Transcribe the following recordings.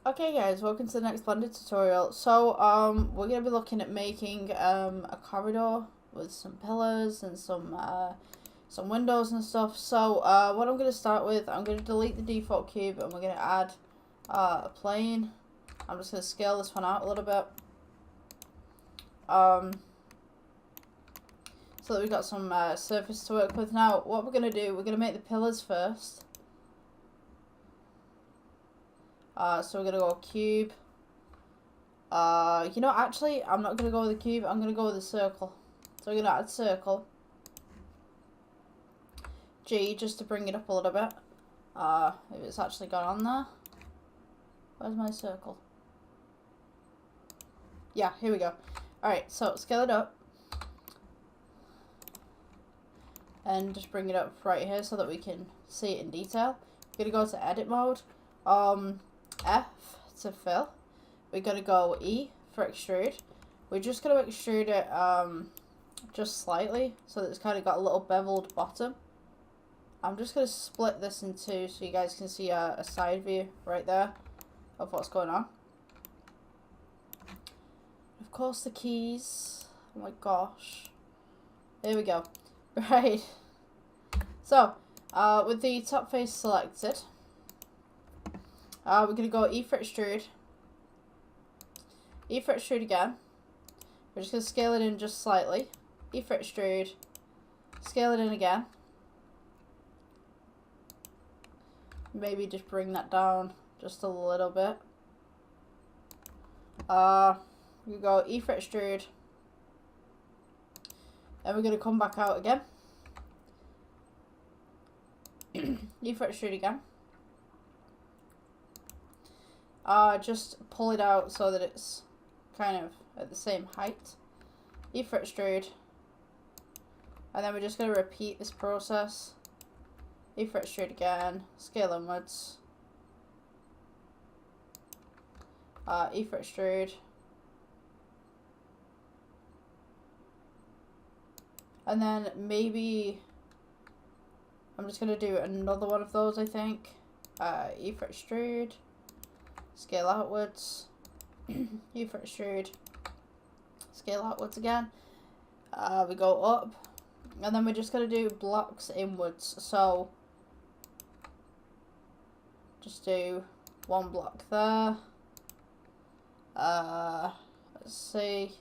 Okay guys, welcome to the next Blender tutorial. So we're going to be looking at making a corridor with some pillars and some windows and stuff. So what I'm going to start with, I'm going to delete the default cube and we're going to add a plane. I'm just going to scale this one out a little bit. So that we've got some surface to work with. Now what we're going to do, we're going to make the pillars first. So we're going to go cube. You know, actually, I'm not going to go with the cube. I'm going to go with the circle. So we're going to add circle. G, just to bring it up a little bit. If it's actually gone on there. Where's my circle? Yeah, here we go. Alright, so scale it up. And just bring it up right here so that we can see it in detail. We're going to go to edit mode. F to fill. We're going to go E for extrude. We're just going to extrude it just slightly so that it's kind of got a little beveled bottom. I'm just going to split this in two so you guys can see a side view right there of what's going on. Of course the keys. Oh my gosh. There we go. Right. So, with the top face selected, we're going to go E for extrude. E for extrude again. We're just going to scale it in just slightly. E for extrude. Scale it in again. Maybe just bring that down just a little bit. We go E for extrude. Then we're going to come back out again. E for extrude again. Just pull it out so that it's kind of at the same height. E for extrude. And then we're just going to repeat this process. E for extrude again. Scale inwards. E for extrude. And then maybe I'm just going to do another one of those, I think. E for extrude. Scale outwards. E for extrude. Scale outwards again. We go up. And then we're just going to do blocks inwards. So, just do one block there. Let's see.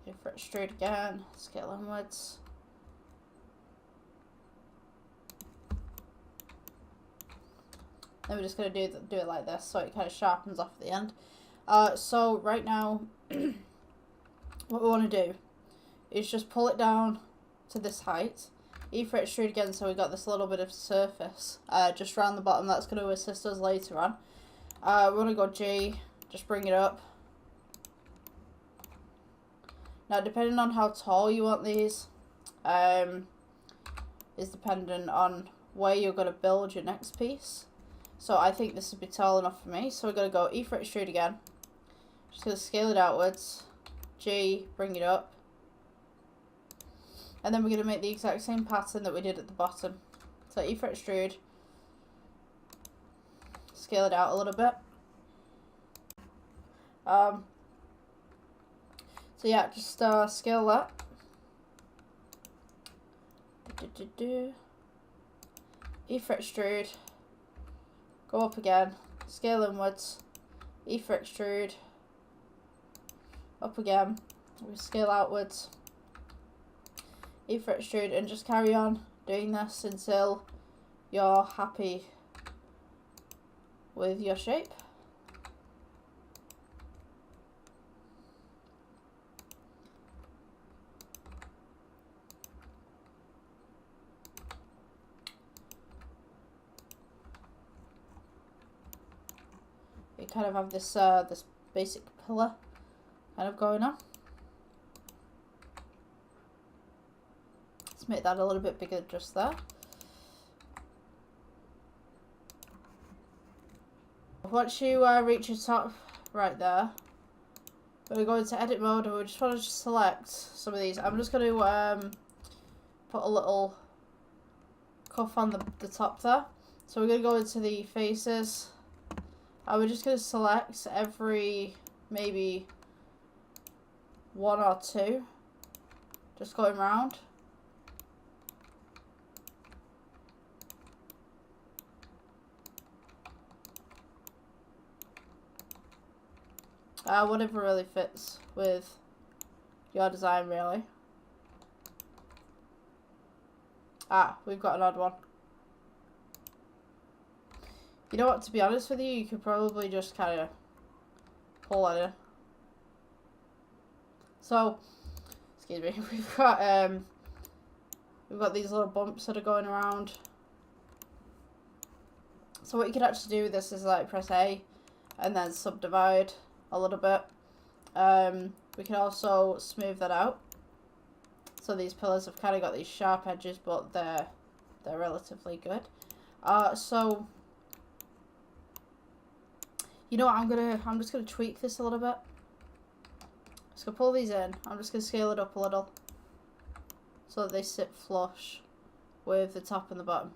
E for extrude again. Scale inwards. Then we're just going to do it like this so it kind of sharpens off at the end. So right now, what we want to do is just pull it down to this height. E for extrude again so we got this little bit of surface just around the bottom. That's going to assist us later on. We want to go G, just bring it up. Now depending on how tall you want these is dependent on where you're going to build your next piece. So I think this would be tall enough for me. So we're going to go E for extrude again. Just going to scale it outwards. G, bring it up. And then we're going to make the exact same pattern that we did at the bottom. So E for extrude. Scale it out a little bit. So yeah, just scale that. E for extrude. Go up again, scale inwards, E for extrude, up again, we scale outwards, E for extrude, and just carry on doing this until you're happy with your shape. We kind of have this this basic pillar kind of going on. Let's make that a little bit bigger just there. Once you reach your top right there, we're going to edit mode and we just want to select some of these. I'm just going to put a little cuff on the top there. So we're going to go into the faces We're just going to select every maybe 1 or 2, just going round. Whatever really fits with your design, really. We've got an odd one. You know what, to be honest with you, you could probably just kind of pull that in. So, excuse me, we've got these little bumps that are going around. So what you can actually do with this is like press A and then subdivide a little bit. We can also smooth that out. So these pillars have kind of got these sharp edges, but they're relatively good. So you know what, I'm just gonna tweak this a little bit. Just gonna pull these in. I'm just gonna scale it up a little so that they sit flush with the top and the bottom.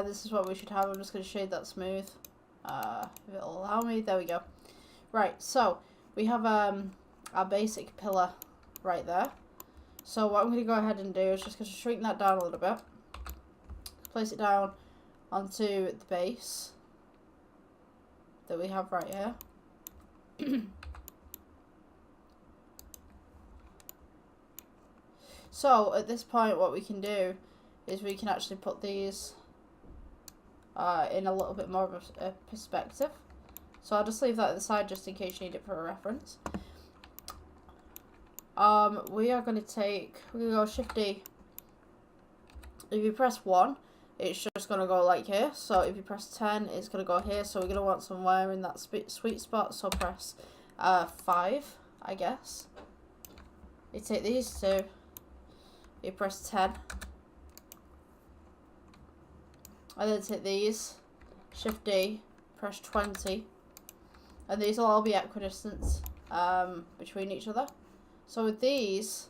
This is what we should have. I'm just going to shade that smooth. If it'll allow me. There we go. Right, so we have our basic pillar right there. So what I'm going to go ahead and do is just going to shrink that down a little bit. Place it down onto the base that we have right here. So at this point what we can do is we can actually put these in a little bit more of a perspective. So I'll just leave that at the side just in case you need it for a reference. We are going to go Shift D. If you press 1, it's just going to go like here. So if you press 10, it's going to go here. So we're going to want somewhere in that sweet spot. So press 5, I guess. You take these two. You press 10. And then take these, Shift D, press 20, and these will all be equidistant between each other. So with these,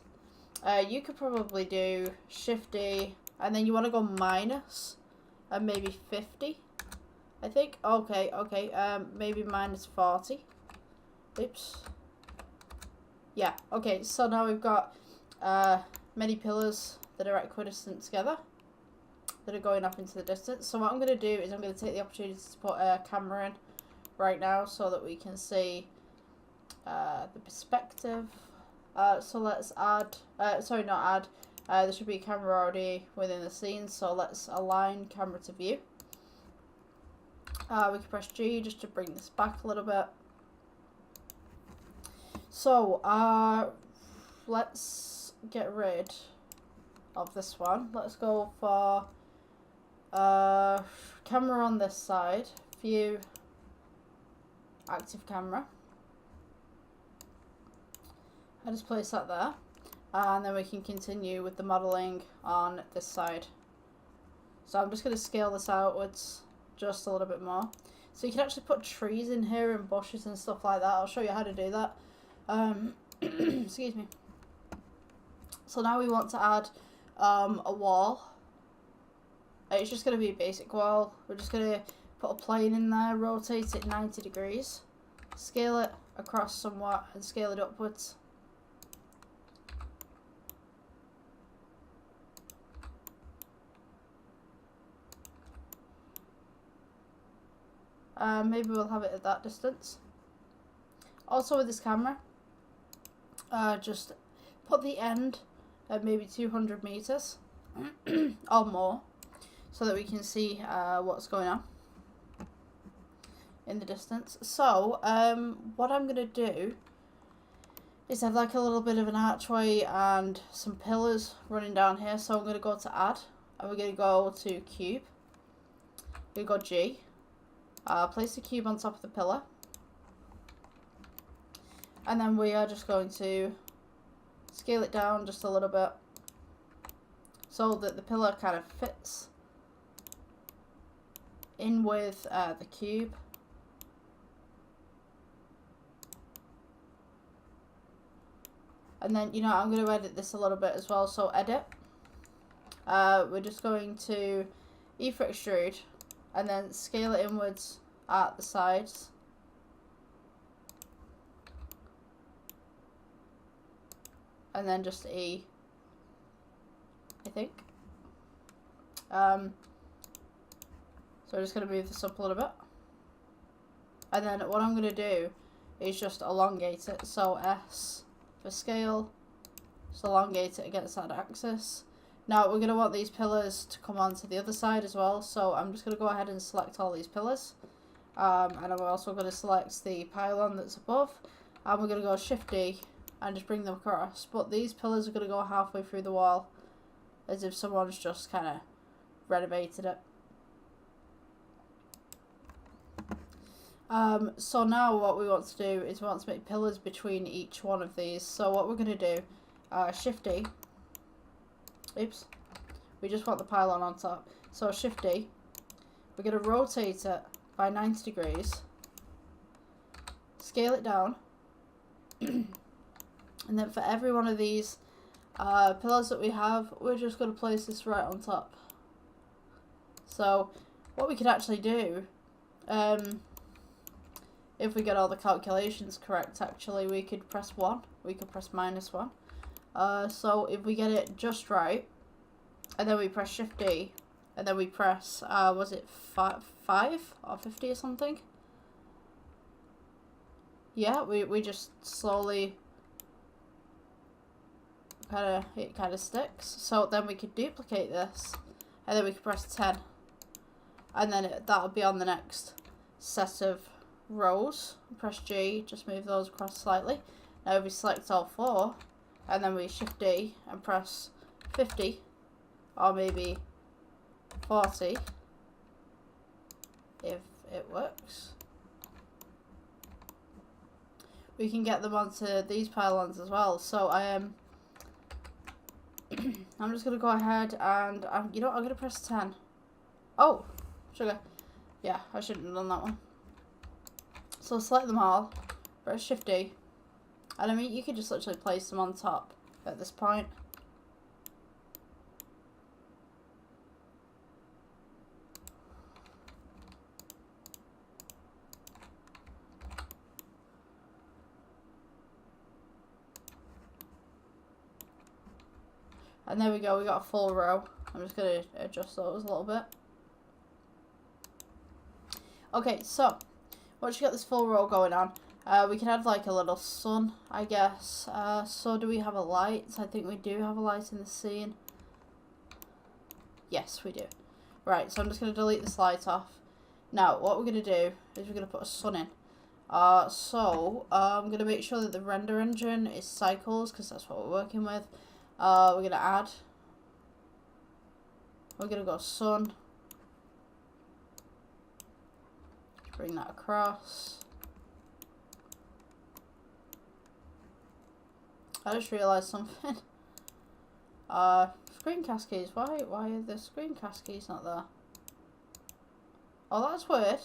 you could probably do Shift D, and then you want to go minus, and maybe 50, I think. Okay, maybe minus 40. Oops. Yeah, okay, so now we've got many pillars that are equidistant together, that are going up into the distance. So what I'm going to do is I'm going to take the opportunity to put a camera in right now so that we can see the perspective. So let's add, sorry, not add, there should be a camera already within the scene, so let's align camera to view. We can press G just to bring this back a little bit. So let's get rid of this one. Let's go for camera on this side, view, active camera. I just place that there, and then we can continue with the modeling on this side. So I'm just going to scale this outwards just a little bit more. So you can actually put trees in here and bushes and stuff like that. I'll show you how to do that. Excuse me. So now we want to add a wall. It's just going to be a basic wall. We're just going to put a plane in there, rotate it 90 degrees, scale it across somewhat, and scale it upwards. Maybe we'll have it at that distance. Also with this camera, just put the end at maybe 200 meters or more, so that we can see what's going on in the distance. So what I'm going to do is have like a little bit of an archway and some pillars running down here. So I'm going to go to add, and we're going to go to cube. We're going to go G. Place the cube on top of the pillar. And then we are just going to scale it down just a little bit so that the pillar kind of fits in with the cube. And then, you know, I'm going to edit this a little bit as well. So edit. We're just going to E for extrude and then scale it inwards at the sides. And then just E, I think. So we're just going to move this up a little bit. And then what I'm going to do is just elongate it. So S for scale, just elongate it against that axis. Now we're going to want these pillars to come onto the other side as well. So I'm just going to go ahead and select all these pillars. And I'm also going to select the pylon that's above. And we're going to go Shift D and just bring them across. But these pillars are going to go halfway through the wall, as if someone's just kind of renovated it. So now what we want to do is we want to make pillars between each one of these. So what we're going to do, Shift D, oops, we just want the pylon on top. So Shift D, we're going to rotate it by 90 degrees, scale it down, and then for every one of these pillars that we have, we're just going to place this right on top. So what we could actually do, if we get all the calculations correct, actually, we could press 1. We could press -1. So if we get it just right, and then we press Shift D, and then we press, was it 5 or 50 or something? Yeah, we just slowly it kind of sticks. So then we could duplicate this, and then we could press 10, and then that'll be on the next set of rows. Press G, just move those across slightly. Now we select all 4, and then we Shift D and press 50, or maybe 40, if it works. We can get them onto these pylons as well. So I'm just gonna go ahead and you know what, I'm gonna press 10. Oh, sugar. Yeah, I shouldn't have done that one. So select them all, press Shift D, and I mean you could just literally place them on top at this point. And there we go, we got a full row. I'm just going to adjust those a little bit. Okay, so once you got this full row going on, we can add like a little sun, I guess. So do we have a light? I think we do have a light in the scene. Yes, we do. Right, so I'm just going to delete this light off. Now, what we're going to do is we're going to put a sun in. I'm going to make sure that the render engine is cycles, because that's what we're working with. We're going to add. We're going to go sun. Bring that across. I just realised something. Screencast keys. Why are the screencast keys not there? Oh, that's weird.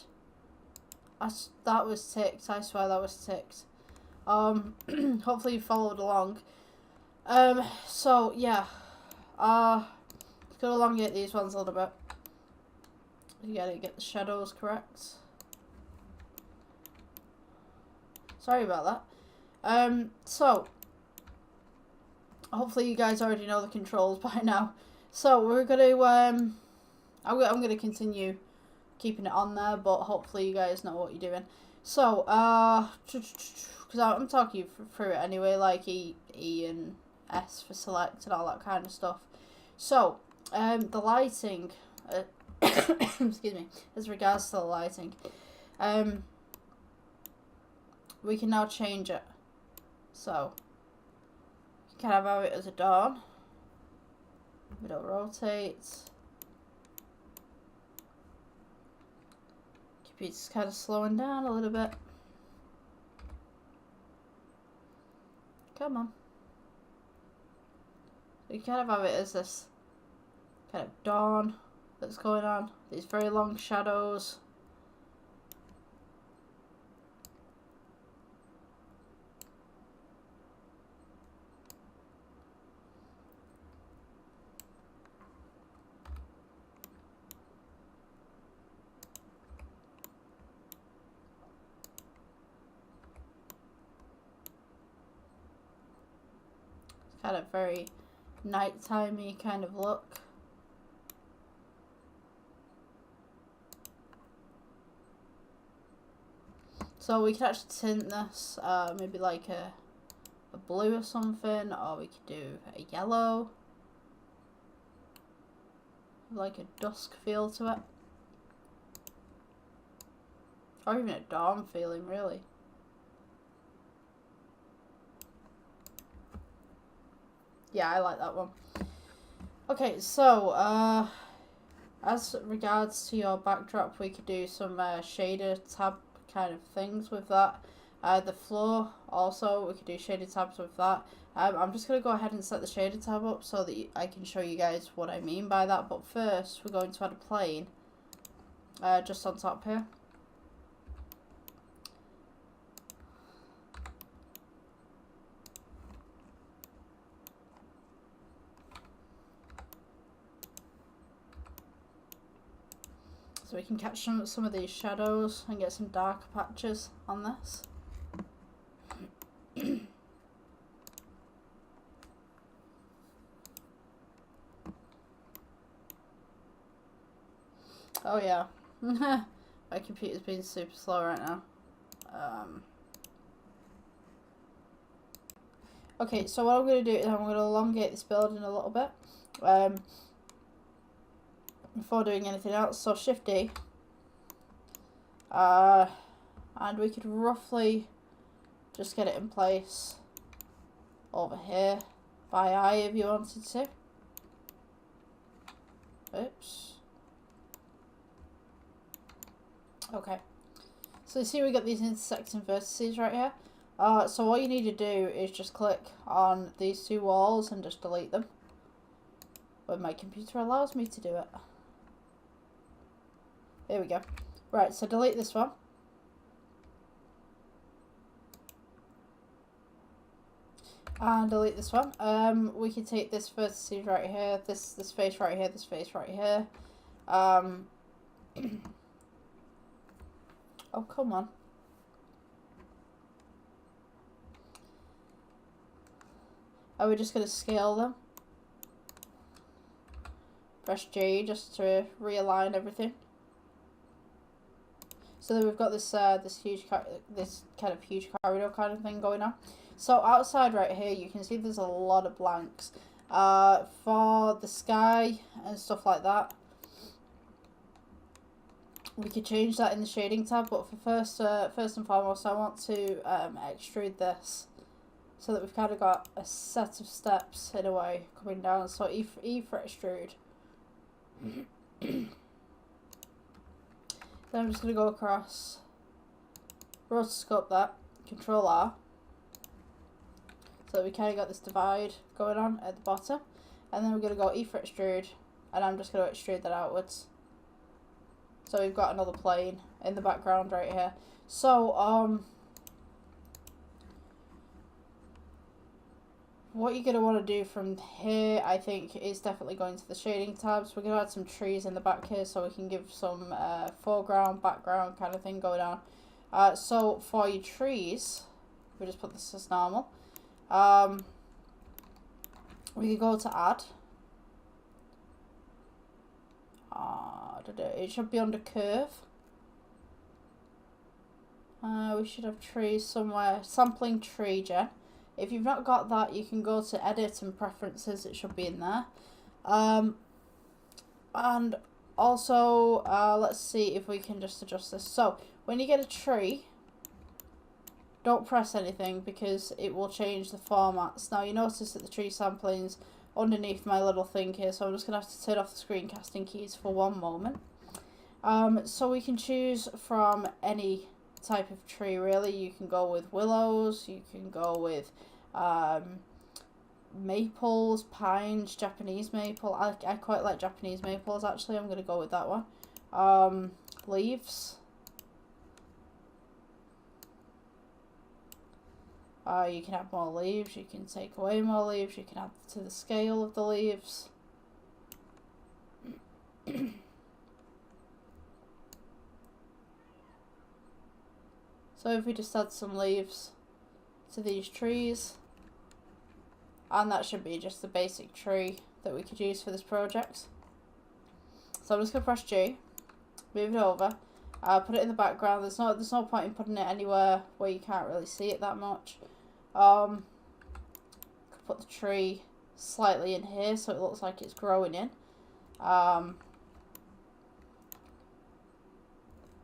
That was ticked. I swear that was ticked. Hopefully you followed along. So yeah. Let's go elongate these ones a little bit. You gotta get the shadows correct. Sorry about that. So hopefully you guys already know the controls by now. So we're gonna I'm gonna continue keeping it on there, but hopefully you guys know what you're doing. So because I'm talking you through it anyway, like E and S for select and all that kind of stuff. So the lighting, excuse me, as regards to the lighting, we can now change it. So you can have it as a dawn. We don't rotate. Computer's kind of slowing down a little bit. Come on. You kind of have it as this kind of dawn that's going on. These very long shadows. kind of very nighttime-y kind of look. So we can actually tint this, maybe like a blue or something, or we could do a yellow, like a dusk feel to it, or even a dawn feeling, really. Yeah, I like that one. Okay, so as regards to your backdrop, we could do some shader tab kind of things with that. The floor also, we could do shaded tabs with that. I'm just going to go ahead and set the shader tab up so that I can show you guys what I mean by that. But first, we're going to add a plane just on top here. So we can catch some of these shadows and get some darker patches on this. Oh yeah, my computer's being super slow right now. Okay, so what I'm going to do is I'm going to elongate this building a little bit before doing anything else. So Shift D, and we could roughly just get it in place over here by eye if you wanted to. Oops. Okay, so you see we got these intersecting vertices right here. So all you need to do is just click on these two walls and just delete them. But my computer allows me to do it. There we go. Right, so delete this one. And delete this one. We can take this vertices right here, this face right here, this face right here. Oh, come on. Are we just going to scale them? Press J just to realign everything. So then we've got this this kind of huge corridor kind of thing going on. So outside right here, you can see there's a lot of blanks. For the sky and stuff like that, we could change that in the shading tab, but for first and foremost, I want to extrude this so that we've kind of got a set of steps in a way coming down. So E for extrude. Then I'm just going to go across, rotoscope that, Control R, so that we kind of got this divide going on at the bottom, and then we're going to go E for extrude, and I'm just going to extrude that outwards. So we've got another plane in the background right here. So, what you're going to want to do from here, I think, is definitely going to the shading tabs. We're going to add some trees in the back here so we can give some foreground, background kind of thing going on. So for your trees, we just put this as normal. We can go to add. It should be under curve. We should have trees somewhere. Sampling tree gen. If you've not got that, you can go to edit and preferences. It should be in there. And also, let's see if we can just adjust this. So when you get a tree, don't press anything because it will change the formats. Now you notice that the tree sampling's underneath my little thing here, so I'm just going to have to turn off the screencasting keys for one moment. So we can choose from any type of tree really. You can go with willows, you can go with maples, pines, Japanese maple. I quite like Japanese maples actually. I'm going to go with that one. Leaves. You can add more leaves, you can take away more leaves, you can add to the scale of the leaves. So if we just add some leaves to these trees, And that should be just the basic tree that we could use for this project. So I'm just going to press G, move it over, put it in the background. There's no point in putting it anywhere where you can't really see it that much. Put the tree slightly in here so it looks like it's growing in.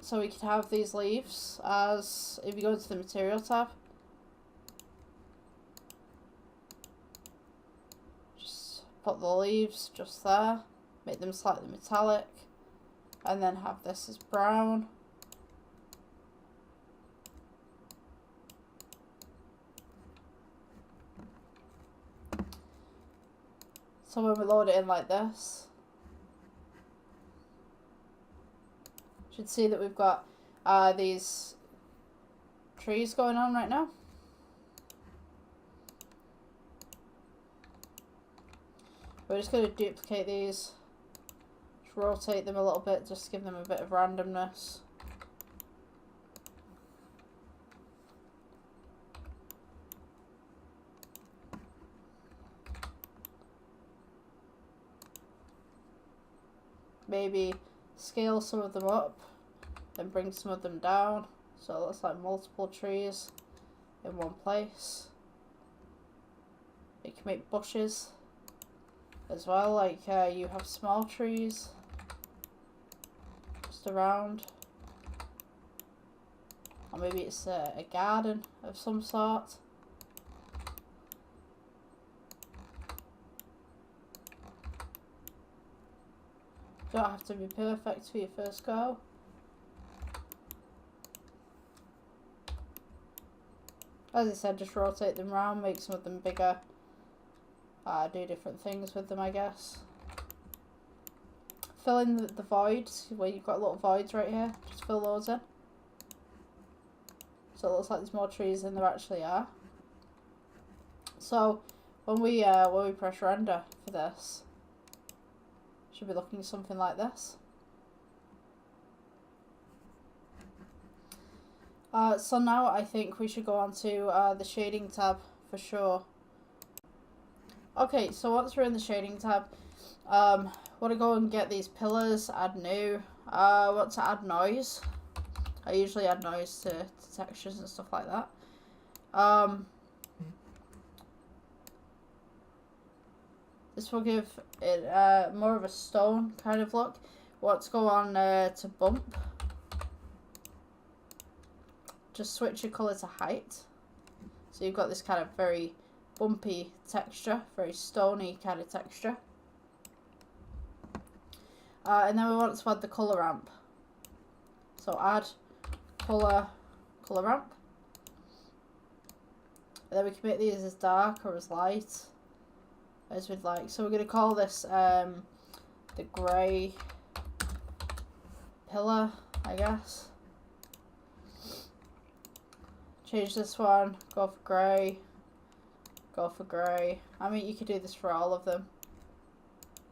So we could have these leaves as, if you go into the material tab, just put the leaves just there, make them slightly metallic, and then have this as brown. So when we load it in like this, you should see that we've got these trees going on right now. We're just going to duplicate these, just rotate them a little bit, just to give them a bit of randomness. Maybe scale some of them up, then bring some of them down, so it looks like multiple trees in one place. You can make bushes as well, like you have small trees just around, or maybe it's a garden of some sort. Don't have to be perfect for your first go. As I said, just rotate them around, make some of them bigger, do different things with them, I guess. Fill in the voids, where you've got little voids right here, just fill those in. So it looks like there's more trees than there actually are. So when we press render for this, should be looking something like this. So now I think we should go on to the shading tab for sure. Okay, so once we're in the shading tab, want to go and get these pillars, add new. Want to add noise. I usually add noise to textures and stuff like that. This will give it more of a stone kind of look. Want to go on to bump. Just switch your colour to height. So you've got this kind of very bumpy texture, very stony kind of texture. And then we want to add the colour ramp. So add colour ramp. And then we can make these as dark or as light as we'd like. So we're going to call this the grey pillar, I guess. Change this one, go for grey, go for grey. I mean, you could do this for all of them.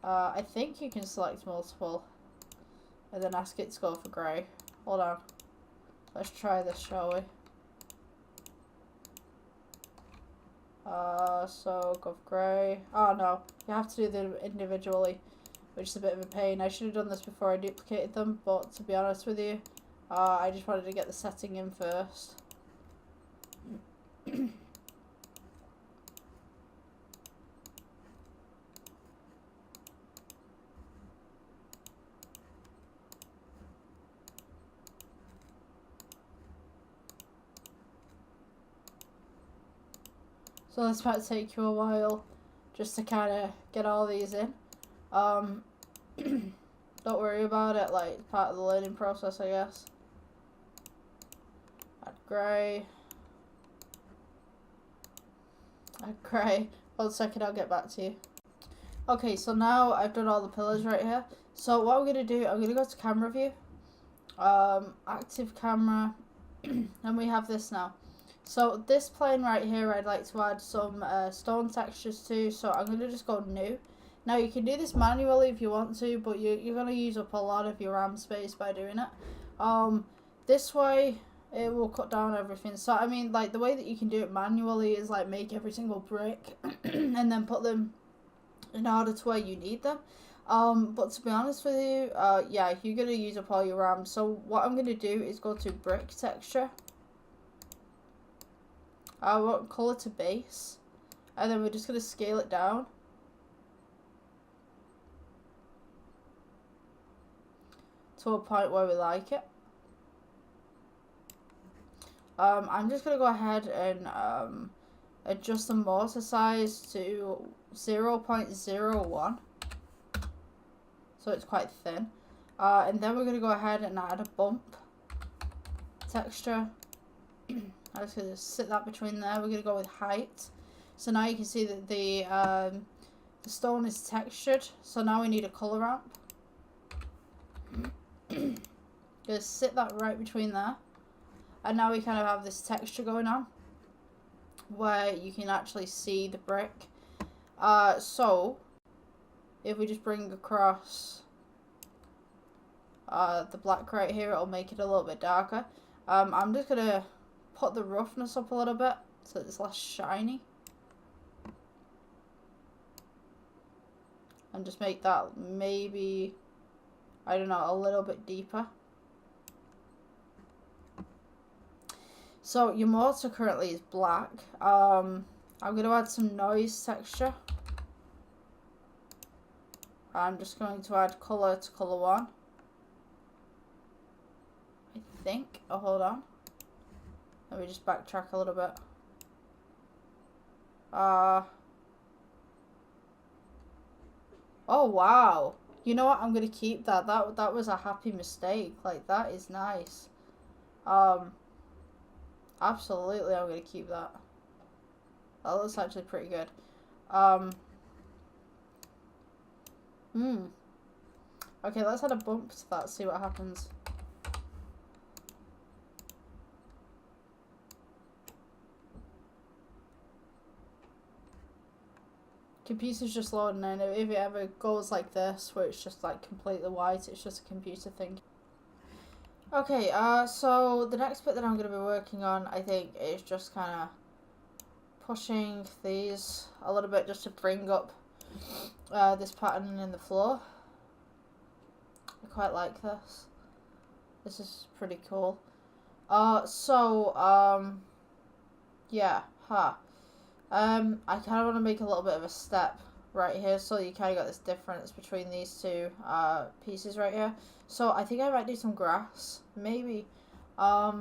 I think you can select multiple and then ask it to go for grey. Hold on. Let's try this, shall we? So go for grey. Oh no, you have to do them individually, which is a bit of a pain. I should have done this before I duplicated them, but to be honest with you, I just wanted to get the setting in first. So this might take you a while just to kind of get all these in. Don't worry about it, like, it's part of the learning process, I guess. Add grey. Add grey. 1 second, I'll get back to you. Okay, so now I've done all the pillars right here. So what I'm going to do, I'm going to go to camera view. Active camera. And we have this now. So this plane right here, I'd like to add some stone textures to. So I'm going to just go new. Now you can do this manually if you want to, but you're going to use up a lot of your RAM space by doing it. This way, it will cut down everything. So I mean, like, the way that you can do it manually is like make every single brick and then put them in order to where you need them. But to be honest with you, yeah, you're gonna use up all your RAM. So what I'm gonna do is go to brick texture. I want color to base, and then we're just gonna scale it down to a point where we like it. I'm just gonna go ahead and adjust the mortar size to 0.01, so it's quite thin. And then we're gonna go ahead and add a bump texture. I'm just gonna sit that between there. We're gonna go with height. So now you can see that the stone is textured. So now we need a color ramp. Gonna sit that right between there. And now we kind of have this texture going on where you can actually see the brick. So if we just bring across the black right here, it'll make it a little bit darker. I'm just gonna put the roughness up a little bit so it's less shiny. And just make that maybe, I don't know, a little bit deeper. So your mortar currently is black. I'm going to add some noise texture. I'm just going to add color to color 1. I think. Oh, hold on. Let me just backtrack a little bit. Oh wow. You know what? I'm going to keep that. That was a happy mistake. Like, that is nice. Absolutely, I'm going to keep that. That looks actually pretty good. Okay, let's add a bump to that, see what happens. Computer's just loading in. If it ever goes like this, where it's just like completely white, it's just a computer thing. Okay, so the next bit that I'm going to be working on, I think, is just kind of pushing these a little bit just to bring up this pattern in the floor. I quite like this. This is pretty cool. Yeah, I kind of want to make a little bit of a step right here, so you kind of got this difference between these two pieces right here. So I think I might do some grass, maybe. Let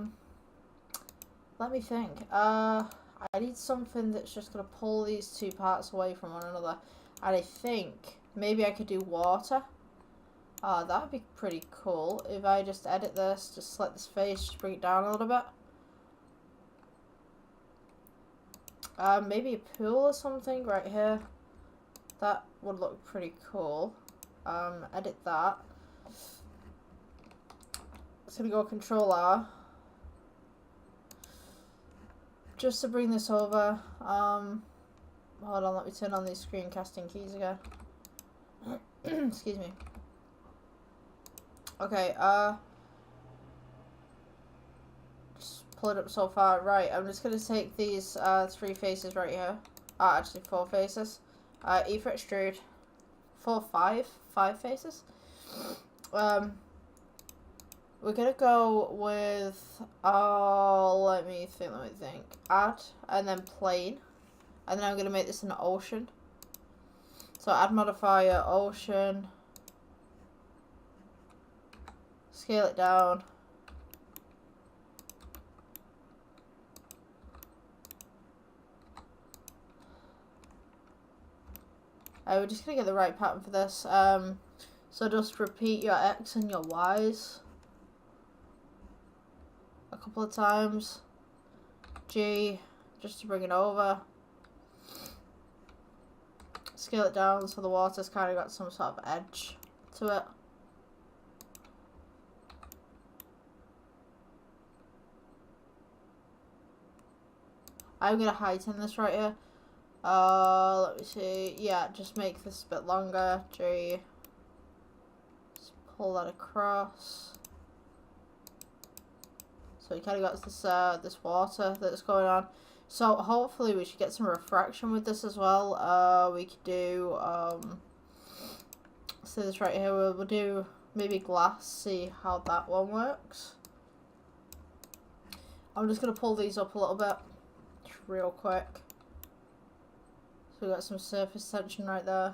me think. I need something that's just going to pull these two parts away from one another. And I think maybe I could do water. That would be pretty cool. If I just edit this, just select this face, just bring it down a little bit. Maybe a pool or something right here. That would look pretty cool. Edit that. It's gonna go Control R. Just to bring this over. Hold on, let me turn on these screencasting keys again. Excuse me. Okay, just pull it up so far. Right, I'm just gonna take these 3 faces right here. Actually 4 faces. E for extrude. 5 faces. We're gonna go with let me think. Add and then plane. And then I'm gonna make this an ocean. So add modifier, ocean. Scale it down. We're just gonna get the right pattern for this. So just repeat your X and your Y's a couple of times. G, just to bring it over. Scale it down so the water's kind of got some sort of edge to it. I'm gonna heighten this right here. Let me see. Yeah, just make this a bit longer. G. Just pull that across. So you kind of got this this water that's going on. So hopefully we should get some refraction with this as well. We could do so this right here. We'll do maybe glass. See how that one works. I'm just gonna pull these up a little bit, just real quick. So we got some surface tension right there.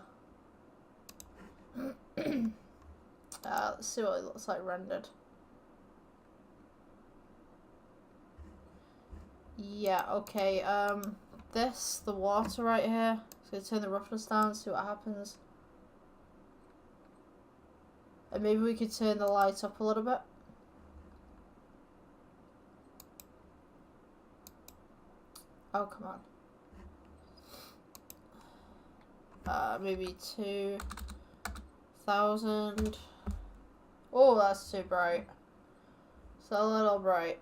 Let's see what it looks like rendered. Yeah, okay, the water right here, it's going to turn the roughness down, see what happens. And maybe we could turn the light up a little bit. Oh, come on. Maybe 2000. Oh, that's too bright. It's a little bright.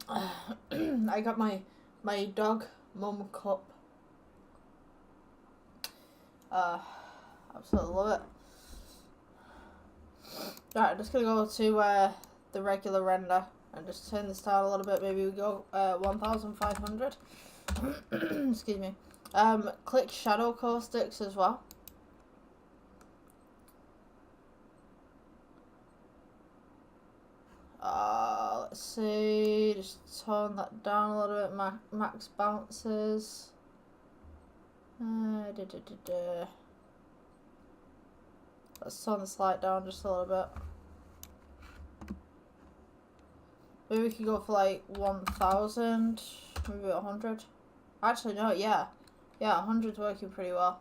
I got my dog mum cup. Absolutely love it. Right, I'm just gonna go to the regular render and just turn this down a little bit. Maybe we go 1500. Excuse me. Click shadow caustics as well. Let's see, just tone that down a little bit, max bounces. Let's tone the light down just a little bit. Maybe we could go for like 1000, maybe 100. Actually, no, yeah. Yeah, 100's working pretty well.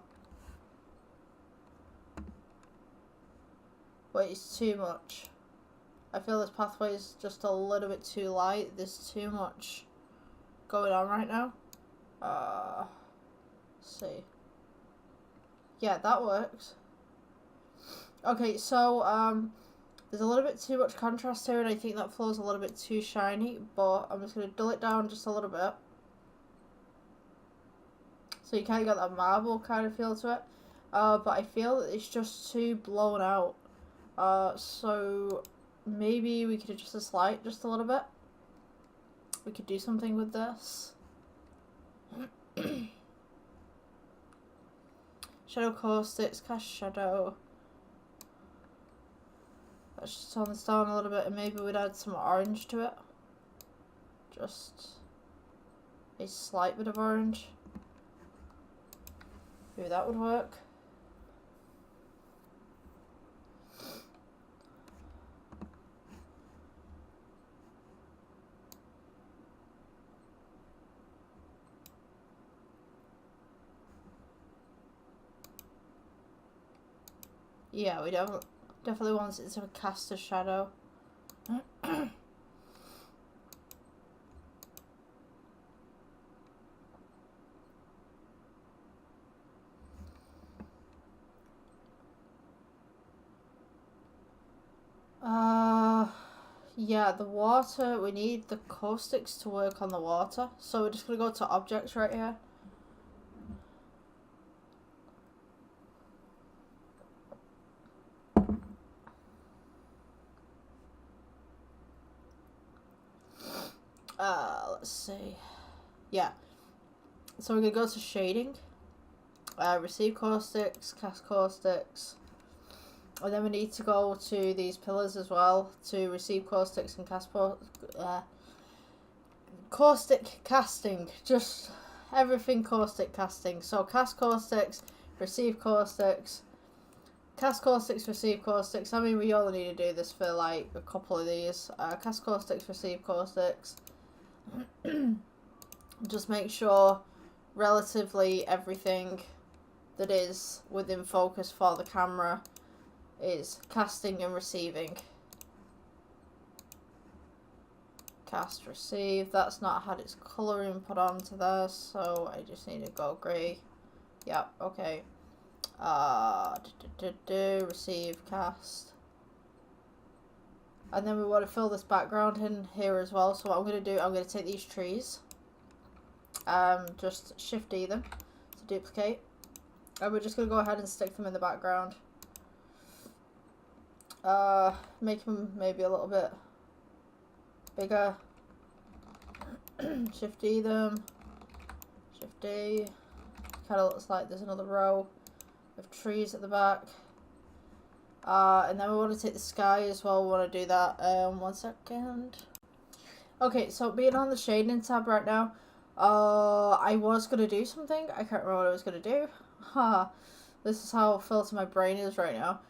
Wait, it's too much. I feel this pathway is just a little bit too light. There's too much going on right now. Let's see. Yeah, that works. Okay, so there's a little bit too much contrast here, and I think that floor's a little bit too shiny, but I'm just going to dull it down just a little bit. So you kind of got that marble kind of feel to it. But I feel that it's just too blown out. So maybe we could adjust this light just a little bit. We could do something with this. Shadow caustics, cast shadow. Let's just tone this down a little bit, and maybe we'd add some orange to it. Just a slight bit of orange. Maybe that would work. Yeah, we definitely want it to cast a shadow. Yeah, the water, we need the caustics to work on the water. So we're just going to go to objects right here. Let's see. Yeah. So we're going to go to shading. Receive caustics, cast caustics. And then we need to go to these pillars as well to receive caustics and cast caustic casting. Just everything caustic casting. So cast caustics, receive caustics, cast caustics, receive caustics. I mean, we only need to do this for like a couple of these. Cast caustics, receive caustics. Just make sure relatively everything that is within focus for the camera is casting and receiving. Cast, receive. That's not had its colouring put onto there, so I just need to go grey. Yep, okay. Receive, cast. And then we want to fill this background in here as well. So what I'm going to do, I'm going to take these trees. Just shift E them to duplicate. And we're just going to go ahead and stick them in the background. Make them maybe a little bit bigger. Shift E them. Shift E. Kind of looks like there's another row of trees at the back. And then we want to take the sky as well. We want to do that. 1 second. Okay, so being on the shading tab right now, I was going to do something. I can't remember what I was going to do. This is how filtered my brain is right now.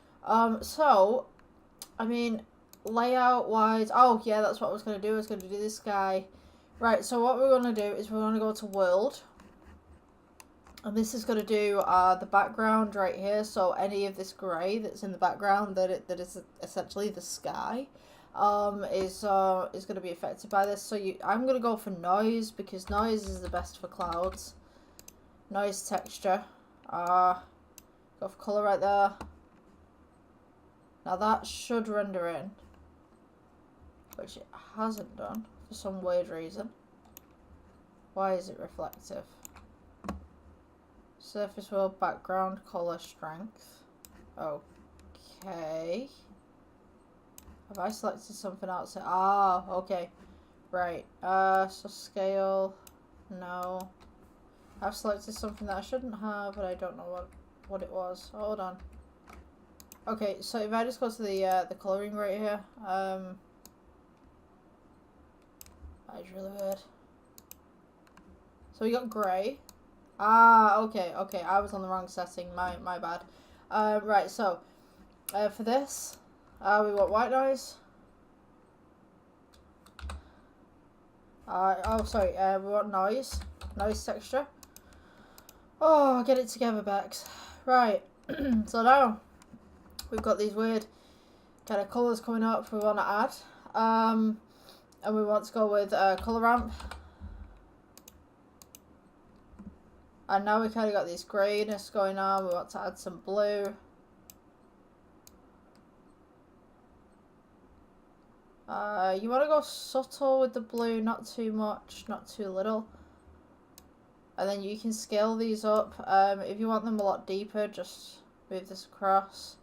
So, I mean, layout wise, oh yeah, that's what I was going to do. I was going to do this guy. Right, so what we're going to do is we're going to go to world. And this is going to do the background right here. So any of this grey that's in the background that is essentially the sky is going to be affected by this. So I'm going to go for noise because noise is the best for clouds. Noise texture. Go for colour right there. Now that should render in, which it hasn't done for some weird reason. Why is it reflective? Surface world, background, colour, strength. Okay. Have I selected something else? Ah, okay. Right. So scale. No. I've selected something that I shouldn't have, but I don't know what it was. Hold on. Okay, so if I just go to the colouring right here, that is really weird. So we got grey. Ah, okay, I was on the wrong setting, my bad. Right, so, for this, we want white noise. Oh, sorry, we want noise texture. Oh, get it together, Bex. Right, so now, we've got these weird kind of colours coming up we want to add. And we want to go with colour ramp. And now we kind of got this greyness going on. We want to add some blue. You want to go subtle with the blue, not too much, not too little. And then you can scale these up. If you want them a lot deeper, just move this across.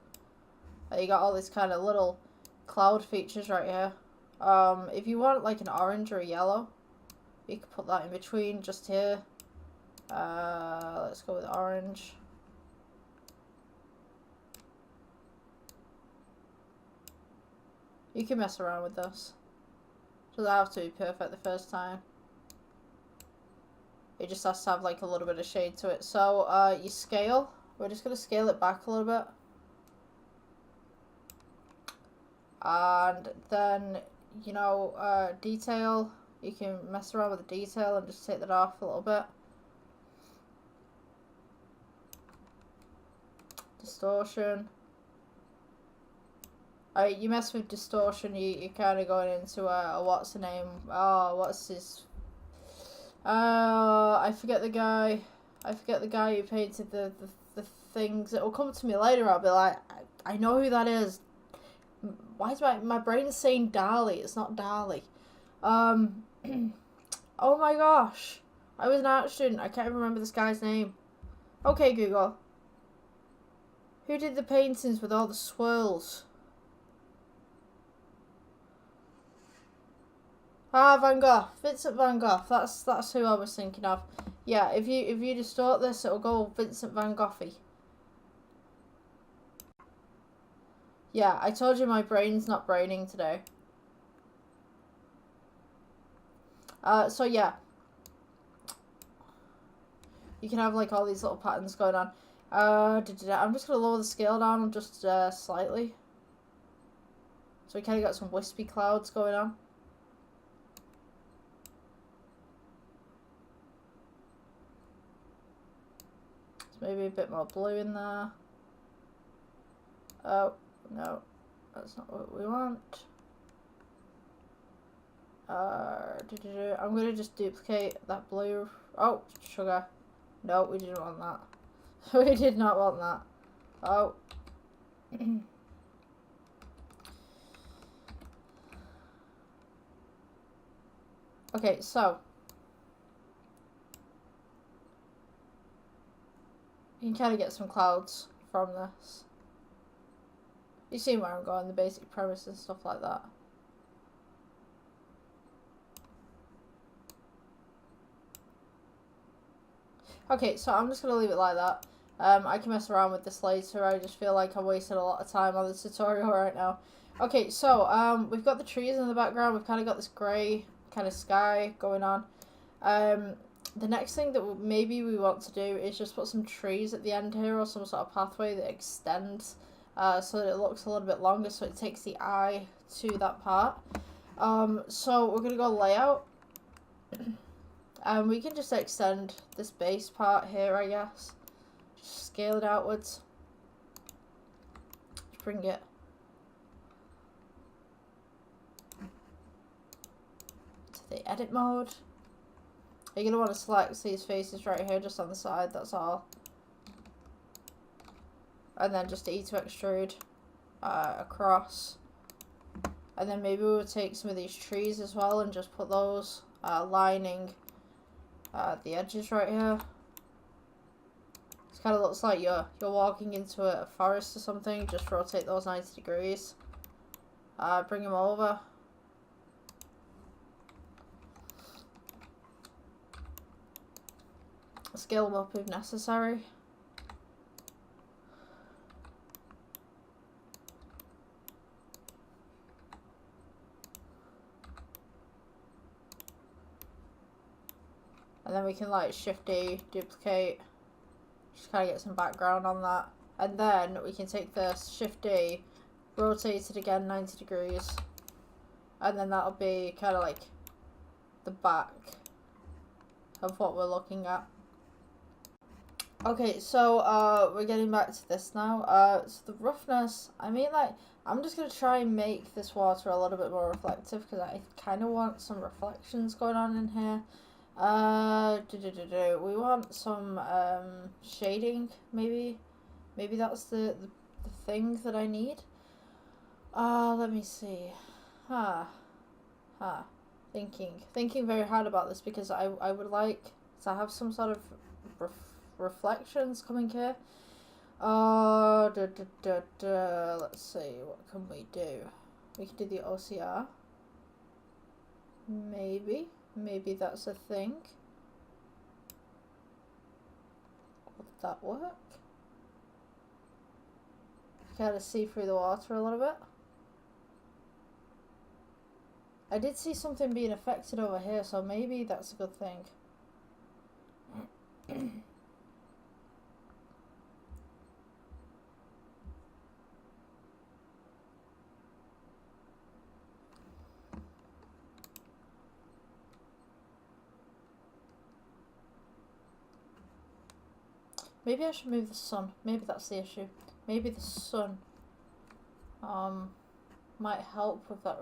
You got all these kind of little cloud features right here. If you want like an orange or a yellow, you can put that in between just here. Let's go with orange. You can mess around with this. Doesn't have to be perfect the first time. It just has to have like a little bit of shade to it. So you scale. We're just going to scale it back a little bit. And then, you know, detail. You can mess around with the detail and just take that off a little bit. Distortion. You mess with distortion, you're kind of going into what's the name? Oh, what's his? I forget the guy. I forget the guy who painted the things. It will come to me later. I'll be like, I know who that is. Why is my brain saying Dali? It's not Dali. Oh my gosh, I was an art student. I can't even remember this guy's name. Okay, Google. Who did the paintings with all the swirls? Ah, Van Gogh. Vincent Van Gogh. That's who I was thinking of. Yeah, if you distort this, it'll go Vincent Van Goghy. Yeah, I told you my brain's not braining today. So yeah. You can have like all these little patterns going on. I'm just going to lower the scale down just slightly. So we kind of got some wispy clouds going on. Maybe a bit more blue in there. Oh, no. That's not what we want. I'm going to just duplicate that blue. Oh, sugar. No, we didn't want that. We did not want that. Oh. Okay, so. You can kind of get some clouds from this. You see where I'm going, the basic premise and stuff like that. Okay, so I'm just going to leave it like that. I can mess around with this later. I just feel like I wasted a lot of time on the tutorial right now. Okay, so we've got the trees in the background. We've kind of got this grey kind of sky going on. The next thing that maybe we want to do is just put some trees at the end here, or some sort of pathway that extends so that it looks a little bit longer, so it takes the eye to that part. So we're going to go layout. We can just extend this base part here, I guess. Just scale it outwards. Just bring it to the edit mode. You're going to want to select these faces right here, just on the side, that's all. And then just E to extrude across. And then maybe we'll take some of these trees as well and just put those lining the edges right here. It kind of looks like you're walking into a forest or something. Just rotate those 90 degrees. Bring them over. Scale them up if necessary. And then we can like Shift D, duplicate, just kind of get some background on that. And then we can take this Shift D, rotate it again 90 degrees. And then that'll be kind of like the back of what we're looking at. Okay, so we're getting back to this now. So the roughness, I mean, like, I'm just going to try and make this water a little bit more reflective because I kind of want some reflections going on in here. We want some shading, maybe that's the thing that I need. Let me see. Thinking very hard about this because I would like to have some sort of reflections coming here. Let's see, what can we do? We can do the OCR. Maybe that's a thing. Would that work? Kind of see through the water a little bit. I did see something being affected over here, so maybe that's a good thing. Maybe I should move the sun. Maybe that's the issue. Maybe the sun might help with that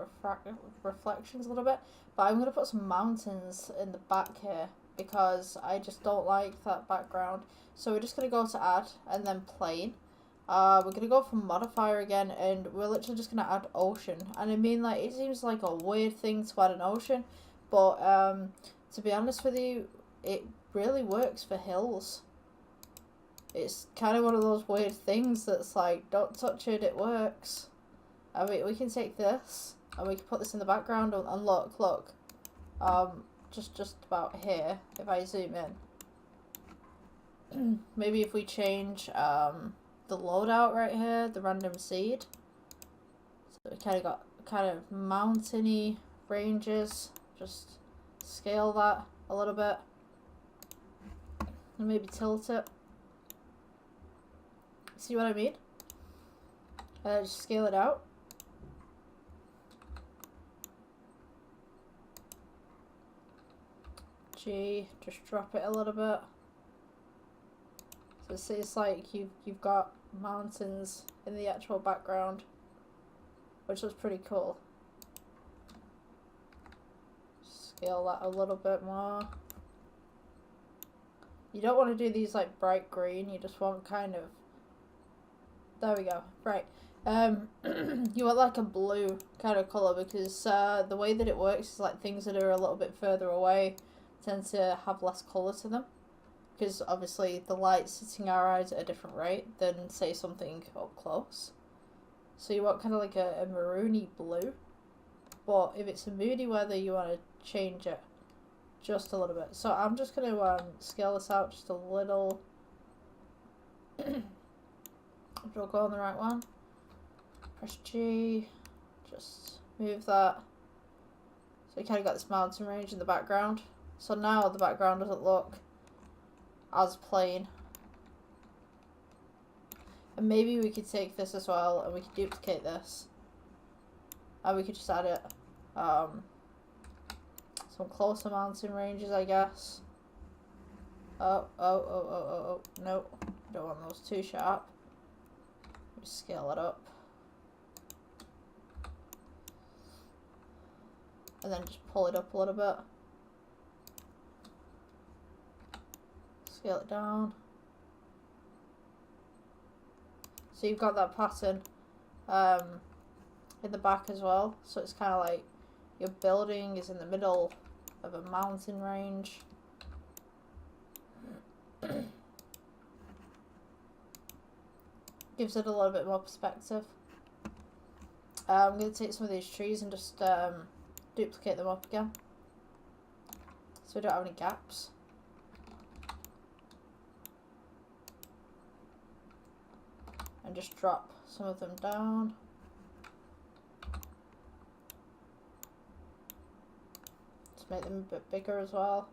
reflections a little bit. But I'm going to put some mountains in the back here because I just don't like that background. So we're just going to go to add and then plane. We're going to go for modifier again and we're literally just going to add ocean. And I mean, like, it seems like a weird thing to add an ocean. But to be honest with you, it really works for hills. It's kind of one of those weird things that's like, don't touch it, it works. I mean, we can take this and we can put this in the background and look. Just about here, if I zoom in. Maybe if we change the loadout right here, the random seed. So we kind of got kind of mountainy ranges. Just scale that a little bit. And maybe tilt it. See what I mean? Just scale it out. G, just drop it a little bit. So it's like you've got mountains in the actual background, which is pretty cool. Scale that a little bit more. You don't want to do these like bright green, you just want kind of, there we go, right. You want like a blue kind of colour because the way that it works is like things that are a little bit further away tend to have less colour to them. Because obviously the light's hitting our eyes at a different rate than say something up close. So you want kind of like a maroony blue. But if it's a moody weather, you want to change it just a little bit. So I'm just going to scale this out just a little. We'll go on the right one. Press G. Just move that. So you kind of got this mountain range in the background. So now the background doesn't look as plain. And maybe we could take this as well and we could duplicate this. And we could just add it. Some closer mountain ranges, I guess. Oh. No, don't want those too sharp. Just scale it up. And then just pull it up a little bit. Scale it down. So you've got that pattern in the back as well. So it's kind of like your building is in the middle of a mountain range. Gives it a little bit more perspective. I'm going to take some of these trees and just duplicate them up again. So we don't have any gaps. And just drop some of them down. Just make them a bit bigger as well.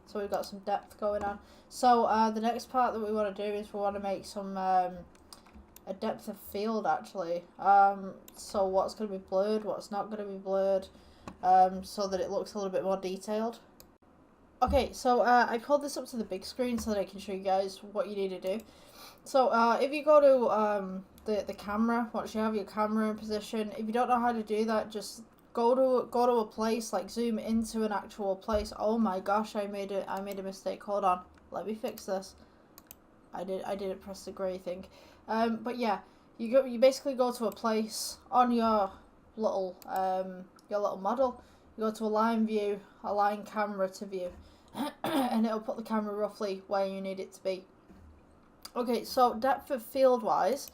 So we've got some depth going on. So the next part that we want to do is we want to make some a depth of field actually. So what's going to be blurred, what's not going to be blurred, so that it looks a little bit more detailed. Okay, so I pulled this up to the big screen so that I can show you guys what you need to do. So if you go to the camera, once you have your camera in position, if you don't know how to do that, just go to a place, like zoom into an actual place. Oh my gosh, I made a mistake. Hold on, let me fix this. I didn't press the grey thing. But yeah, you basically go to a place on your little model. You go to align view, align camera to view, and it'll put the camera roughly where you need it to be. Okay, so depth of field wise,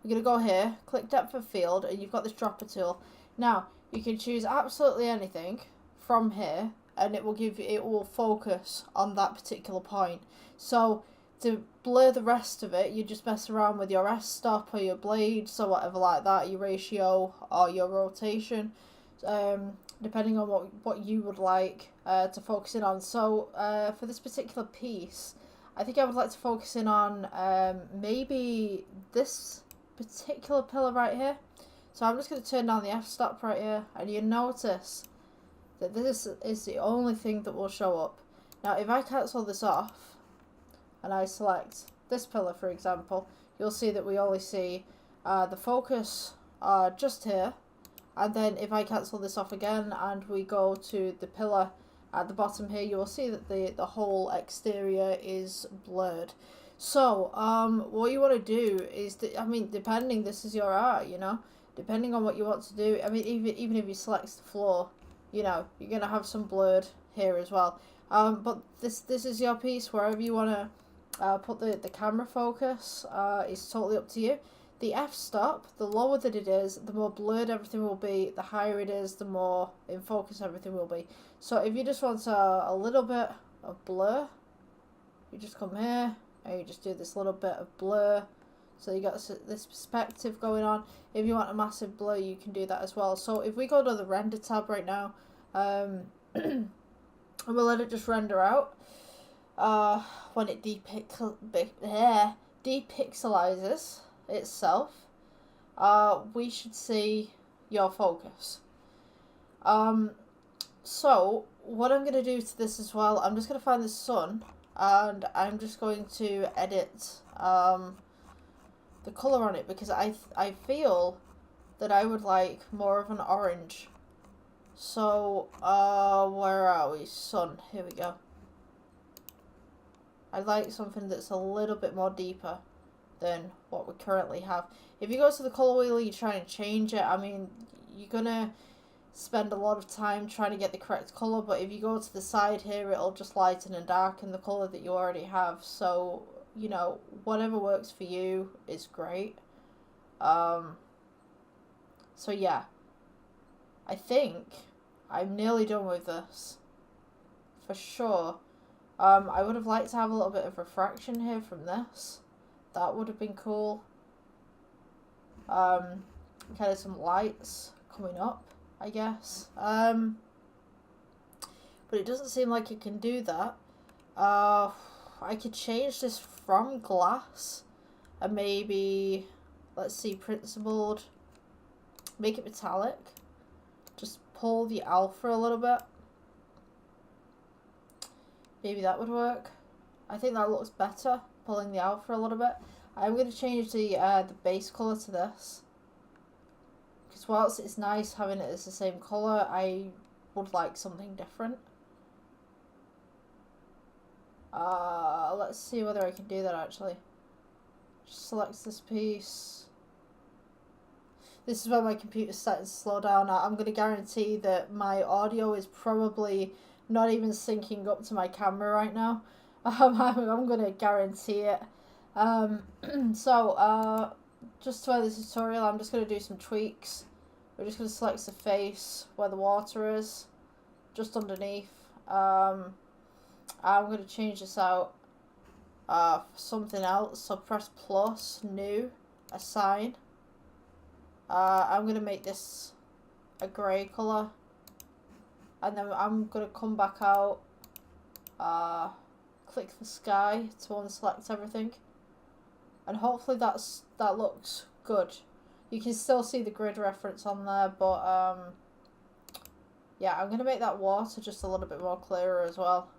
we're going to go here, click depth of field, and you've got this dropper tool. Now, you can choose absolutely anything from here, and it will focus on that particular point. So, to blur the rest of it, you just mess around with your s-stop or your blades or whatever like that, your ratio or your rotation, depending on what you would like to focus in on. So, for this particular piece, I think I would like to focus in on maybe this particular pillar right here. So I'm just going to turn down the f-stop right here, and you notice that this is the only thing that will show up. Now if I cancel this off and I select this pillar for example, you'll see that we only see the focus just here, and then if I cancel this off again and we go to the pillar at the bottom here, you will see that the whole exterior is blurred. So what you want to do is depending, this is your art, you know, depending on what you want to do. I mean, even if you select the floor, you know, you're gonna have some blurred here as well. But this is your piece. Wherever you want to put the camera focus is totally up to you. The f-stop, the lower that it is, the more blurred everything will be. The higher it is, the more in focus everything will be. So if you just want a little bit of blur, you just come here and you just do this little bit of blur. So you got this perspective going on. If you want a massive blur, you can do that as well. So if we go to the render tab right now, and we'll let it just render out. When it depixelizes itself, we should see your focus. So what I'm going to do to this as well, I'm just going to find the sun, and I'm just going to edit the colour on it, because I feel that I would like more of an orange. So where are we? Sun, here we go. I'd like something that's a little bit more deeper than what we currently have. If you go to the colour wheel, you try and change it, I mean, you're gonna spend a lot of time trying to get the correct colour, but if you go to the side here, it'll just lighten and darken the colour that you already have. So, you know, whatever works for you is great. So yeah, I think I'm nearly done with this. For sure. I would have liked to have a little bit of refraction here from this. That would have been cool. Kind of some lights coming up, I guess. But it doesn't seem like it can do that. I could change this from glass and maybe, let's see, principled, make it metallic. Just pull the alpha a little bit. Maybe that would work. I think that looks better, pulling the alpha a little bit. I'm going to change the base colour to this. Because whilst it's nice having it as the same colour, I would like something different. Let's see whether I can do that actually. Just select this piece. This is where my computer's starting to slow down. I'm going to guarantee that my audio is probably not even syncing up to my camera right now. I'm going to guarantee it. Just to end the tutorial, I'm just going to do some tweaks. We're just going to select the face where the water is, just underneath. I'm going to change this out for something else. So press plus, new, assign. I'm going to make this a grey colour. And then I'm going to come back out, click the sky to unselect everything. And hopefully that looks good. You can still see the grid reference on there, but yeah, I'm going to make that water just a little bit more clearer as well.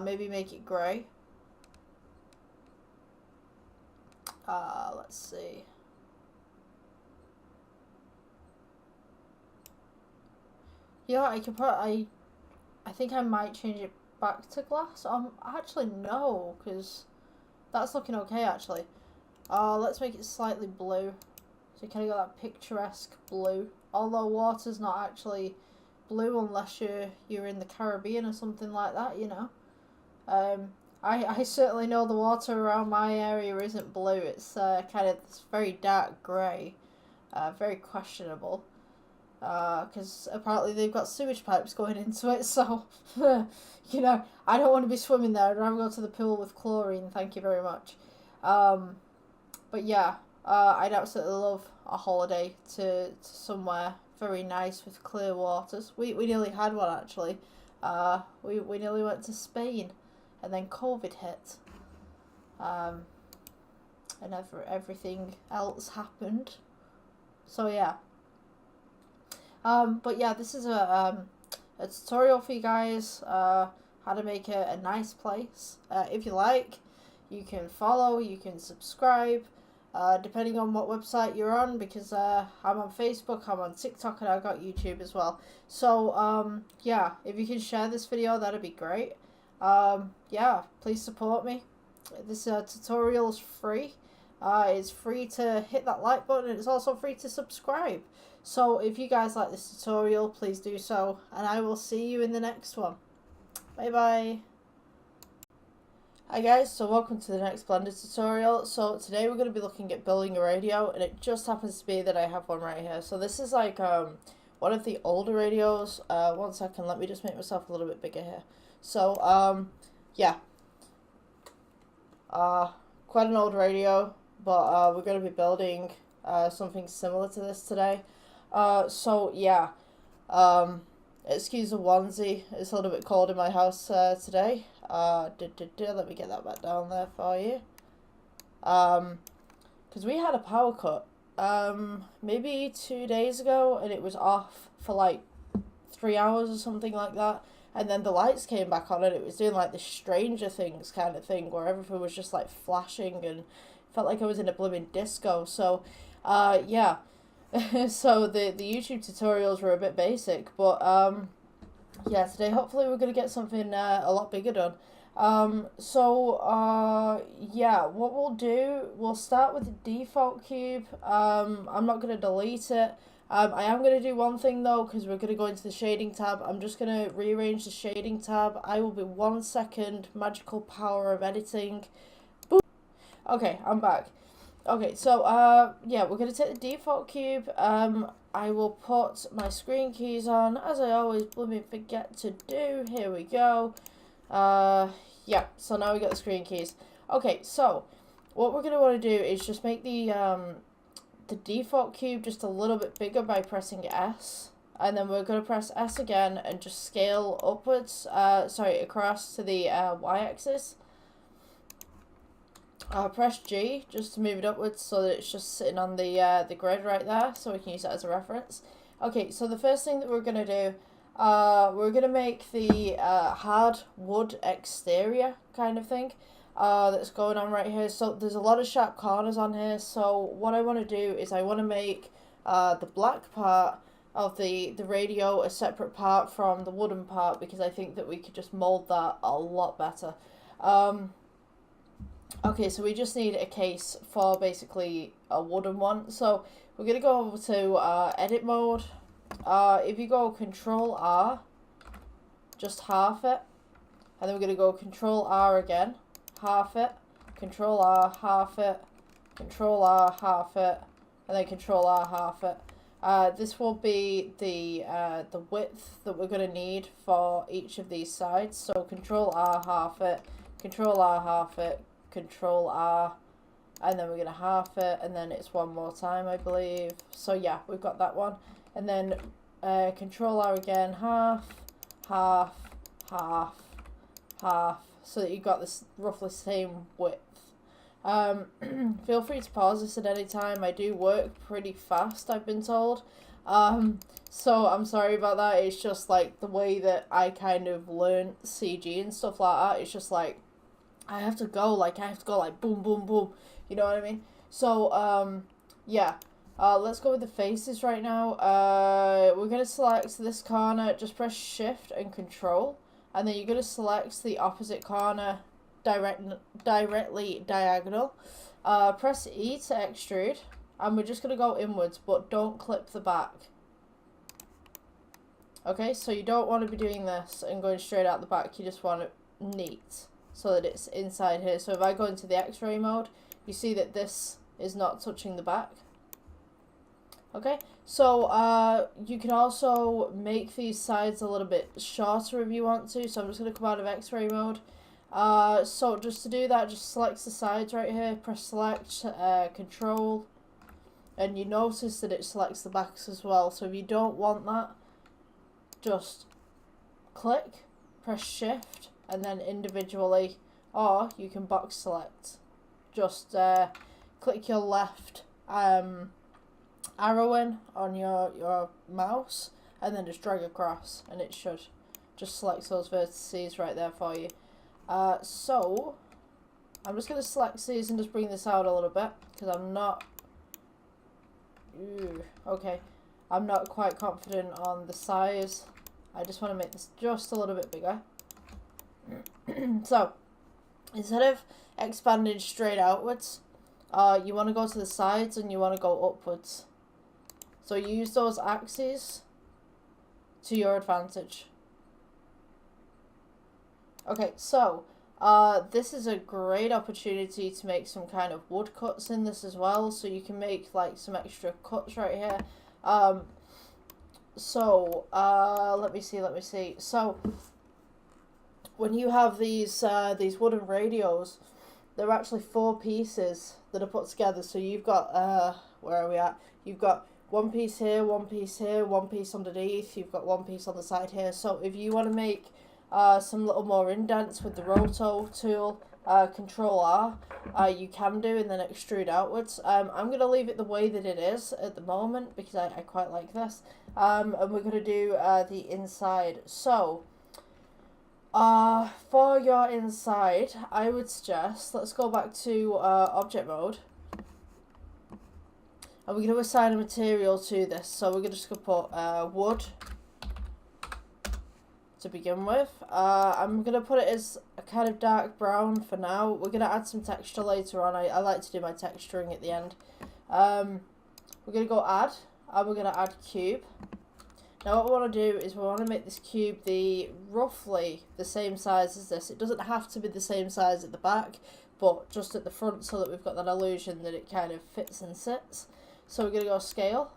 Maybe make it grey. Let's see. Yeah, I could probably, I think I might change it back to glass. Actually no, because that's looking okay actually. Let's make it slightly blue. So you kind of got that picturesque blue. Although water's not actually blue unless you're in the Caribbean or something like that, you know. I certainly know the water around my area isn't blue. It's kind of this very dark grey, very questionable. Because apparently they've got sewage pipes going into it, so you know, I don't want to be swimming there. I'd rather go to the pool with chlorine. Thank you very much. But yeah, I'd absolutely love a holiday to somewhere very nice with clear waters. We nearly had one actually. We nearly went to Spain, and then COVID hit, and everything else happened. So yeah. But yeah, this is a tutorial for you guys, how to make a nice place. If you like, you can follow, you can subscribe, depending on what website you're on, because I'm on Facebook, I'm on TikTok, and I've got YouTube as well. So, yeah, if you can share this video, that'd be great. Yeah, please support me. This tutorial is free. It's free to hit that like button, and it's also free to subscribe. So if you guys like this tutorial, please do so, and I will see you in the next one. Bye bye. Hi guys, so welcome to the next Blender tutorial. So today we're going to be looking at building a radio, and it just happens to be that I have one right here. So this is like one of the older radios. 1 second, let me just make myself a little bit bigger here. So yeah, quite an old radio, but we're going to be building something similar to this today. So yeah, excuse the onesie, it's a little bit cold in my house today. Let me get that back down there for you. Because we had a power cut, maybe 2 days ago, and it was off for like 3 hours or something like that. And then the lights came back on, and it was doing like the Stranger Things kind of thing, where everything was just like flashing, and felt like I was in a blooming disco. So, yeah. So the YouTube tutorials were a bit basic, but yeah, today hopefully we're gonna get something a lot bigger done. Yeah, what we'll do, we'll start with the default cube. I'm not gonna delete it. I am gonna do one thing though, because we're gonna go into the shading tab. I'm just gonna rearrange the shading tab. I will be 1 second. Magical power of editing. Boom. Okay, I'm back. Okay, so yeah, we're gonna take the default cube. I will put my screen keys on, as I always blooming forget to do. Here we go. Yeah, so now we got the screen keys. Okay, so what we're gonna want to do is just make the default cube just a little bit bigger by pressing S, and then we're gonna press S again and just scale upwards. Sorry, across to the y-axis. Press G just to move it upwards so that it's just sitting on the grid right there, so we can use that as a reference. Okay, so the first thing that we're going to do, we're going to make the hard wood exterior kind of thing that's going on right here. So there's a lot of sharp corners on here, so what I want to do is I want to make the black part of the radio a separate part from the wooden part, because I think that we could just mold that a lot better. Okay, so we just need a case for basically a wooden one. So we're going to go over to edit mode. If you go Control R, just half it. And then we're going to go Control R again, half it. Control R, half it. Control R, half it. And then Control R, half it. This will be the width that we're going to need for each of these sides. So Control R, half it. Control R, half it. Control R, and then we're going to half it, and then it's one more time, I believe. So yeah, we've got that one. And then Control R again, half, half, half, half, so that you've got this roughly same width. Feel free to pause this at any time. I do work pretty fast, I've been told. So I'm sorry about that. It's just like the way that I kind of learn CG and stuff like that. It's just like, I have to go like boom, boom, boom. You know what I mean? So, yeah. Let's go with the faces right now. We're going to select this corner. Just press Shift and Control. And then you're going to select the opposite corner directly diagonal. Press E to extrude. And we're just going to go inwards, but don't clip the back. Okay, so you don't want to be doing this and going straight out the back. You just want it neat, so that it's inside here. So if I go into the X-ray mode, you see that this is not touching the back. Okay, so you can also make these sides a little bit shorter if you want to. So I'm just going to come out of X-ray mode. So just to do that, just select the sides right here, press select, Control, and you notice that it selects the backs as well. So if you don't want that, just click, press Shift, and then individually, or you can box select. Just click your left arrow in on your mouse, and then just drag across, and it should just select those vertices right there for you. So I'm just going to select these and just bring this out a little bit, because I'm not okay, I'm not quite confident on the size. I just want to make this just a little bit bigger. So instead of expanding straight outwards, you want to go to the sides and you want to go upwards. So use those axes to your advantage. Okay, so this is a great opportunity to make some kind of wood cuts in this as well. So you can make like some extra cuts right here. Let me see. So when you have these wooden radios, they're actually 4 pieces that are put together. So you've got where are we at? You've got one piece here, one piece here, one piece underneath. You've got one piece on the side here. So if you want to make some little more indents with the roto tool, Control R, you can do, and then extrude outwards. I'm going to leave it the way that it is at the moment, because I quite like this. And we're going to do the inside. So for your inside, I would suggest, let's go back to object mode. And we're going to assign a material to this. So we're going to just put wood to begin with. I'm going to put it as a kind of dark brown for now. We're going to add some texture later on. I like to do my texturing at the end. We're going to go add, and we're going to add cube. Now what we want to do is we want to make this cube roughly the same size as this. It doesn't have to be the same size at the back, but just at the front so that we've got that illusion that it kind of fits and sits. So we're going to go scale.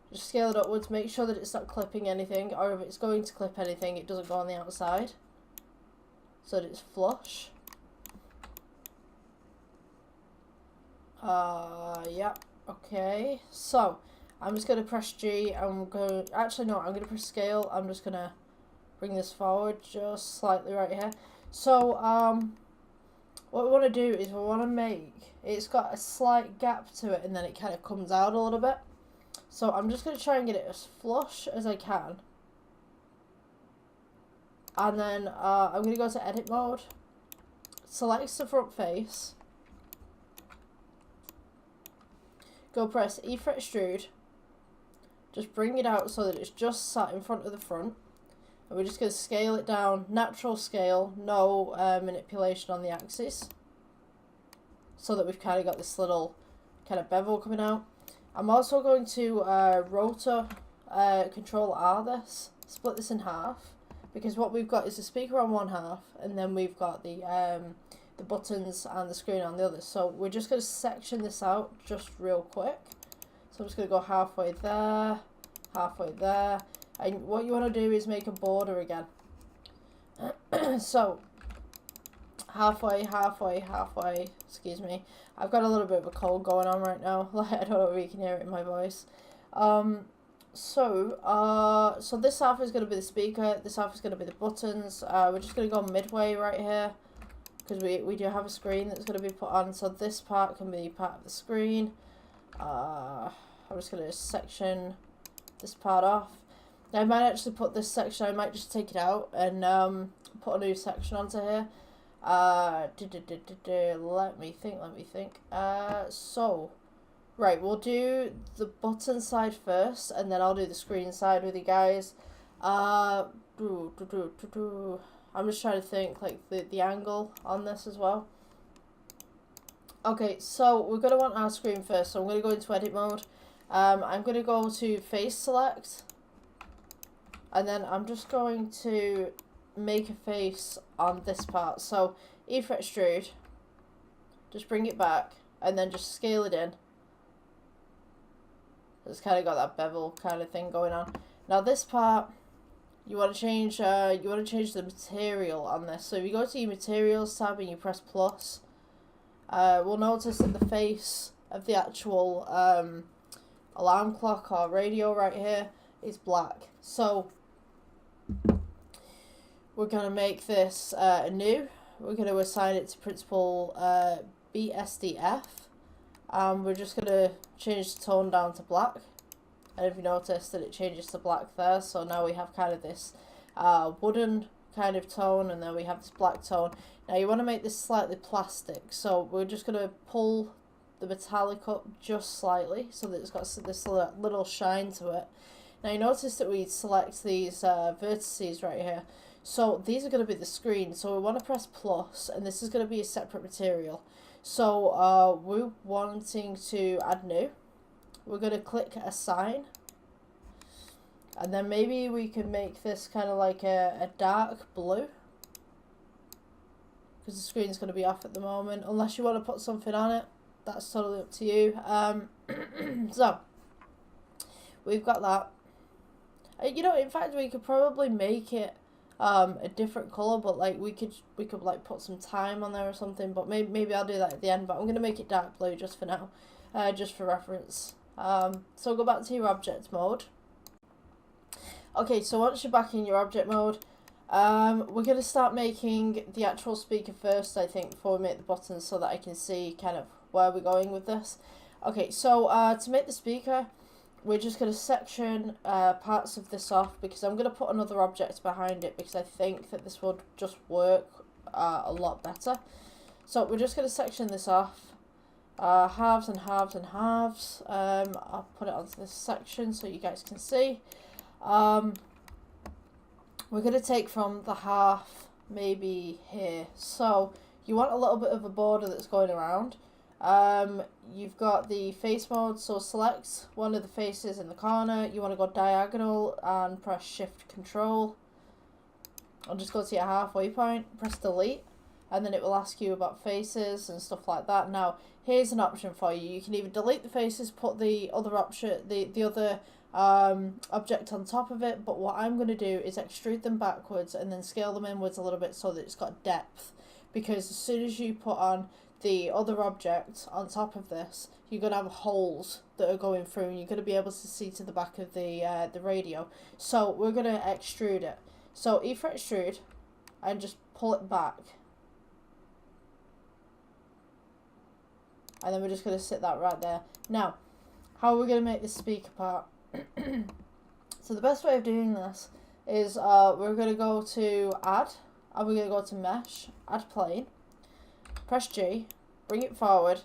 Just scale it upwards, make sure that it's not clipping anything, or if it's going to clip anything, it doesn't go on the outside. So that it's flush. Yeah, okay. So, I'm just going to press G, I'm going, actually no, I'm going to press scale, I'm just going to bring this forward just slightly right here. So, what we want to do is we want to make, it's got a slight gap to it and then it kind of comes out a little bit. So I'm just going to try and get it as flush as I can. And then I'm going to go to edit mode, select the front face, go press E for extrude, just bring it out so that it's just sat in front of the front. And we're just going to scale it down, natural scale, no manipulation on the axis. So that we've kind of got this little kind of bevel coming out. I'm also going to rotor control R this, split this in half. Because what we've got is the speaker on one half, and then we've got the buttons and the screen on the other. So we're just going to section this out just real quick. So I'm just going to go halfway there, and what you want to do is make a border again. So halfway, excuse me. I've got a little bit of a cold going on right now. Like, I don't know if you can hear it in my voice. So this half is going to be the speaker, this half is going to be the buttons. We're just going to go midway right here, because we do have a screen that's going to be put on, so this part can be part of the screen. I'm just going to section this part off. Now, I might actually put this section, I might just take it out and put a new section onto here. Let me think. So, right, we'll do the button side first, and then I'll do the screen side with you guys. I'm just trying to think, like, the angle on this as well. Okay, so we're going to want our screen first, so I'm going to go into edit mode. I'm going to go to face select, and then I'm just going to make a face on this part. So E for extrude, just bring it back, and then just scale it in. It's kind of got that bevel kind of thing going on. Now this part, you want to change the material on this. So if you go to your materials tab and you press plus, we'll notice that the face of the actual alarm clock or radio right here is black. So we're going to make this new. We're going to assign it to principal BSDF. We're just going to change the tone down to black. And if you notice that it changes to black there, so now we have kind of this wooden kind of tone, and then we have this black tone. Now you want to make this slightly plastic, so we're just going to pull the metallic up just slightly so that it's got this little shine to it. Now you notice that we select these vertices right here. So these are going to be the screen, so we want to press plus, and this is going to be a separate material. So we're wanting to add new. We're going to click assign, and then maybe we can make this kind of like a dark blue, because the screen's going to be off at the moment, unless you want to put something on it. That's totally up to you. So we've got that. You know, in fact, we could probably make it a different color, but like we could like put some time on there or something, but maybe I'll do that at the end. But I'm going to make it dark blue just for now, just for reference. So go back to your object mode. Okay, so once you're back in your object mode, we're going to start making the actual speaker first, I think, before we make the buttons, so that I can see kind of where we're going with this. Okay, so to make the speaker, we're just going to section parts of this off, because I'm going to put another object behind it, because I think that this would just work a lot better. So we're just going to section this off, halves and halves and halves. I'll put it onto this section so you guys can see. We're going to take from the half maybe here. So you want a little bit of a border that's going around. You've got the face mode, so select one of the faces in the corner. You want to go diagonal and press shift control. I'll just go to your halfway point, press delete, and then it will ask you about faces and stuff like that. Now, here's an option for you. You can either delete the faces, put the other option, the other object on top of it, but what I'm going to do is extrude them backwards and then scale them inwards a little bit so that it's got depth, because as soon as you put on the other object on top of this, you're going to have holes that are going through and you're going to be able to see to the back of the radio. So we're going to extrude it. So E for extrude and just pull it back. And then we're just going to sit that right there. Now, how are we going to make this speaker part? So the best way of doing this is we're going to go to add, and we're going to go to mesh, add plane, press G, bring it forward,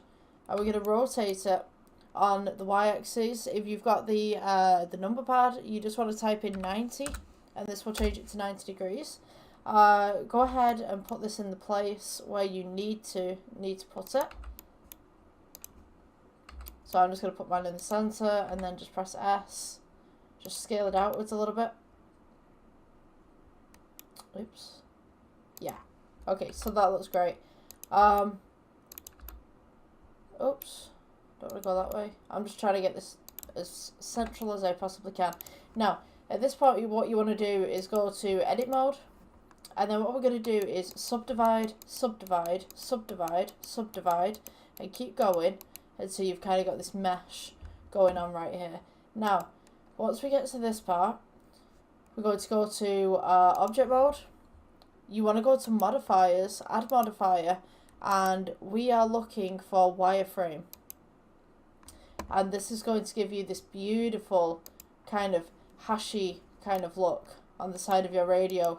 and we're going to rotate it on the y-axis. If you've got the number pad, you just want to type in 90, and this will change it to 90 degrees. Go ahead and put this in the place where you need to put it. So I'm just going to put mine in the center and then just press S. Just scale it outwards a little bit. Oops. Yeah. Okay, so that looks great. Oops. Don't want to go that way. I'm just trying to get this as central as I possibly can. Now, at this point, what you want to do is go to edit mode. And then what we're going to do is subdivide, subdivide, subdivide, subdivide, and keep going until you've kind of got this mesh going on right here. Now, once we get to this part, we're going to go to object mode. You want to go to modifiers, add modifier, and we are looking for wireframe. And this is going to give you this beautiful kind of hashy kind of look on the side of your radio.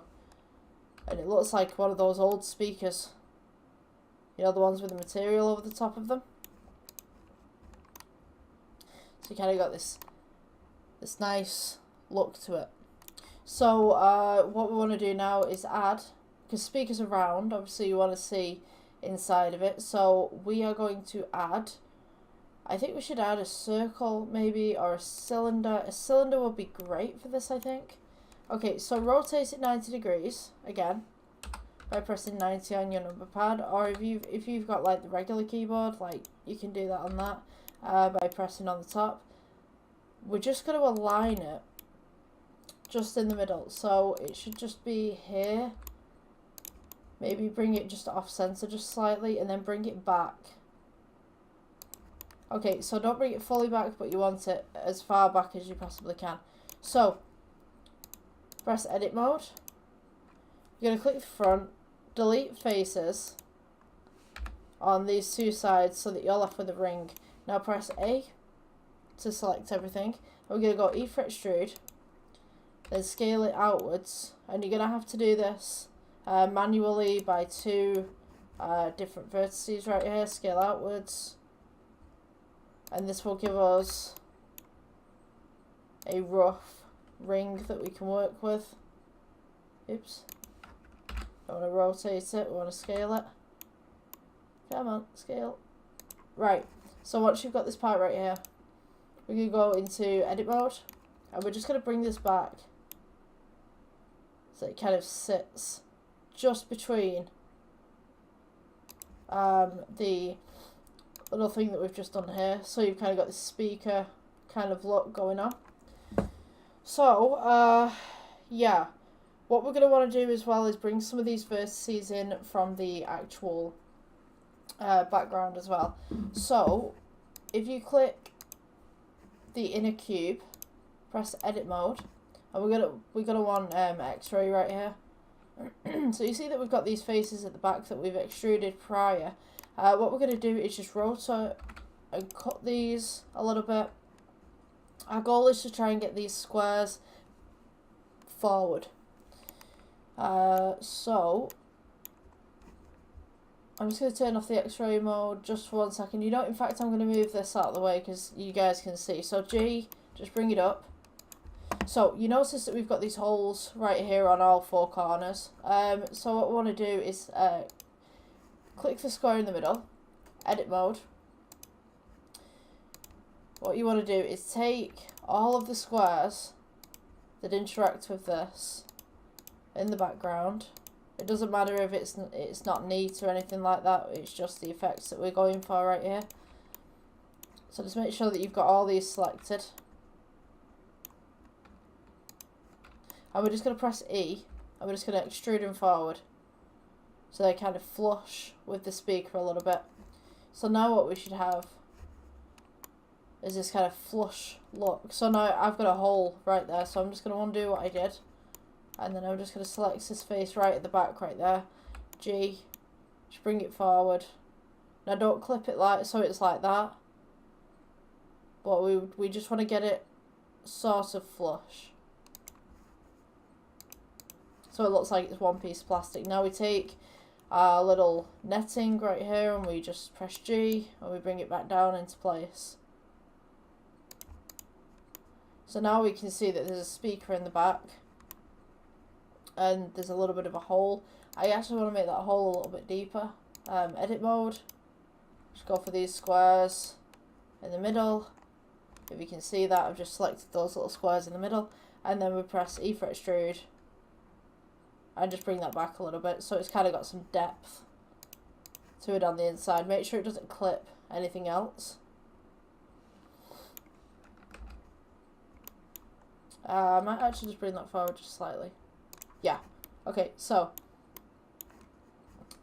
And it looks like one of those old speakers. You know, the ones with the material over the top of them. So you kind of got this nice look to it. So what we want to do now is add, because speakers are round, obviously you want to see inside of it. So we are going to add, I think we should add a circle maybe, or a cylinder. A cylinder would be great for this, I think. Okay, so rotate it 90 degrees again by pressing 90 on your number pad, or if you've got like the regular keyboard, like you can do that on that by pressing on the top. We're just going to align it just in the middle, so it should just be here. Maybe bring it just off center just slightly and then bring it back. Okay, so don't bring it fully back, but you want it as far back as you possibly can. So press edit mode. You're going to click the front, delete faces on these two sides so that you're left with a ring. Now press A to select everything. We're going to go E for extrude, then scale it outwards, and you're going to have to do this manually by two different vertices right here. Scale outwards, and this will give us a rough ring that we can work with. Oops. I want to rotate it, we want to scale it. Come on, scale. Right, so once you've got this part right here, we can go into edit mode, and we're just going to bring this back so it kind of sits just between the little thing that we've just done here. So you've kind of got this speaker kind of look going on. So, yeah, what we're going to want to do as well is bring some of these vertices in from the actual background as well. So, if you click the inner cube, press edit mode, and we're gonna want X-ray right here. So you see that we've got these faces at the back that we've extruded prior. What we're going to do is just rotate and cut these a little bit. Our goal is to try and get these squares forward. So I'm just going to turn off the X-ray mode just for 1 second. You know, in fact, I'm going to move this out of the way because you guys can see. So G, just bring it up. So you notice that we've got these holes right here on all four corners. So what we want to do is click the square in the middle, edit mode. What you want to do is take all of the squares that interact with this in the background It doesn't matter if it's not neat or anything like that. It's just the effects that we're going for right here. So just make sure that you've got all these selected. And we're just going to press E, and we're just going to extrude them forward. So they kind of flush with the speaker a little bit. So now what we should have is this kind of flush look. So now I've got a hole right there, so I'm just going to undo what I did. And then I'm just going to select this face right at the back right there. G, just bring it forward. Now don't clip it like so it's like that. But we just want to get it sort of flush. So it looks like it's one piece of plastic. Now we take our little netting right here and we just press G and we bring it back down into place. So now we can see that there's a speaker in the back and there's a little bit of a hole. I actually want to make that hole a little bit deeper. Edit mode, just go for these squares in the middle. If you can see that, I've just selected those little squares in the middle, and then we press E for extrude and just bring that back a little bit so it's kind of got some depth to it on the inside. Make sure it doesn't clip anything else. I might actually just bring that forward just slightly. Yeah. Okay, so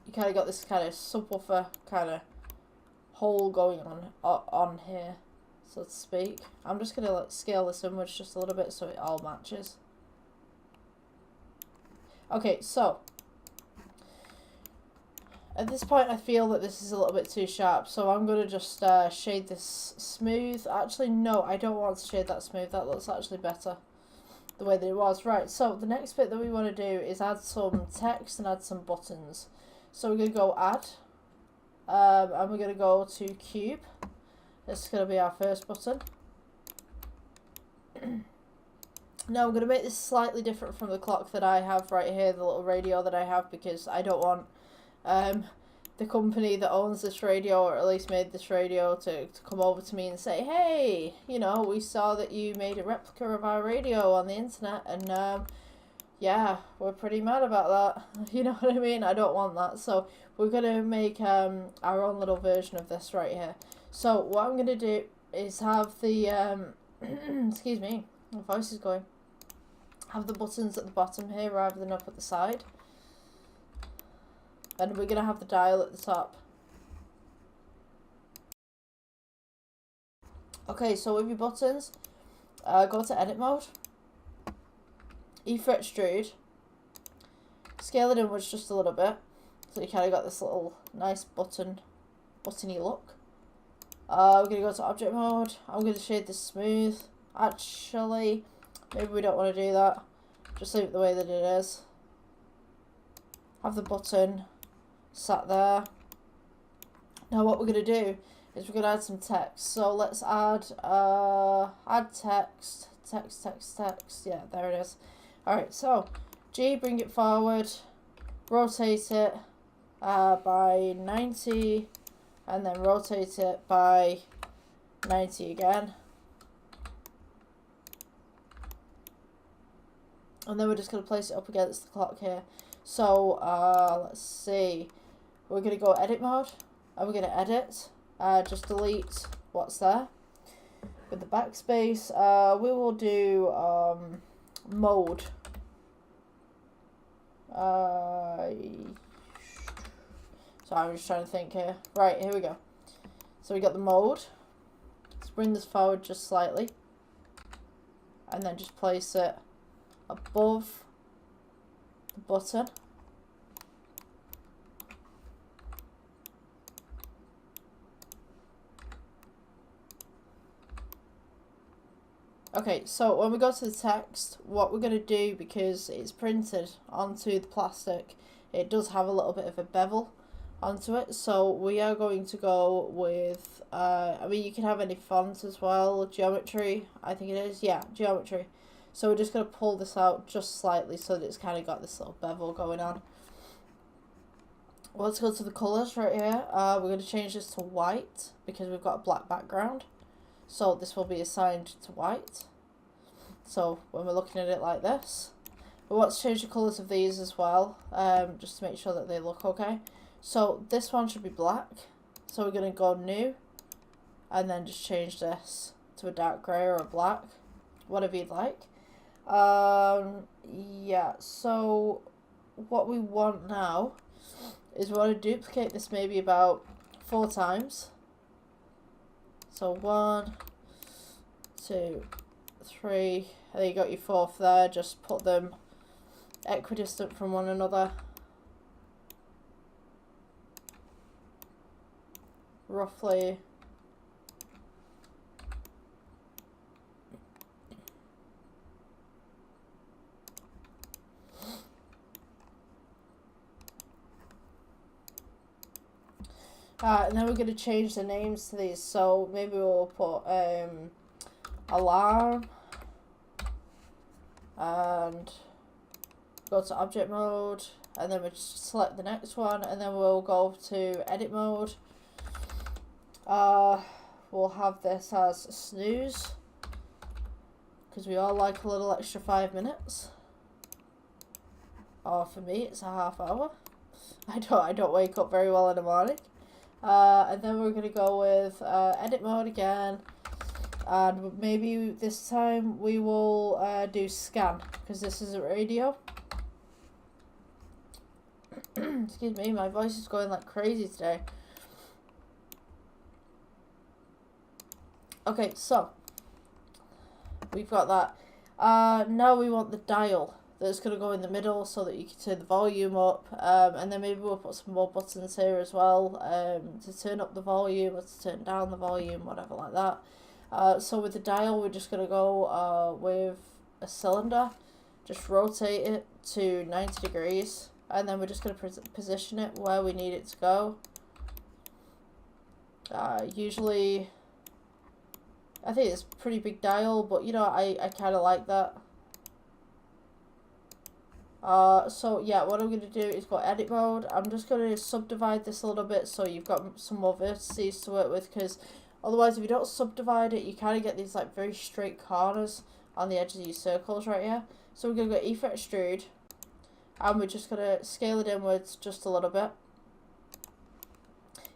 you kind of got this kind of subwoofer kind of hole going on here, so to speak. I'm just going to like scale this inwards just a little bit so it all matches. Okay, so at this point I feel that this is a little bit too sharp, so I'm going to just shade this smooth. Actually, no, I don't want to shade that smooth. That looks actually better the way that it was. Right, so the next bit that we want to do is add some text and add some buttons. So we're going to go add, and we're going to go to cube. This is going to be our first button. Now I'm going to make this slightly different from the clock that I have right here, the little radio that I have, because I don't want the company that owns this radio, or at least made this radio, to come over to me and say, hey, you know, we saw that you made a replica of our radio on the internet, and yeah, we're pretty mad about that. You know what I mean? I don't want that. So we're going to make our own little version of this right here. So what I'm going to do is have the, excuse me, my voice is going. Have the buttons at the bottom here rather than up at the side. And we're going to have the dial at the top. Okay, so with your buttons, go to edit mode. E for extrude. Scale it inwards just a little bit. So you kind of got this little nice buttony look. We're going to go to object mode. I'm going to shade this smooth. Actually, maybe we don't want to do that. Just leave it the way that it is. Have the button sat there. Now what we're going to do is we're going to add some text. So let's add text. Yeah, there it is. Alright, so G, bring it forward, rotate it by 90, and then rotate it by 90 again. And then we're just going to place it up against the clock here. So, let's see. We're going to go edit mode, and we're going to edit. Just delete what's there. With the backspace, we will do mode. So I'm just trying to think here. Right, here we go. So we got the mode. Let's bring this forward just slightly. And then just place it above the button. Okay, so when we go to the text, what we're going to do, because it's printed onto the plastic, it does have a little bit of a bevel onto it. So we are going to go with, I mean, you can have any font as well, geometry, I think it is, yeah, geometry. So we're just going to pull this out just slightly so that it's kind of got this little bevel going on. Well, let's go to the colours right here. We're going to change this to white because we've got a black background. So this will be assigned to white. So when we're looking at it like this, We want to change the colours of these as well, just to make sure that they look okay. So this one should be black. So we're going to go new, and then just change this to a dark grey or a black, whatever you'd like. Yeah, so what we want now is we want to duplicate this maybe about 4 times. So 1, 2, 3, and then you got your 4th there. Just put them equidistant from one another, roughly. And then we're going to change the names to these, so maybe we'll put alarm, and go to object mode, and then we just select the next one, and then we'll go to edit mode. We'll have this as snooze, because we all like a little extra 5 minutes. Or for me, it's a half hour. I don't wake up very well in the morning. And then we're going to go with edit mode again, and maybe this time we will do scan, because this is a radio. Excuse me, my voice is going like crazy today. Okay, so we've got that. Now we want the dial that's going to go in the middle so that you can turn the volume up, and then maybe we'll put some more buttons here as well, to turn up the volume or to turn down the volume, whatever like that. So with the dial, we're just going to go with a cylinder, just rotate it to 90 degrees, and then we're just going to position it where we need it to go. Usually, I think it's a pretty big dial, but you know, I kind of like that. So yeah, what I'm going to do is go edit mode. I'm just going to subdivide this a little bit so you've got some more vertices to work with, because otherwise if you don't subdivide it, you kind of get these like very straight corners on the edges of your circles right here. So we're going to go E for extrude, and we're just going to scale it inwards just a little bit.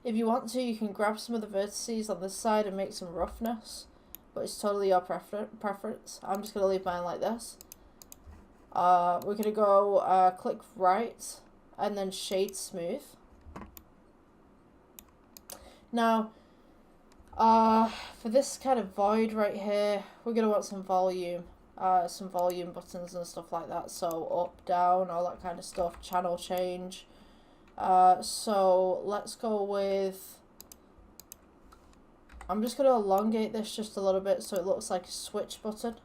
If you want to, you can grab some of the vertices on this side and make some roughness, but it's totally your preference. I'm just going to leave mine like this. We're going to go click right and then shade smooth. Now, for this kind of void right here, we're going to want some volume buttons and stuff like that. So up, down, all that kind of stuff, channel change. So let's go with, I'm just going to elongate this just a little bit so it looks like a switch button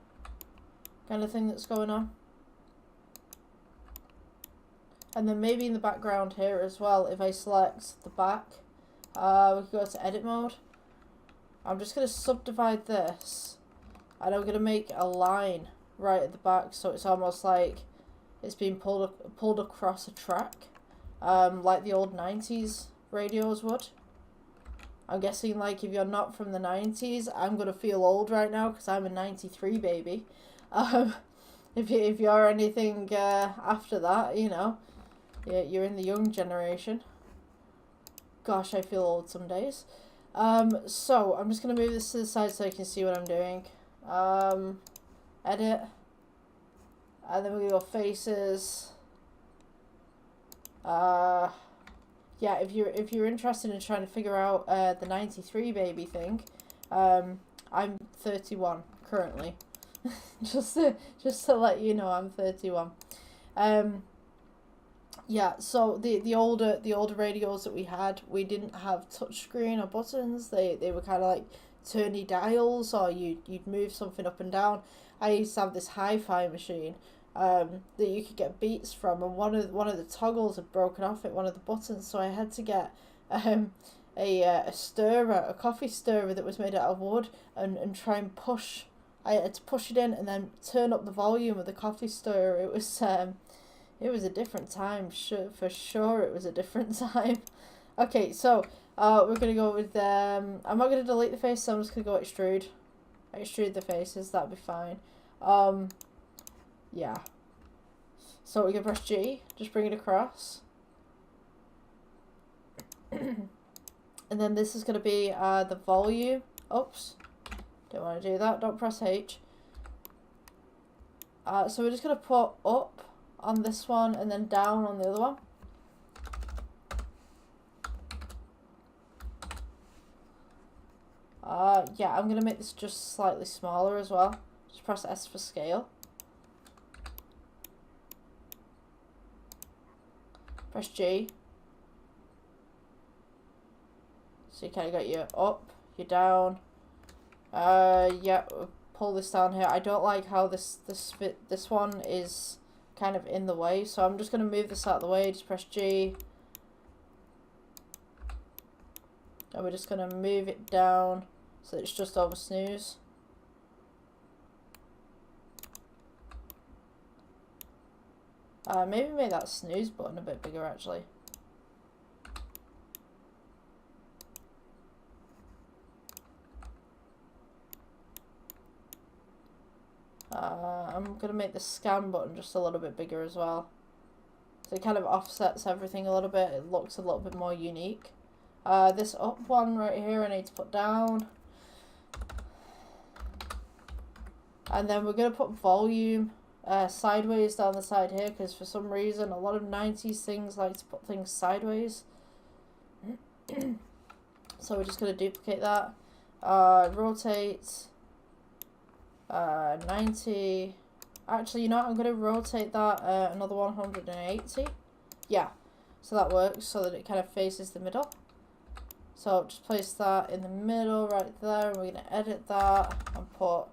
kind of thing that's going on. And then maybe in the background here as well, if I select the back, we can go to edit mode. I'm just going to subdivide this, and I'm going to make a line right at the back, so it's almost like it's being pulled across a track, like the old 90s radios would. I'm guessing, like, if you're not from the 90s, I'm going to feel old right now because I'm a 93 baby. If you're anything after that, you know, yeah, you're in the young generation. Gosh, I feel old some days. So I'm just going to move this to the side so you can see what I'm doing. Edit. And then we're going to go faces. Yeah, if you're interested in trying to figure out the 93 baby thing, I'm 31 currently. just to let you know, I'm 31. Yeah, so the older radios that we had, we didn't have touchscreen or buttons. They were kind of like turny dials, or you'd move something up and down. I used to have this hi-fi machine that you could get beats from, and one of the toggles had broken off at one of the buttons, so I had to get a stirrer, a coffee stirrer that was made out of wood, and try and push. I had to push it in and then turn up the volume of the coffee stirrer. It was a different time, for sure. It was a different time. Okay, so we're gonna go with I'm not gonna delete the face, so I'm just gonna go extrude the faces. That'll be fine. Yeah. So we can press G, just bring it across. And then this is going to be the volume. Oops, don't want to do that. Don't press H. So we're just going to put up on this one and then down on the other one. Yeah, I'm going to make this just slightly smaller as well. Just press S for scale. Press G. So you kind of got your up, your down. Yeah, pull this down here. I don't like how this one is kind of in the way, so I'm just going to move this out of the way. Just press G. And we're just going to move it down so it's just over snooze. Maybe make that snooze button a bit bigger actually. I'm going to make the scan button just a little bit bigger as well. So it kind of offsets everything a little bit. It looks a little bit more unique. This up one right here I need to put down. And then we're going to put volume sideways down the side here, because for some reason a lot of 90s things like to put things sideways. So we're just going to duplicate that. Rotate 90. Actually, you know what? I'm going to rotate that another 180. Yeah, so that works so that it kind of faces the middle. So just place that in the middle right there, and we're going to edit that and put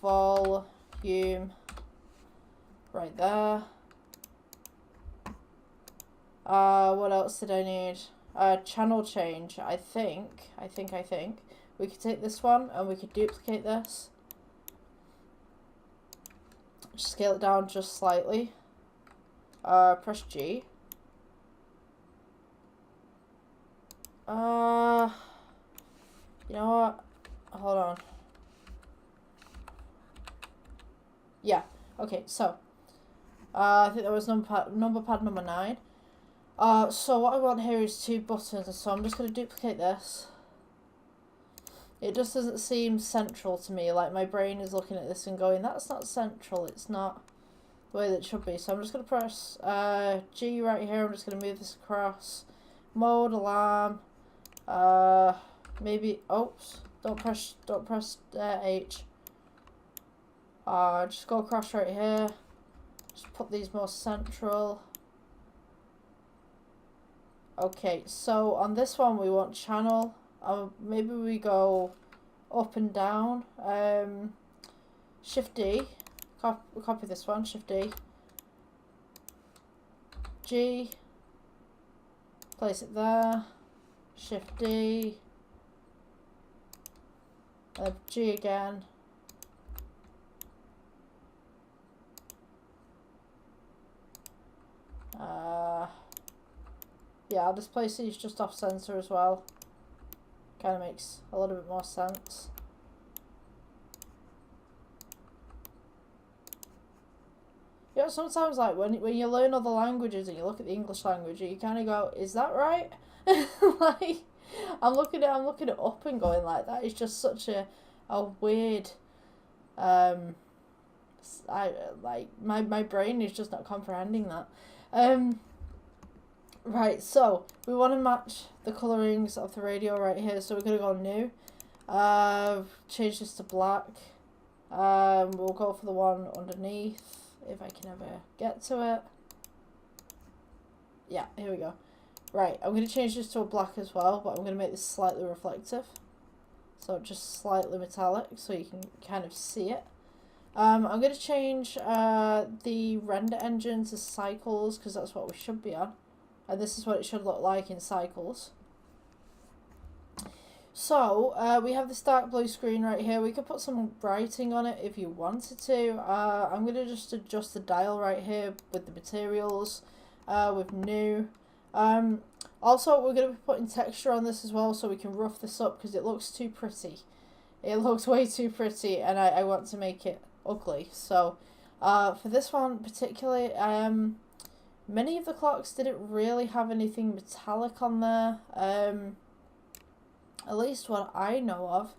volume right there. What else did I need? Channel change. I think we could take this one and we could duplicate this. Scale it down just slightly. Press G. You know what? Hold on. Yeah. Okay. So, I think that was number pad number 9. So what I want here is 2 buttons, so I'm just going to duplicate this. It just doesn't seem central to me. Like, my brain is looking at this and going, that's not central. It's not the way that it should be. So I'm just going to press G right here. I'm just going to move this across. Mode, alarm. Maybe, oops. Don't press H. Just go across right here. Just put these more central. Okay, so on this one we want channel. Maybe we go up and down. Shift D. Copy this one. Shift D. G. Place it there. Shift D. G again. Yeah, I'll just place these just off center as well. Kind of makes a little bit more sense. Yeah, sometimes like when you learn other languages and you look at the English language, you kind of go, "Is that right?" Like, I'm looking it up and going like, that is just such a weird. My brain is just not comprehending that. Right, so we want to match the colorings of the radio right here, so we're going to go new. Change this to black. We'll go for the one underneath, if I can ever get to it. Yeah, here we go. Right, I'm going to change this to a black as well, but I'm going to make this slightly reflective. So just slightly metallic, so you can kind of see it. I'm going to change the render engine to cycles, because that's what we should be on. And this is what it should look like in cycles. So, we have this dark blue screen right here. We could put some writing on it if you wanted to. I'm going to just adjust the dial right here with the materials, with new. Also, we're going to be putting texture on this as well, so we can rough this up, because it looks too pretty. It looks way too pretty, and I want to make it ugly. So, For this one particularly, many of the clocks didn't really have anything metallic on there, at least what I know of.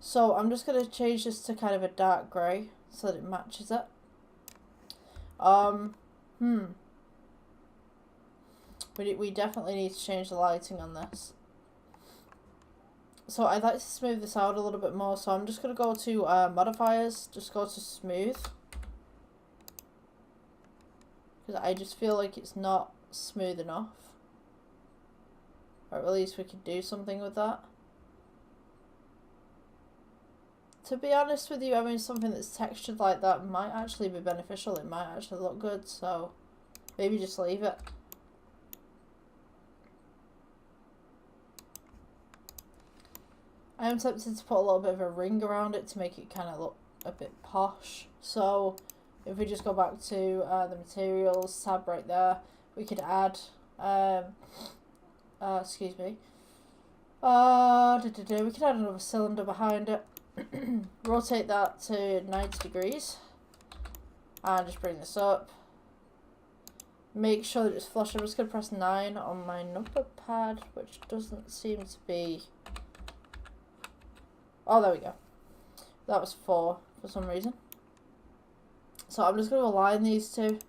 So I'm just going to change this to kind of a dark grey so that it matches it. We definitely need to change the lighting on this. So I'd like to smooth this out a little bit more, so I'm just going to go to modifiers, just go to smooth. Because I just feel like it's not smooth enough. Or at least we could do something with that. To be honest with you, I mean, something that's textured like that might actually be beneficial. It might actually look good, so maybe just leave it. I am tempted to put a little bit of a ring around it to make it kind of look a bit posh. So if we just go back to the materials tab right there, we could add, excuse me, we could add another cylinder behind it. Rotate that to 90 degrees and just bring this up. Make sure that it's flush. I'm just going to press 9 on my number pad, which doesn't seem to be... Oh, there we go. That was 4 for some reason. So I'm just going to align these two.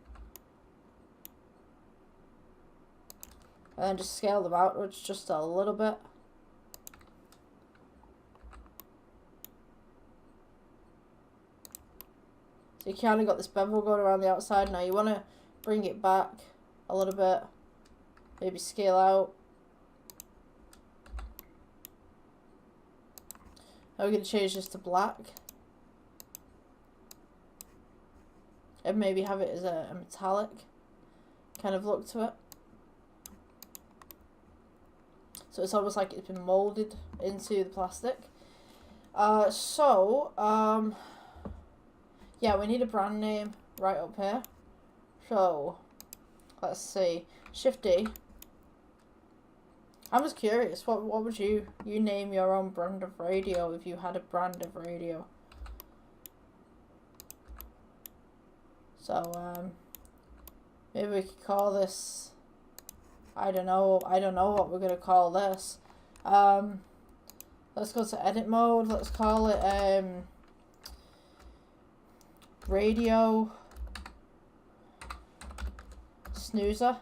And then just scale them outwards just a little bit. So you kind of got this bevel going around the outside. Now you want to bring it back a little bit. Maybe scale out. Now we're going to change this to black. And maybe have it as a metallic kind of look to it. So it's almost like it's been moulded into the plastic. Yeah, we need a brand name right up here. So, let's see. Shift D. I'm just curious, what would you name your own brand of radio if you had a brand of radio? So, maybe we could call this, I don't know what we're going to call this. Let's go to edit mode, let's call it, radio snoozer,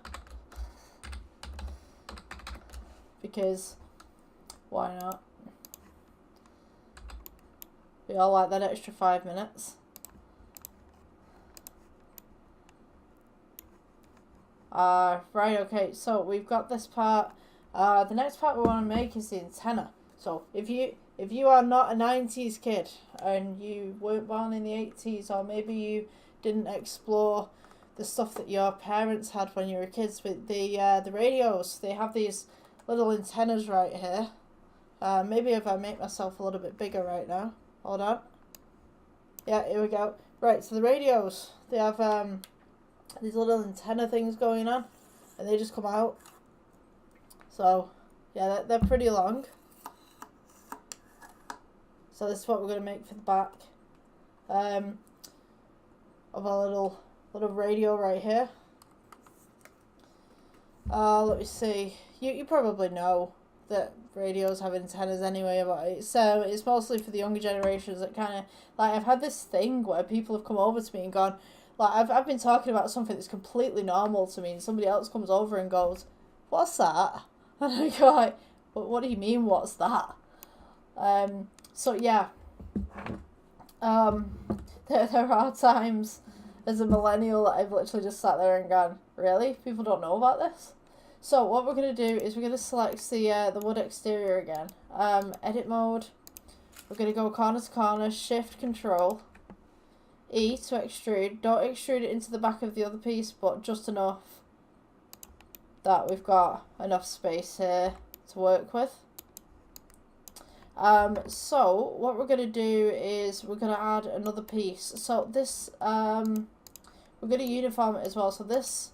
because why not? We all like that extra 5 minutes. Right, okay, so we've got this part. The next part we want to make is the antenna. So if you are not a 90s kid and you weren't born in the 80s, or maybe you didn't explore the stuff that your parents had when you were kids, with the radios, they have these little antennas right here. Maybe if I make myself a little bit bigger right now. Hold on. Yeah, here we go. Right, so the radios, they have these little antenna things going on, and they just come out. So yeah, they're pretty long. So this is what we're going to make for the back of our little radio right here. Let me see. You probably know that radios have antennas anyway, but it's mostly for the younger generations that kind of, like, I've had this thing where people have come over to me and gone, like, I've been talking about something that's completely normal to me, and somebody else comes over and goes, "What's that?" And I go like, what do you mean, what's that? So yeah, there are times as a millennial that I've literally just sat there and gone, really? People don't know about this? So what we're going to do is we're going to select the wood exterior again. Edit mode. We're going to go corner to corner, shift control, E to extrude. Don't extrude it into the back of the other piece, but just enough that we've got enough space here to work with. So what we're going to do is we're going to add another piece. So this, we're going to uniform it as well. So this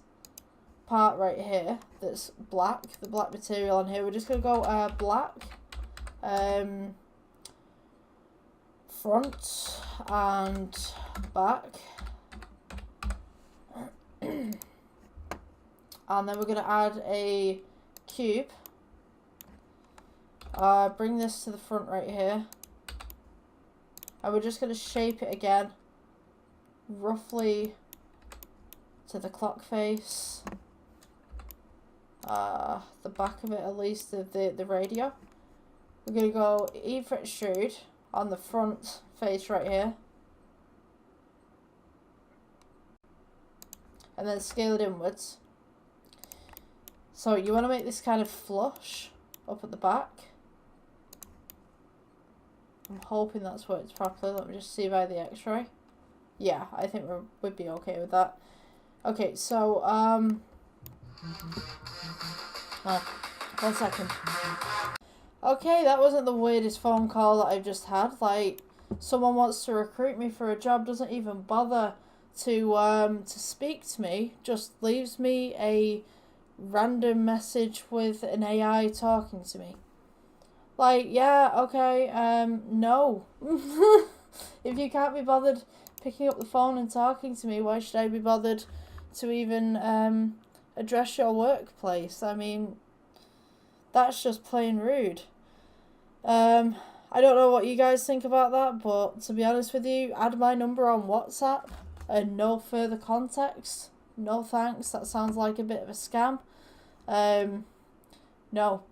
part right here, that's black, the black material on here, we're just going to go black, front and back, And then we're going to add a cube. Bring this to the front right here. And we're just going to shape it again. Roughly to the clock face. The back of it at least, the radio. We're going to go E for extrude on the front face right here. And then scale it inwards. So you want to make this kind of flush up at the back. I'm hoping that's worked properly. Let me just see by the x-ray. Yeah, I think we'd be okay with that. Okay, so, oh, 1 second. Okay, that wasn't the weirdest phone call that I've just had. Like, someone wants to recruit me for a job, doesn't even bother to speak to me, just leaves me a random message with an AI talking to me. Like, yeah, okay, no. If you can't be bothered picking up the phone and talking to me, why should I be bothered to even address your workplace? I mean, that's just plain rude. I don't know what you guys think about that, but to be honest with you, add my number on WhatsApp and no further context. No thanks, that sounds like a bit of a scam. No.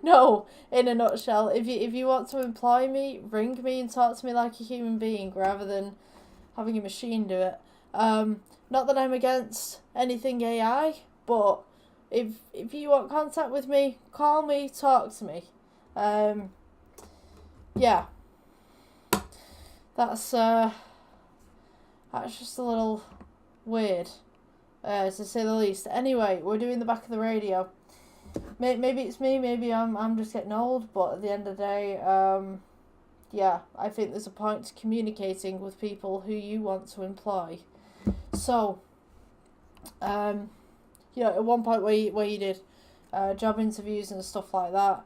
No, in a nutshell, if you want to employ me, ring me and talk to me like a human being rather than having a machine do it. Not that I'm against anything AI, but if you want contact with me, call me, talk to me. Yeah. That's just a little weird, to say the least. Anyway, we're doing the back of the radio. Maybe it's me, maybe I'm just getting old, but at the end of the day, yeah, I think there's a point to communicating with people who you want to employ. So, you know, at one point where you did job interviews and stuff like that,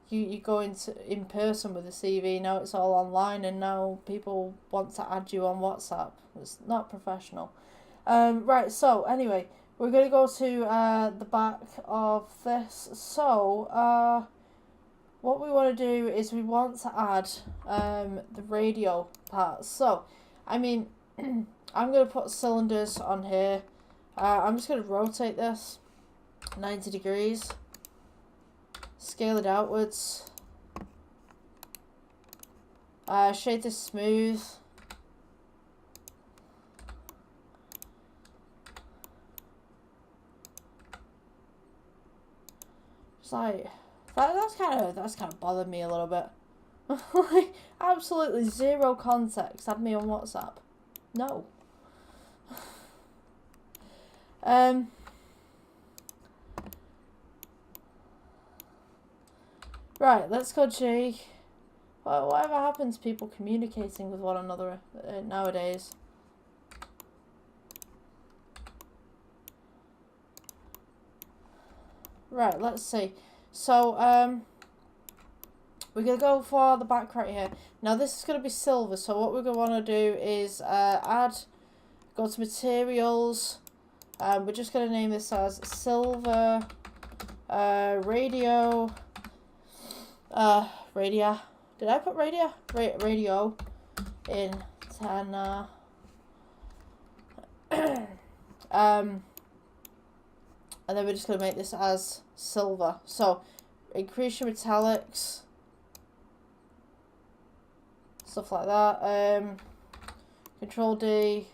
you go in person with a CV. Now it's all online, and now people want to add you on WhatsApp. It's not professional. Right, so anyway, we're going to go to the back of this. So, what we want to do is we want to add the radio parts. So, I mean, I'm going to put cylinders on here. I'm just going to rotate this 90 degrees. Scale it outwards. Shade this smooth. It's like that's kind of bothered me a little bit. Like, absolutely zero context. Add me on WhatsApp. No. Right, let's go G. Well, whatever happens to people communicating with one another nowadays? Right, let's see. So, we're going to go for the back right here. Now, this is going to be silver, so what we're going to want to do is go to materials. We're just going to name this as silver radio. Radio. Did I put radio? Radio in 10. And then we're just going to make this as silver. So, increase your metallics. Stuff like that. Control D.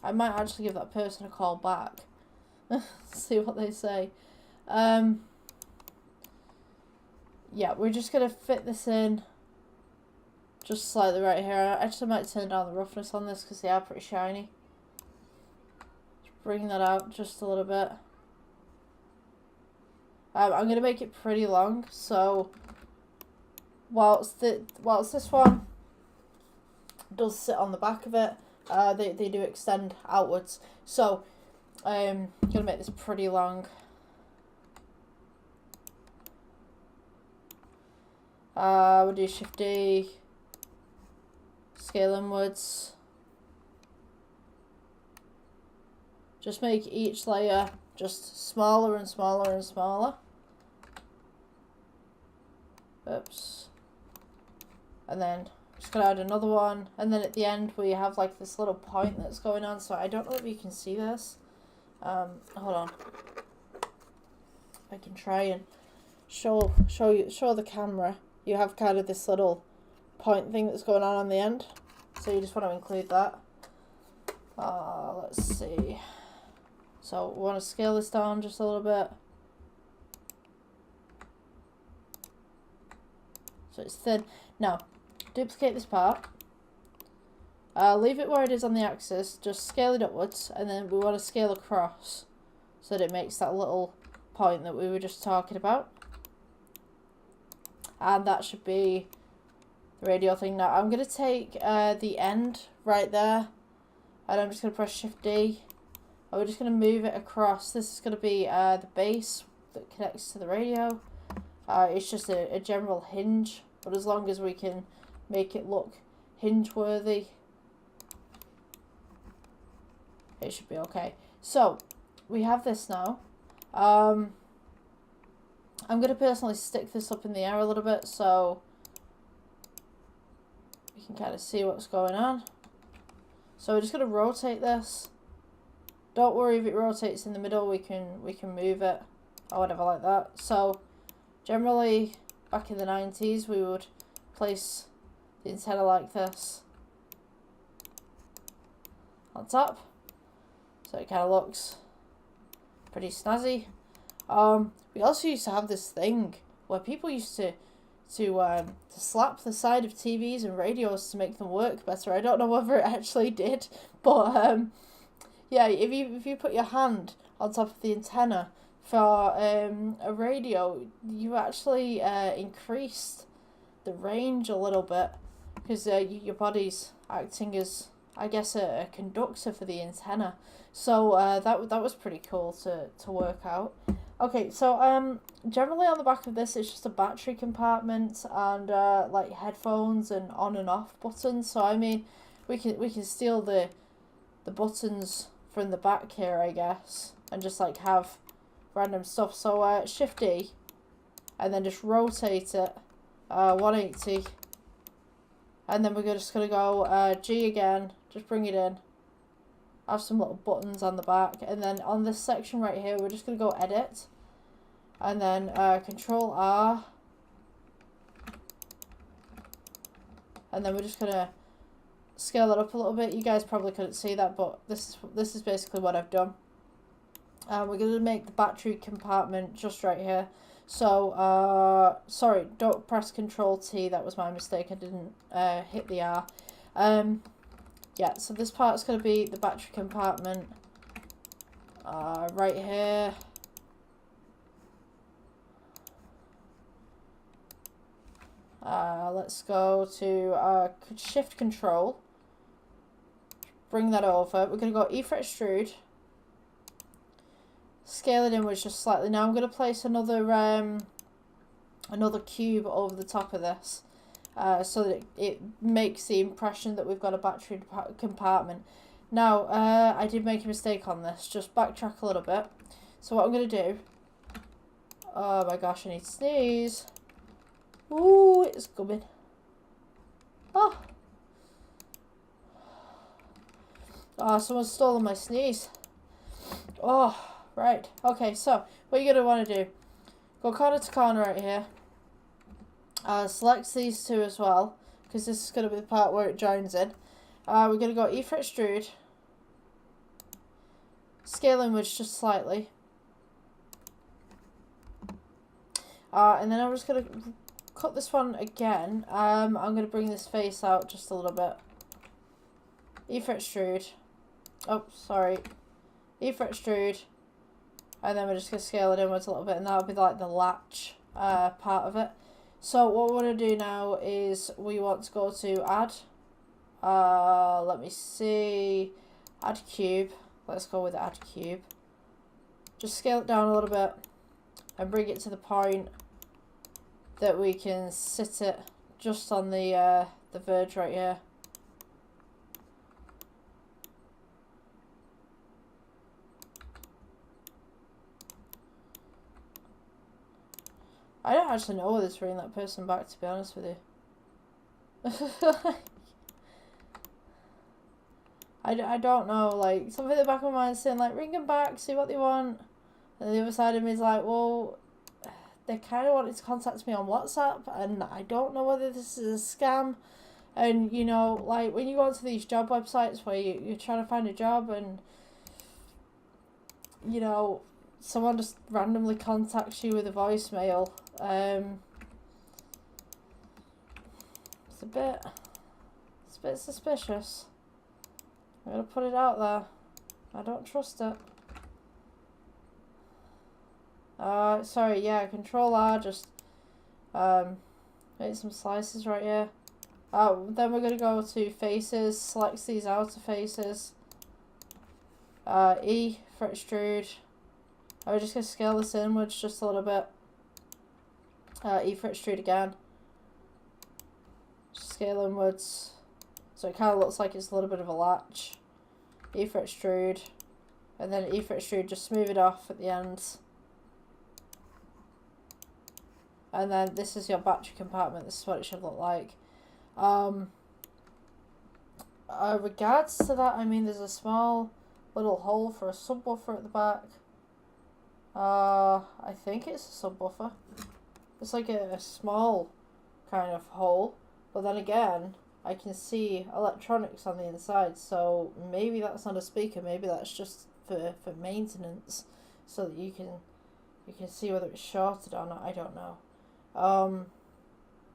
I might actually give that person a call back. See what they say. Yeah, we're just going to fit this in. Just slightly right here. I actually might turn down the roughness on this because they are pretty shiny. Just bring that out just a little bit. I'm going to make it pretty long, so whilst this one does sit on the back of it, they do extend outwards. So I'm going to make this pretty long. We'll do Shift D, scale inwards. just make each layer just smaller and smaller and smaller. Oops. And then just gonna add another one, and then at the end we have like this little point that's going on. So I don't know if you can see this. Hold on. I can try and show the camera. You have kind of this little point thing that's going on the end. So you just want to include that. Let's see. So we want to scale this down just a little bit. So it's thin. Now, duplicate this part. Leave it where it is on the axis. Just scale it upwards, and then we want to scale across so that it makes that little point that we were just talking about. And that should be the radio thing. Now I'm going to take the end right there, and I'm just going to press Shift D, and we're just going to move it across. This is going to be the base that connects to the radio. It's just a general hinge, but as long as we can make it look hinge worthy, it should be okay. So we have this now. I'm going to personally stick this up in the air a little bit so we can kind of see what's going on. So we're just going to rotate this. Don't worry if it rotates in the middle, we can move it or whatever like that. So generally back in the 90s we would place the antenna like this on top, so it kind of looks pretty snazzy. We also used to have this thing where people used to slap the side of TVs and radios to make them work better. I don't know whether it actually did, but yeah, if you put your hand on top of the antenna for a radio, you actually increased the range a little bit, because your body's acting as, I guess, a conductor for the antenna. So that was pretty cool to work out. Okay, so generally on the back of this it's just a battery compartment and like headphones and on and off buttons. So I mean, we can steal the buttons from the back here, I guess, and just like have random stuff. So Shift D, and then just rotate it 180, and then we're just gonna go G again, just bring it in. Have some little buttons on the back, and then on this section right here we're just going to go edit, and then Control R, and then we're just going to scale it up a little bit. You guys probably couldn't see that, but this is basically what I've done. We're going to make the battery compartment just right here. So sorry, don't press Control T, that was my mistake, I didn't hit the R. Yeah, so this part's going to be the battery compartment right here. Let's go to Shift Control. Bring that over. We're going to go E-fret extrude. Scale it inwards just slightly. Now I'm going to place another cube over the top of this. So that it makes the impression that we've got a battery compartment. Now, I did make a mistake on this. Just backtrack a little bit. So what I'm going to do... Oh my gosh, I need to sneeze. Ooh, it's coming. Oh. Oh, someone's stolen my sneeze. Oh, right. Okay, so what you're going to want to do... Go corner to corner right here. Select these two as well, because this is going to be the part where it joins in. We're going to go E-fret extrude, scale inwards just slightly, and then I'm just going to cut this one again. I'm going to bring this face out just a little bit. E-fret extrude, oh sorry, E-fret extrude, and then we're just going to scale it inwards a little bit, and that'll be like the latch part of it. So what we want to do now is we want to go to add, let me see, add cube. Let's go with add cube. Just scale it down a little bit and bring it to the point that we can sit it just on the verge right here. I don't actually know whether to ring that person back, to be honest with you. I don't know, like, something in the back of my mind saying, like, ring them back, see what they want. And the other side of me is like, well, they kind of wanted to contact me on WhatsApp, and I don't know whether this is a scam. And, you know, like, when you go onto these job websites where you're trying to find a job and, you know, someone just randomly contacts you with a voicemail, it's a bit suspicious. I'm gonna put it out there. I don't trust it. Sorry, yeah, Control R, just, make some slices right here. Then we're gonna go to faces, select these outer faces. E for extrude. We're just gonna scale this inwards just a little bit. E for extrude again. Scale inwards. So it kind of looks like it's a little bit of a latch. E for extrude. And then E for extrude, just smooth it off at the ends. And then this is your battery compartment. This is what it should look like. Regards to that, I mean, there's a small little hole for a subwoofer at the back. I think it's a subwoofer. It's like a small kind of hole. But then again, I can see electronics on the inside, so maybe that's not a speaker, maybe that's just for maintenance, so that you can see whether it's shorted or not. I don't know.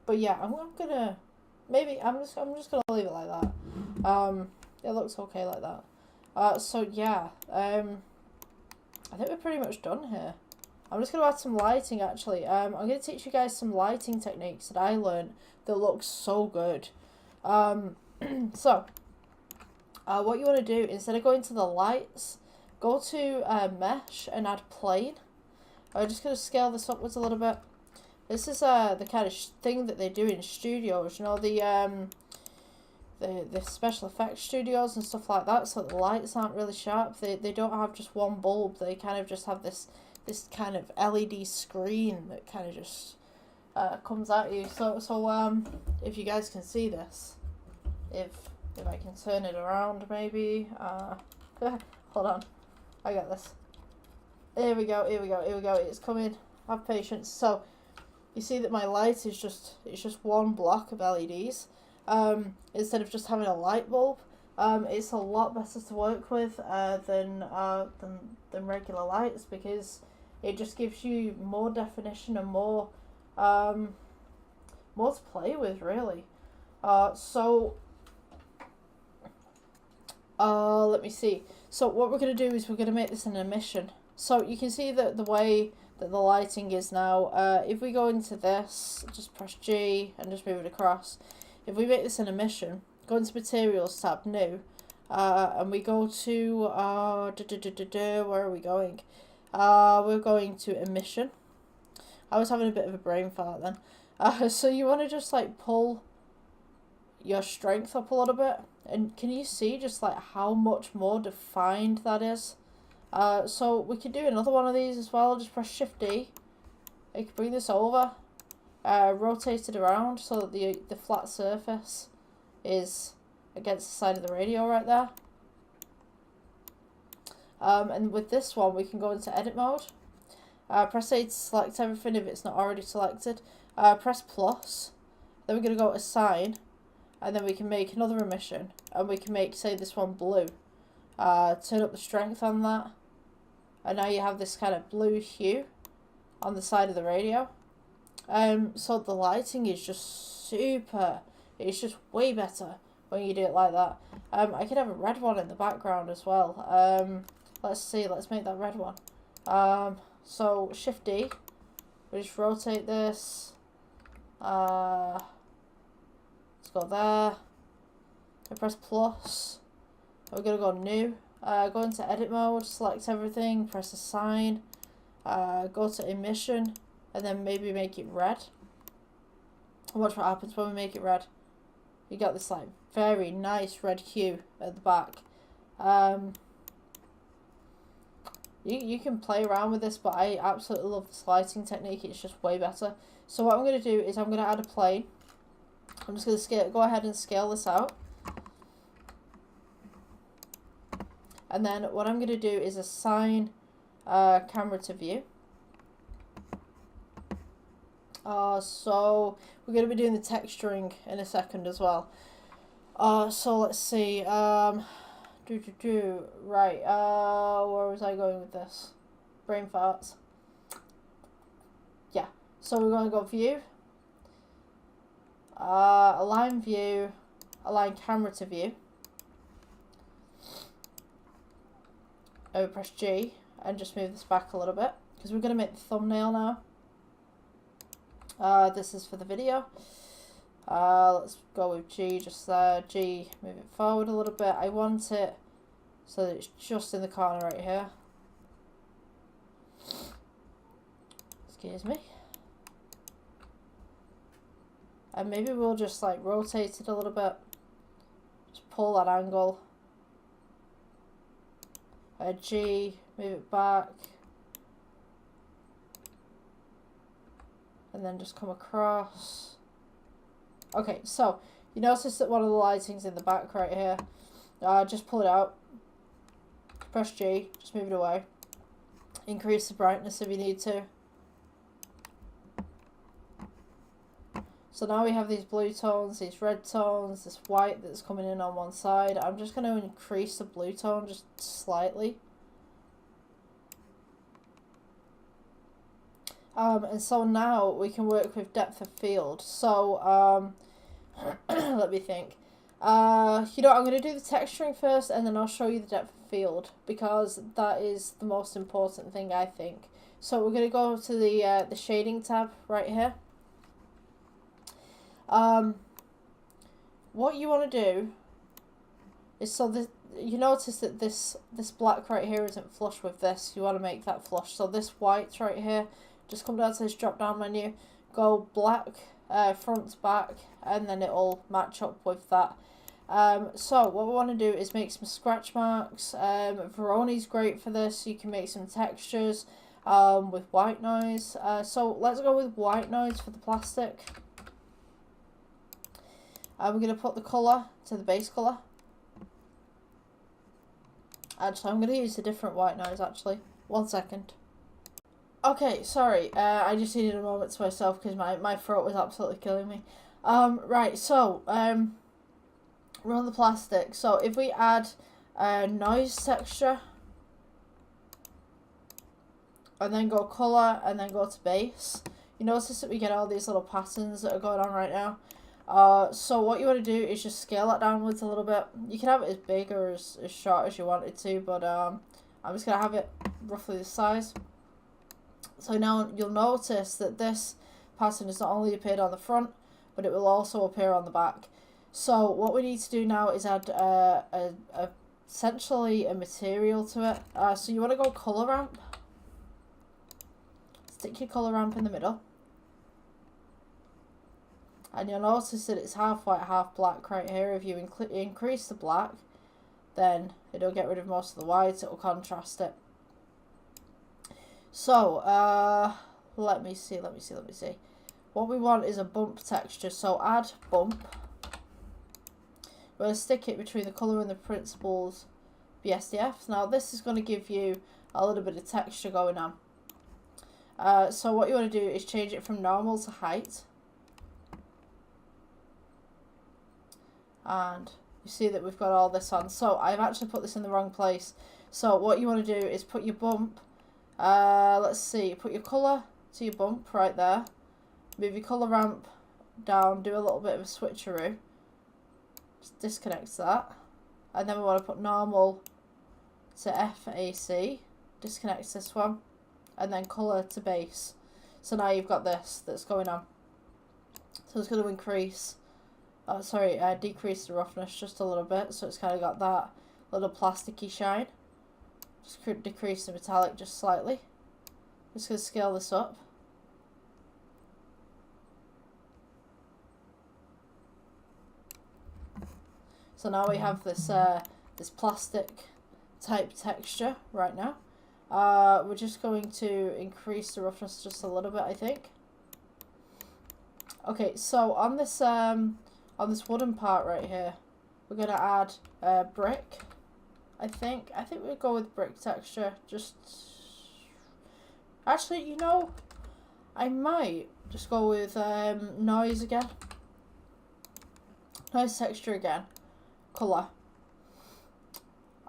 But yeah, I'm just gonna leave it like that. It looks okay like that. So yeah, I think we're pretty much done here. I'm just gonna add some lighting actually. I'm gonna teach you guys some lighting techniques that I learned that look so good. So, what you want to do, instead of going to the lights, go to mesh and add plane. I'm just going to scale this upwards a little bit. This is the kind of thing that they do in studios, you know, the special effects studios and stuff like that, so the lights aren't really sharp. They don't have just one bulb, they kind of just have this kind of LED screen that kind of just comes at you. So if you guys can see this, if I can turn it around maybe, hold on, I got this. Here we go, it's coming, have patience. So you see that my light is just one block of LEDs, instead of just having a light bulb. It's a lot better to work with than regular lights, because it just gives you more definition and more to play with, really. Let me see. So what we're going to do is we're going to make this an emission. So you can see that the way that the lighting is now, if we go into this, just press G and just move it across. If we make this an emission, go into Materials tab, New, and we go to, where are we going? We're going to Emission. I was having a bit of a brain fart then. So you want to just like pull your strength up a little bit, and can you see just like how much more defined that is? So we could do another one of these as well. Just press Shift D. You can bring this over, rotate it around so that the flat surface is against the side of the radio right there. And with this one we can go into edit mode. Press A to select everything if it's not already selected. Press plus. Then we're going to go to assign, and then we can make another emission, and we can make, say, this one blue. Turn up the strength on that, and now you have this kind of blue hue on the side of the radio. So the lighting is just super, it's just way better when you do it like that. I could have a red one in the background as well. Let's see, let's make that red one. So Shift D, we just rotate this, let's go there, I press plus, we're going to go new, go into edit mode, select everything, press assign, go to emission, and then maybe make it red. Watch what happens when we make it red. You got this like very nice red hue at the back. You can play around with this, but I absolutely love this lighting technique. It's just way better. So what I'm going to do is I'm going to add a plane. I'm just going to go ahead and scale this out. And then what I'm going to do is assign camera to view. So we're going to be doing the texturing in a second as well. So let's see. Right. Where was I going with this? Brain farts. Yeah. So we're going to go view. Align view. Align camera to view. I would press G and just move this back a little bit because we're going to make the thumbnail now. This is for the video. Let's go with G just there. G, move it forward a little bit. I want it so that it's just in the corner right here. Excuse me. And maybe we'll just like rotate it a little bit. Just pull that angle. G, move it back. And then just come across. Okay, so you notice that one of the lighting's in the back right here. Just pull it out. Press G, just move it away. Increase the brightness if you need to. So now we have these blue tones, these red tones, this white that's coming in on one side. I'm just going to increase the blue tone just slightly. And so now we can work with depth of field. So, let me think. You know what, I'm going to do the texturing first and then I'll show you the depth of field because that is the most important thing, I think. So we're going to go to the shading tab right here. What you want to do is, so this, you notice that this black right here isn't flush with this. You want to make that flush. So this white right here, just come down to this drop down menu, go black front to back, and then it'll match up with that. So what we want to do is make some scratch marks. Veroni's great for this. You can make some textures with white noise. So let's go with white noise for the plastic. We're going to put the colour to the base colour. Actually, I'm going to use a different white noise, actually. 1 second. Okay, sorry. I just needed a moment to myself because my throat was absolutely killing me. Right, so, we're on the plastic. So, if we add noise texture, and then go colour, and then go to base, you notice that we get all these little patterns that are going on right now. So what you want to do is just scale it downwards a little bit. You can have it as big or as short as you want it to, but I'm just going to have it roughly this size. So now you'll notice that this pattern has not only appeared on the front, but it will also appear on the back. So what we need to do now is add essentially a material to it. So you want to go colour ramp. Stick your colour ramp in the middle. And you'll notice that it's half white, half black right here. If you increase the black, then it'll get rid of most of the white. It'll contrast it. So, let me see. What we want is a bump texture. So add bump. We're going to stick it between the colour and the principles BSDF. Now this is going to give you a little bit of texture going on. So what you want to do is change it from normal to height. And you see that we've got all this on. So I've actually put this in the wrong place. So what you want to do is put your bump, let's see, put your colour to your bump right there. Move your colour ramp down, do a little bit of a switcheroo. Just disconnect that. And then we want to put normal to FAC, disconnect this one, and then colour to base. So now you've got this that's going on. So it's going to increase. Decrease the roughness just a little bit, so it's kind of got that little plasticky shine. Just decrease the metallic just slightly. Just going to scale this up. So now we have this this plastic type texture right now. We're just going to increase the roughness just a little bit, I think. Okay, so on this wooden part right here, we're gonna add brick. I think we'll go with brick texture. Just actually, you know, I might just go with noise again. Noise texture again. Color.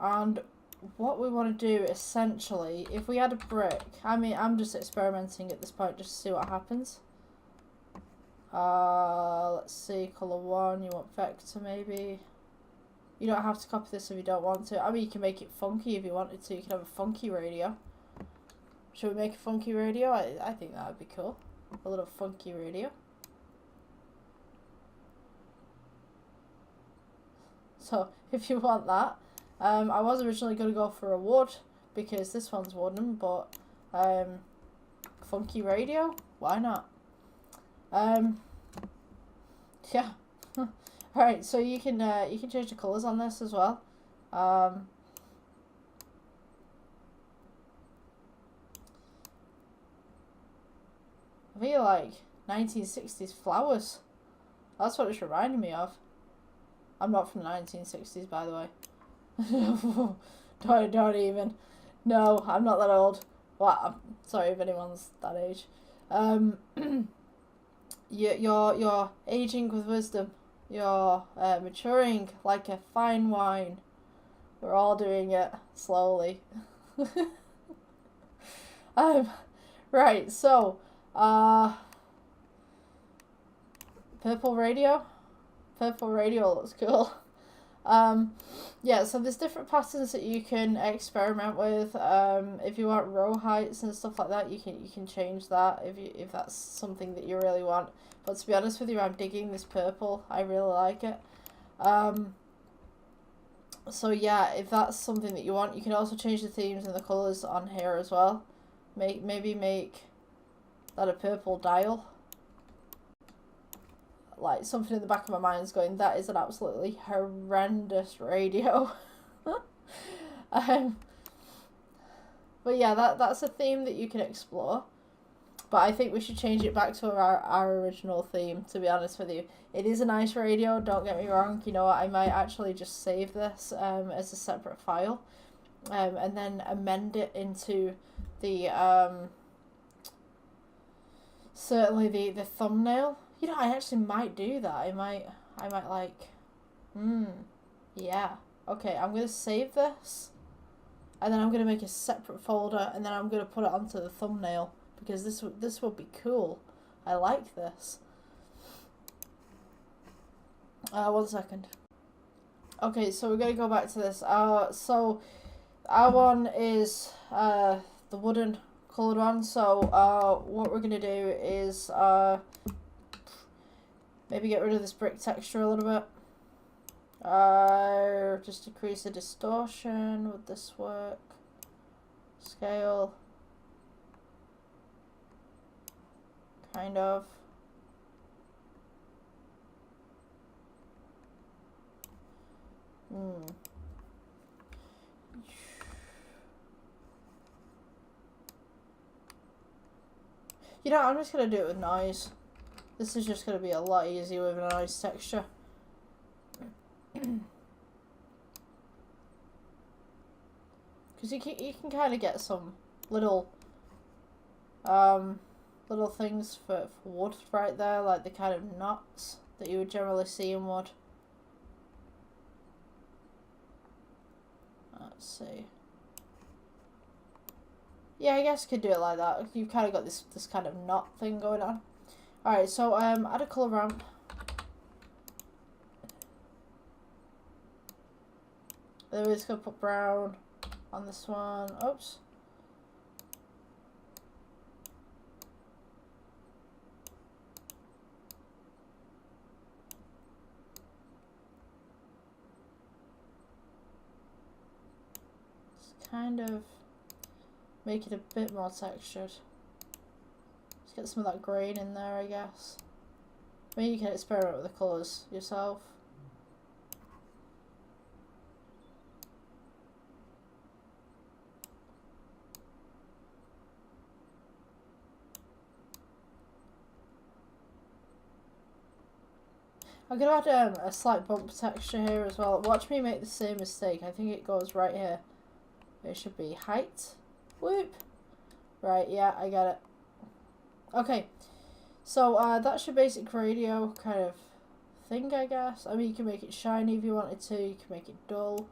And what we want to do essentially, if we add a brick, I mean, I'm just experimenting at this point just to see what happens. Let's see, color 1, you want vector maybe. You don't have to copy this if you don't want to. I mean, you can make it funky if you wanted to. You can have a funky radio. Should we make a funky radio? I think that would be cool. A little funky radio. So, if you want that. I was originally going to go for a wood, because this one's wooden, but funky radio? Why not? Yeah. Alright, so you can change the colours on this as well. I feel like 1960s flowers. That's what it's reminding me of. I'm not from the 1960s, by the way. don't even. No, I'm not that old. Well, I'm sorry if anyone's that age. You're aging with wisdom. You're maturing like a fine wine. We're all doing it slowly. Right, so purple radio. Purple radio looks cool. Yeah, so there's different patterns that you can experiment with. If you want row heights and stuff like that, you can change that if that's something that you really want. But to be honest with you, I'm digging this purple. I really like it. So yeah, if that's something that you want, you can also change the themes and the colours on here as well. Maybe make that a purple dial. Like, something in the back of my mind is going, that is an absolutely horrendous radio. But yeah, that's a theme that you can explore. But I think we should change it back to our original theme, to be honest with you. It is a nice radio, don't get me wrong. You know what, I might actually just save this as a separate file. And then amend it into the, certainly the thumbnail. You know, I actually might do that. I might like, yeah. Okay, I'm going to save this. And then I'm going to make a separate folder. And then I'm going to put it onto the thumbnail. Because this would be cool. I like this. 1 second. Okay, so we're going to go back to this. So our one is the wooden coloured one. So what we're going to do is maybe get rid of this brick texture a little bit. Just decrease the distortion. Would this work? Scale. Kind of. You know, I'm just going to do it with noise. This is just going to be a lot easier with a noise texture. Because you can kind of get some little things for wood right there, like the kind of knots that you would generally see in wood. Let's see. Yeah, I guess you could do it like that. You've kind of got this kind of knot thing going on. Alright, so add a colour ramp. Then we're just going to put brown on this one. Oops. Kind of make it a bit more textured. Let's get some of that grain in there, I guess. I mean, you can experiment with the colours yourself. I'm going to add a slight bump texture here as well. Watch me make the same mistake. I think it goes right here. It should be height. Whoop. Right, yeah, I got it. Okay, so that's your basic radio kind of thing, I guess. I mean, you can make it shiny if you wanted to. You can make it dull.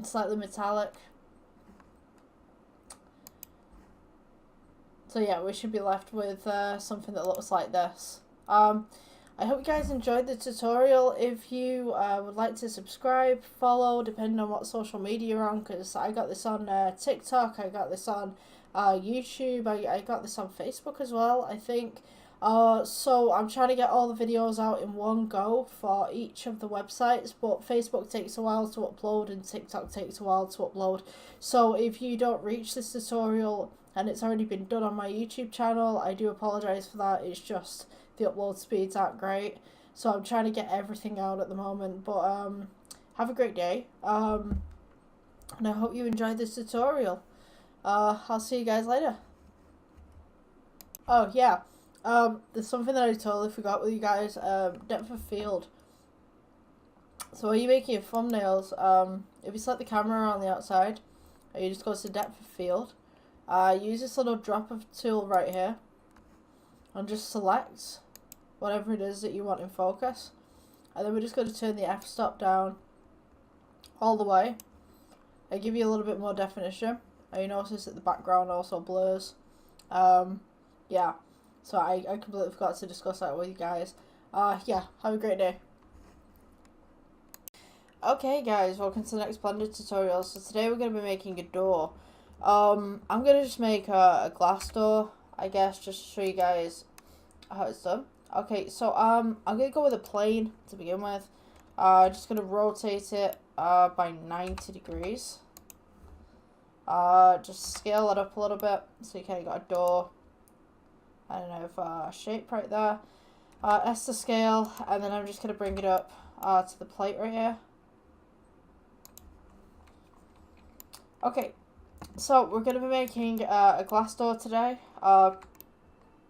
Slightly metallic. So yeah, we should be left with something that looks like this. I hope you guys enjoyed the tutorial. If you would like to subscribe, follow, depending on what social media you're on, because I got this on TikTok, I got this on YouTube, I got this on Facebook as well, I think. So I'm trying to get all the videos out in one go for each of the websites, but Facebook takes a while to upload and TikTok takes a while to upload. So if you don't reach this tutorial and it's already been done on my YouTube channel, I do apologise for that. It's just the upload speeds aren't great, so I'm trying to get everything out at the moment. But have a great day, and I hope you enjoyed this tutorial. I'll see you guys later. Oh yeah, there's something that I totally forgot with you guys. Depth of field. So when you're making your thumbnails, if you select the camera on the outside, you just go to depth of field. Use this little drop of tool right here, and just select whatever it is that you want in focus, and then we're just going to turn the f-stop down all the way and give you a little bit more definition. And you notice that the background also blurs. Yeah, so I completely forgot to discuss that with you guys. Yeah, have a great day. Okay guys, welcome to the next Blender tutorial. So today we're going to be making a door. I'm going to just make a glass door, I guess, just to show you guys how it's done. Okay, so I'm going to go with a plane to begin with. Just going to rotate it by 90 degrees. Just scale it up a little bit so you kind of got a door. I don't know if a shape right there. S to scale, and then I'm just going to bring it up to the plate right here. Okay, so we're going to be making a glass door today.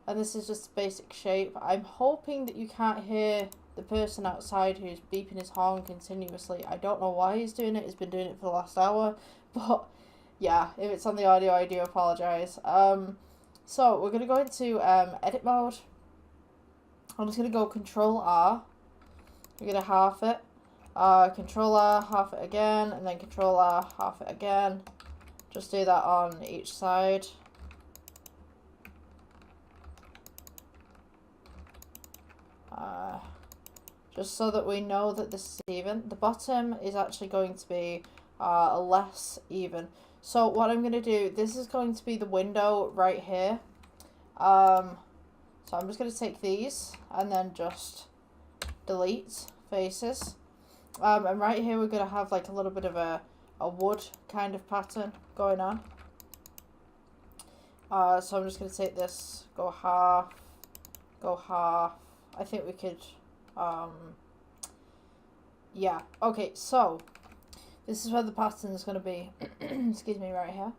And this is just a basic shape. I'm hoping that you can't hear the person outside who's beeping his horn continuously. I don't know why he's doing it. He's been doing it for the last hour. But yeah, if it's on the audio, I do apologise. So we're going to go into edit mode. I'm just going to go Control R. We're going to half it. Control R, half it again. And then Control R, half it again. Just do that on each side. Just so that we know that this is even. The bottom is actually going to be less even. So what I'm going to do, this is going to be the window right here. So I'm just going to take these and then just delete faces. And right here we're going to have like a little bit of a wood kind of pattern going on. So I'm just going to take this, go half. I think we could, yeah. Okay, so this is where the pattern is going to be. Excuse me, right here.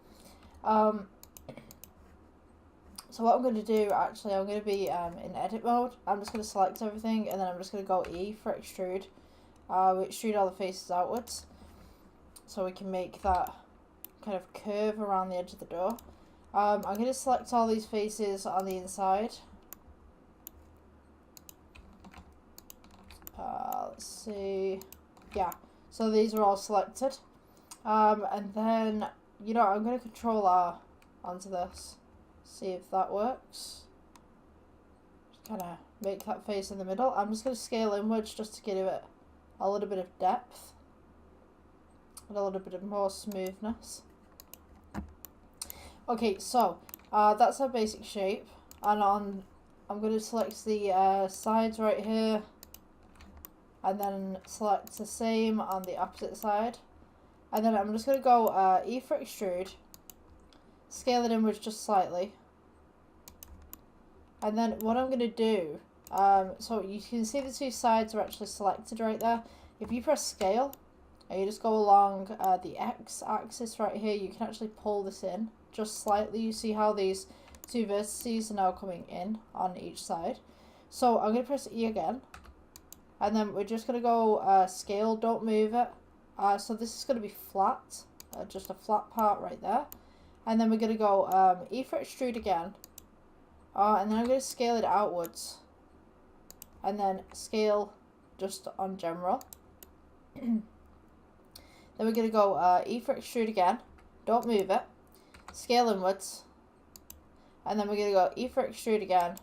So what I'm going to do, actually, I'm going to be in edit mode. I'm just going to select everything, and then I'm just going to go E for extrude. We extrude all the faces outwards, so we can make that kind of curve around the edge of the door. I'm going to select all these faces on the inside. Let's see. Yeah, so these are all selected. And then, you know, I'm going to Control R onto this. See if that works. Just kind of make that face in the middle. I'm just going to scale inwards just to give it a little bit of depth. And a little bit of more smoothness. Okay, so that's our basic shape. And I'm going to select the sides right here. And then select the same on the opposite side. And then I'm just going to go E for extrude. Scale it inwards just slightly. And then what I'm going to do, so you can see the two sides are actually selected right there. If you press scale, and you just go along the X axis right here, you can actually pull this in just slightly. You see how these two vertices are now coming in on each side. So I'm going to press E again. And then we're just going to go scale, don't move it. So this is going to be flat, just a flat part right there. And then we're going to go E for extrude again. And then I'm going to scale it outwards. And then scale just on general. Then we're going to go E for extrude again. Don't move it. Scale inwards. And then we're going to go E for extrude again.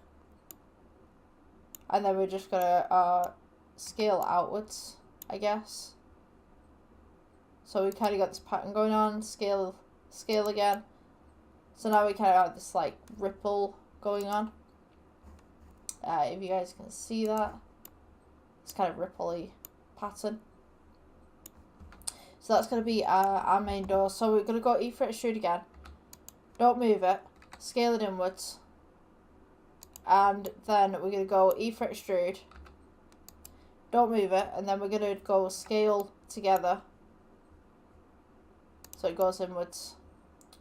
And then we're just going to scale outwards, I guess. So we kind of got this pattern going on. Scale again. So now we kind of have this like ripple going on. If you guys can see that. It's kind of ripple-y pattern. So that's going to be our main door. So we're going to go E for extrude again. Don't move it. Scale it inwards. And then we're going to go E for extrude. Don't move it. And then we're going to go scale together. So it goes inwards.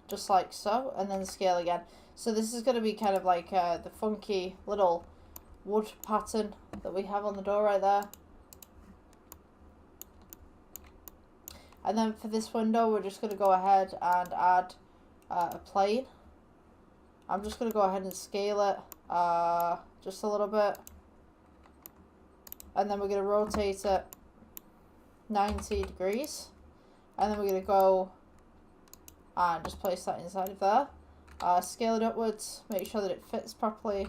Just like so. And then scale again. So this is going to be kind of like the funky little wood pattern that we have on the door right there. And then for this window, we're just going to go ahead and add a plane. I'm just going to go ahead and scale it just a little bit. And then we're going to rotate it 90 degrees. And then we're going to go and just place that inside of there. Scale it upwards, make sure that it fits properly.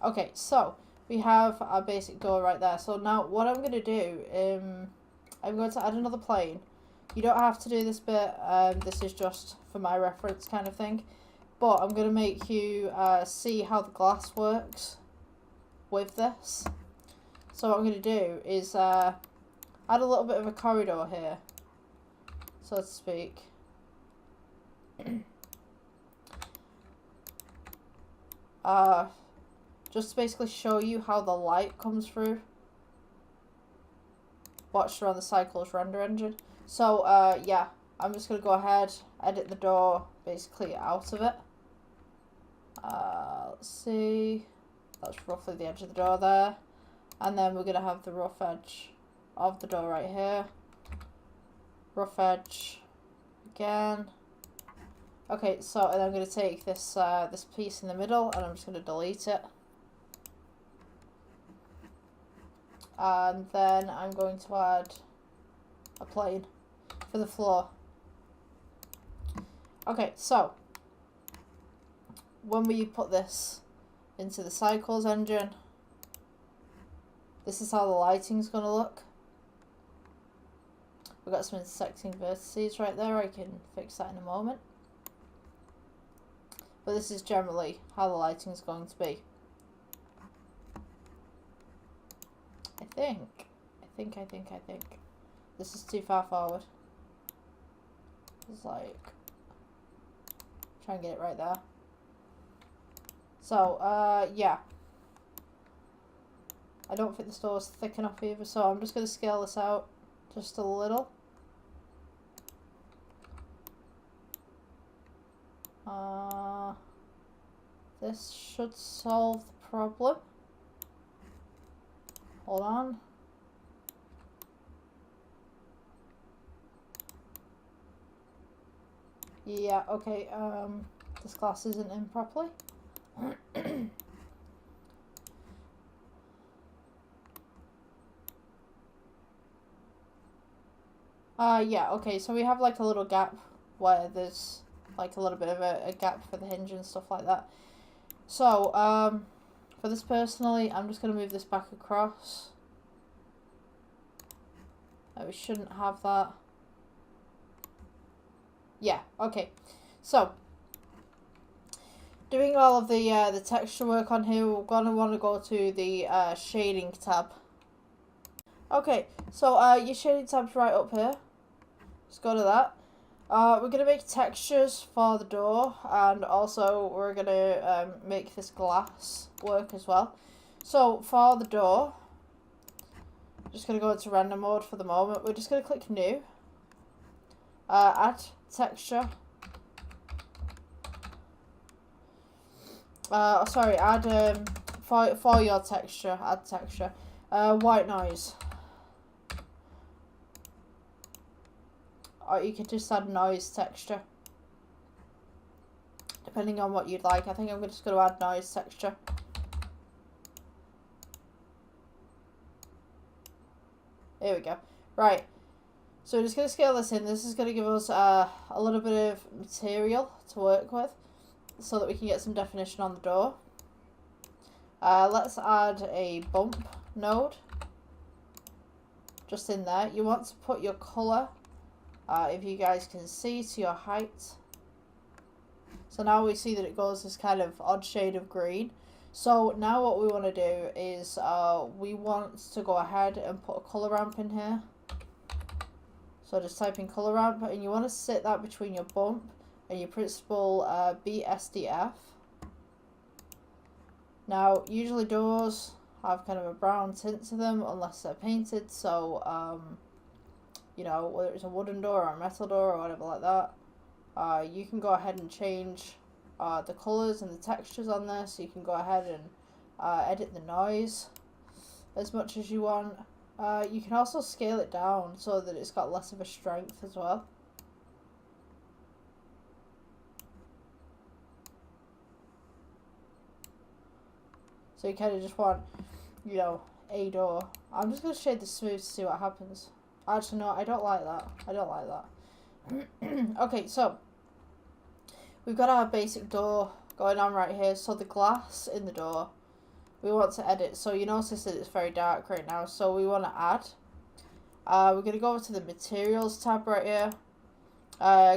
Okay, so we have our basic door right there. So now what I'm going to do, I'm going to add another plane. You don't have to do this bit, this is just for my reference kind of thing. But I'm going to make you see how the glass works with this. So what I'm going to do is add a little bit of a corridor here, so to speak. Just to basically show you how the light comes through. Watch around the Cycles render engine. So yeah, I'm just going to go ahead, edit the door basically out of it. Let's see, that's roughly the edge of the door there. And then we're going to have the rough edge of the door right here. Rough edge again. Okay, so and I'm going to take this this piece in the middle and I'm just going to delete it. And then I'm going to add a plane for the floor. Okay, so when we put this into the Cycles engine, this is how the lighting's going to look. We've got some intersecting vertices right there. I can fix that in a moment. But this is generally how the lighting's going to be. I think. This is too far forward. It's like, try and get it right there. So, yeah. I don't think the door's thick enough either, so I'm just going to scale this out just a little. This should solve the problem. Hold on. Yeah, okay, this glass isn't in properly. Yeah, okay, so we have like a little gap where there's like a little bit of a gap for the hinge and stuff like that. So, for this personally, I'm just going to move this back across. We shouldn't have that. Yeah, okay. So, doing all of the texture work on here, we're going to want to go to the shading tab. Okay, so your shading tab's right up here. Just go to that. We're going to make textures for the door, and also we're going to make this glass work as well. So for the door, I'm just going to go into render mode for the moment. We're just going to click new, add texture, sorry, add for your texture, add texture. White noise. Or you could just add noise texture, depending on what you'd like. I think I'm just going to add noise texture. There we go. Right. So we're just going to scale this in. This is going to give us a little bit of material to work with, so that we can get some definition on the door. Let's add a bump node just in there. You want to put your colour, if you guys can see, to your height. So now we see that it goes this kind of odd shade of green. So now what we want to do is we want to go ahead and put a colour ramp in here. So just type in colour ramp, and you want to sit that between your bump and your principal BSDF. Now usually doors have kind of a brown tint to them unless they're painted, so you know, whether it's a wooden door or a metal door or whatever like that, you can go ahead and change the colours and the textures on this. So you can go ahead and edit the noise as much as you want. You can also scale it down so that it's got less of a strength as well. So you kind of just want, you know, a door. I'm just going to shade the smooth to see what happens. Actually, no, I don't like that. I don't like that. Okay, so we've got our basic door going on right here. So the glass in the door, we want to edit. So you notice that it's very dark right now. So we want to add. We're going to go over to the materials tab right here.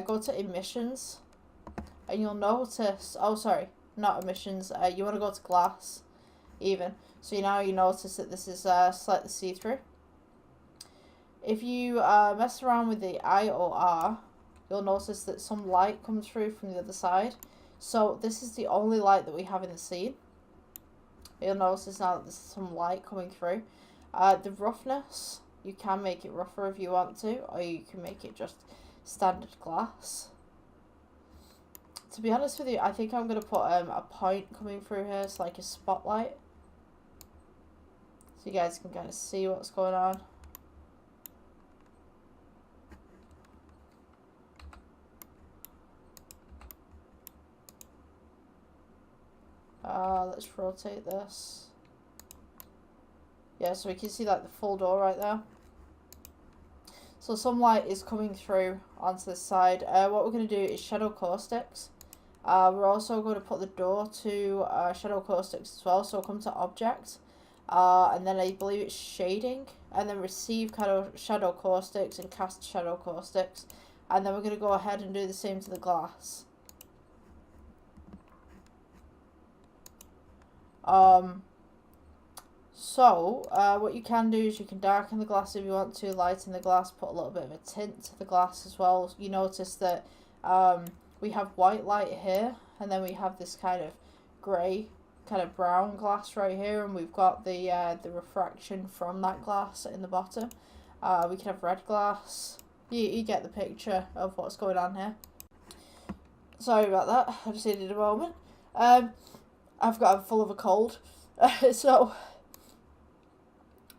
Go to emissions. And you'll notice, oh sorry, not emissions. You want to go to glass even. So now you notice that this is slightly see-through. If you mess around with the IOR, you'll notice that some light comes through from the other side. So this is the only light that we have in the scene. You'll notice now that there's some light coming through. The roughness, you can make it rougher if you want to, or you can make it just standard glass. To be honest with you, I think I'm going to put a point coming through here, so like a spotlight. So you guys can kind of see what's going on. Let's rotate this. Yeah, so we can see like the full door right there. So some light is coming through onto this side. What we're going to do is shadow caustics. We're also going to put the door to shadow caustics as well. So come to object, and then I believe it's shading, and then receive kind of shadow caustics and cast shadow caustics, and then we're going to go ahead and do the same to the glass. What you can do is you can darken the glass if you want to, lighten the glass, put a little bit of a tint to the glass as well. You notice that we have white light here, and then we have this kind of grey, kind of brown glass right here, and we've got the refraction from that glass in the bottom. We can have red glass. You get the picture of what's going on here. Sorry about that, I just needed a moment. I'm full of a cold. So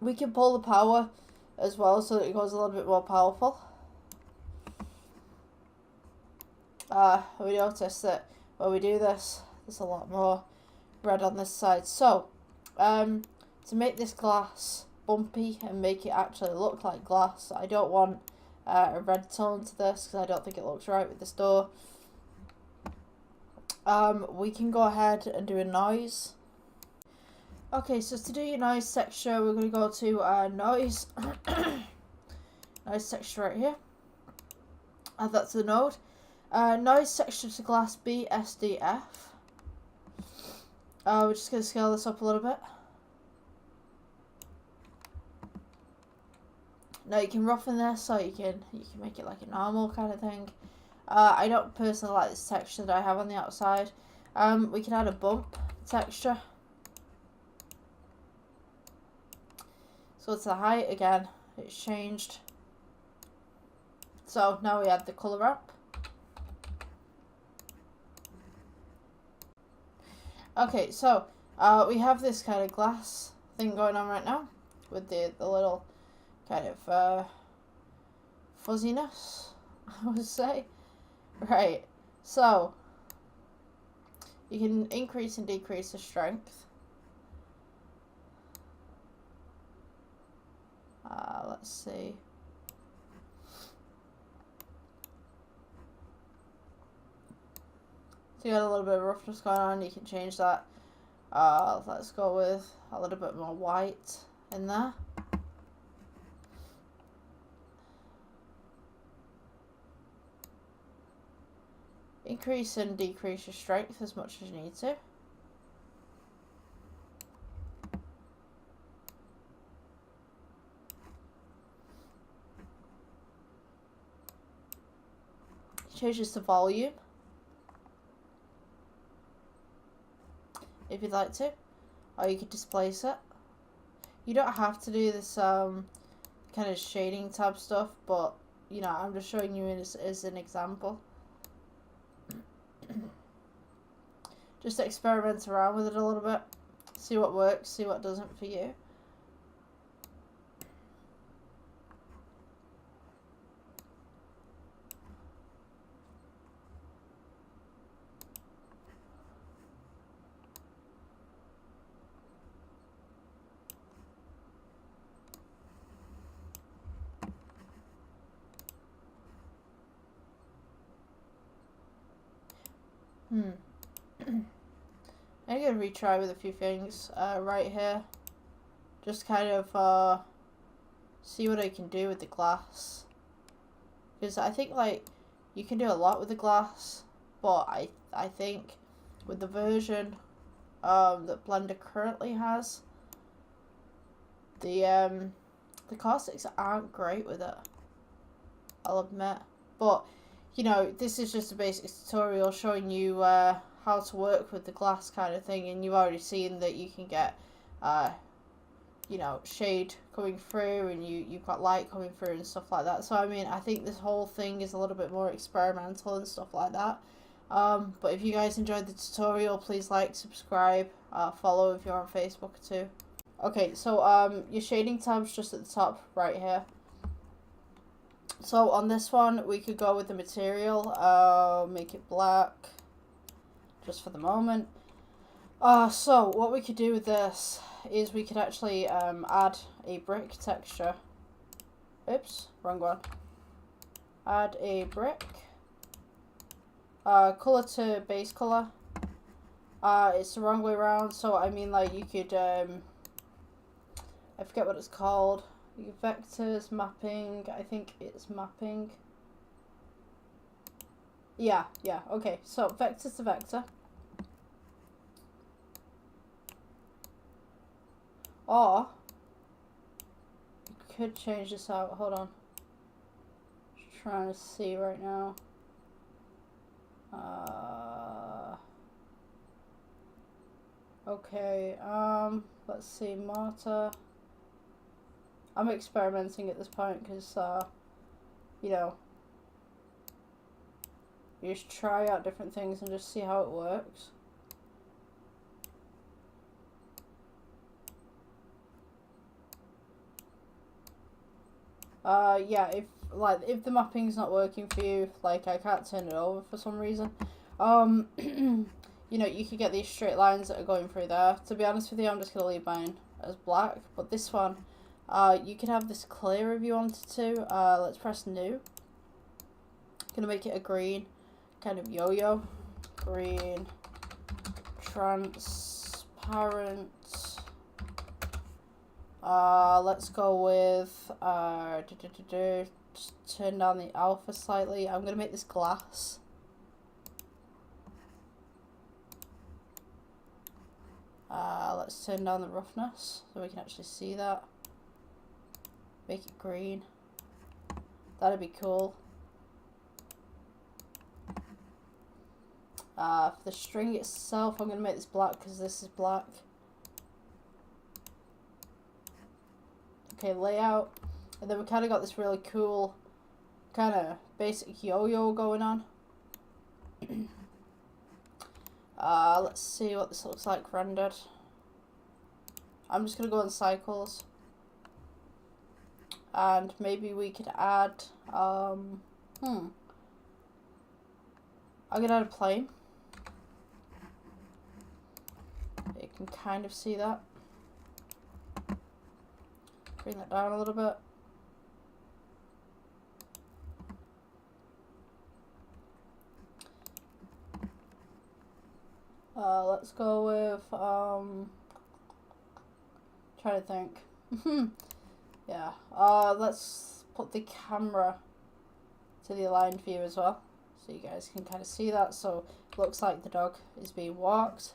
we can pull the power as well so that it goes a little bit more powerful. We notice that when we do this, there's a lot more red on this side. So to make this glass bumpy and make it actually look like glass, I don't want a red tone to this because I don't think it looks right with this door. We can go ahead and do a noise. Okay, so to do your noise texture, we're going to go to noise. Noise texture right here. Add that to the node. Noise texture to glass BSDF. We're just going to scale this up a little bit. Now you can roughen this, or you can make it like a normal kind of thing. I don't personally like this texture that I have on the outside. We can add a bump texture. So it's the height again, it's changed. So now we add the colour ramp. Okay, so we have this kind of glass thing going on right now with the little kind of fuzziness, I would say. Right, so you can increase and decrease the strength. Let's see. So you got a little bit of roughness going on, you can change that. Let's go with a little bit more white in there. Increase and decrease your strength as much as you need to. Changes the volume if you'd like to, or you could displace it. You don't have to do this kind of shading tab stuff, but you know, I'm just showing you as an example. Just experiment around with it a little bit, see what works, see what doesn't for you. I'm going to retry with a few things right here. Just kind of see what I can do with the glass. Because I think like you can do a lot with the glass, but I think with the version that Blender currently has, the caustics aren't great with it, I'll admit. But you know, this is just a basic tutorial showing you how to work with the glass kind of thing, and you've already seen that you can get you know, shade coming through, and you've got light coming through and stuff like that. So I mean, I think this whole thing is a little bit more experimental and stuff like that. But if you guys enjoyed the tutorial, please like, subscribe, follow if you're on Facebook too. Okay, so your shading tab's just at the top right here. So on this one, we could go with the material, make it black, just for the moment. So what we could do with this is we could actually add a brick texture. Oops, wrong one. Add a brick. Color to base color. It's the wrong way around, so I mean like you could, I forget what it's called. Vectors, mapping, I think it's mapping. Yeah, okay, so vector to vector. Or, you could change this out, hold on. Just trying to see right now. Okay, let's see, mortar. I'm experimenting at this point because, you know, you just try out different things and just see how it works. Yeah, if the mapping's not working for you, like I can't turn it over for some reason, you know, you could get these straight lines that are going through there. To be honest with you, I'm just going to leave mine as black, but this one, you could have this clear if you wanted to. Let's press new. Gonna make it a green, kind of yo-yo, green, transparent. Let's go with, just turn down the alpha slightly. I'm gonna make this glass. Let's turn down the roughness so we can actually see that. Make it green. That'd be cool. For the string itself, I'm gonna make this black because this is black. Okay, layout. And then we kind of got this really cool kind of basic yo-yo going on. Let's see what this looks like rendered. I'm just gonna go in cycles, and maybe we could add I'm gonna add a plane. You can kind of see that. Bring that down a little bit. Let's go with trying to think. Yeah. Let's put the camera to the aligned view as well, so you guys can kind of see that. So it looks like the dog is being walked.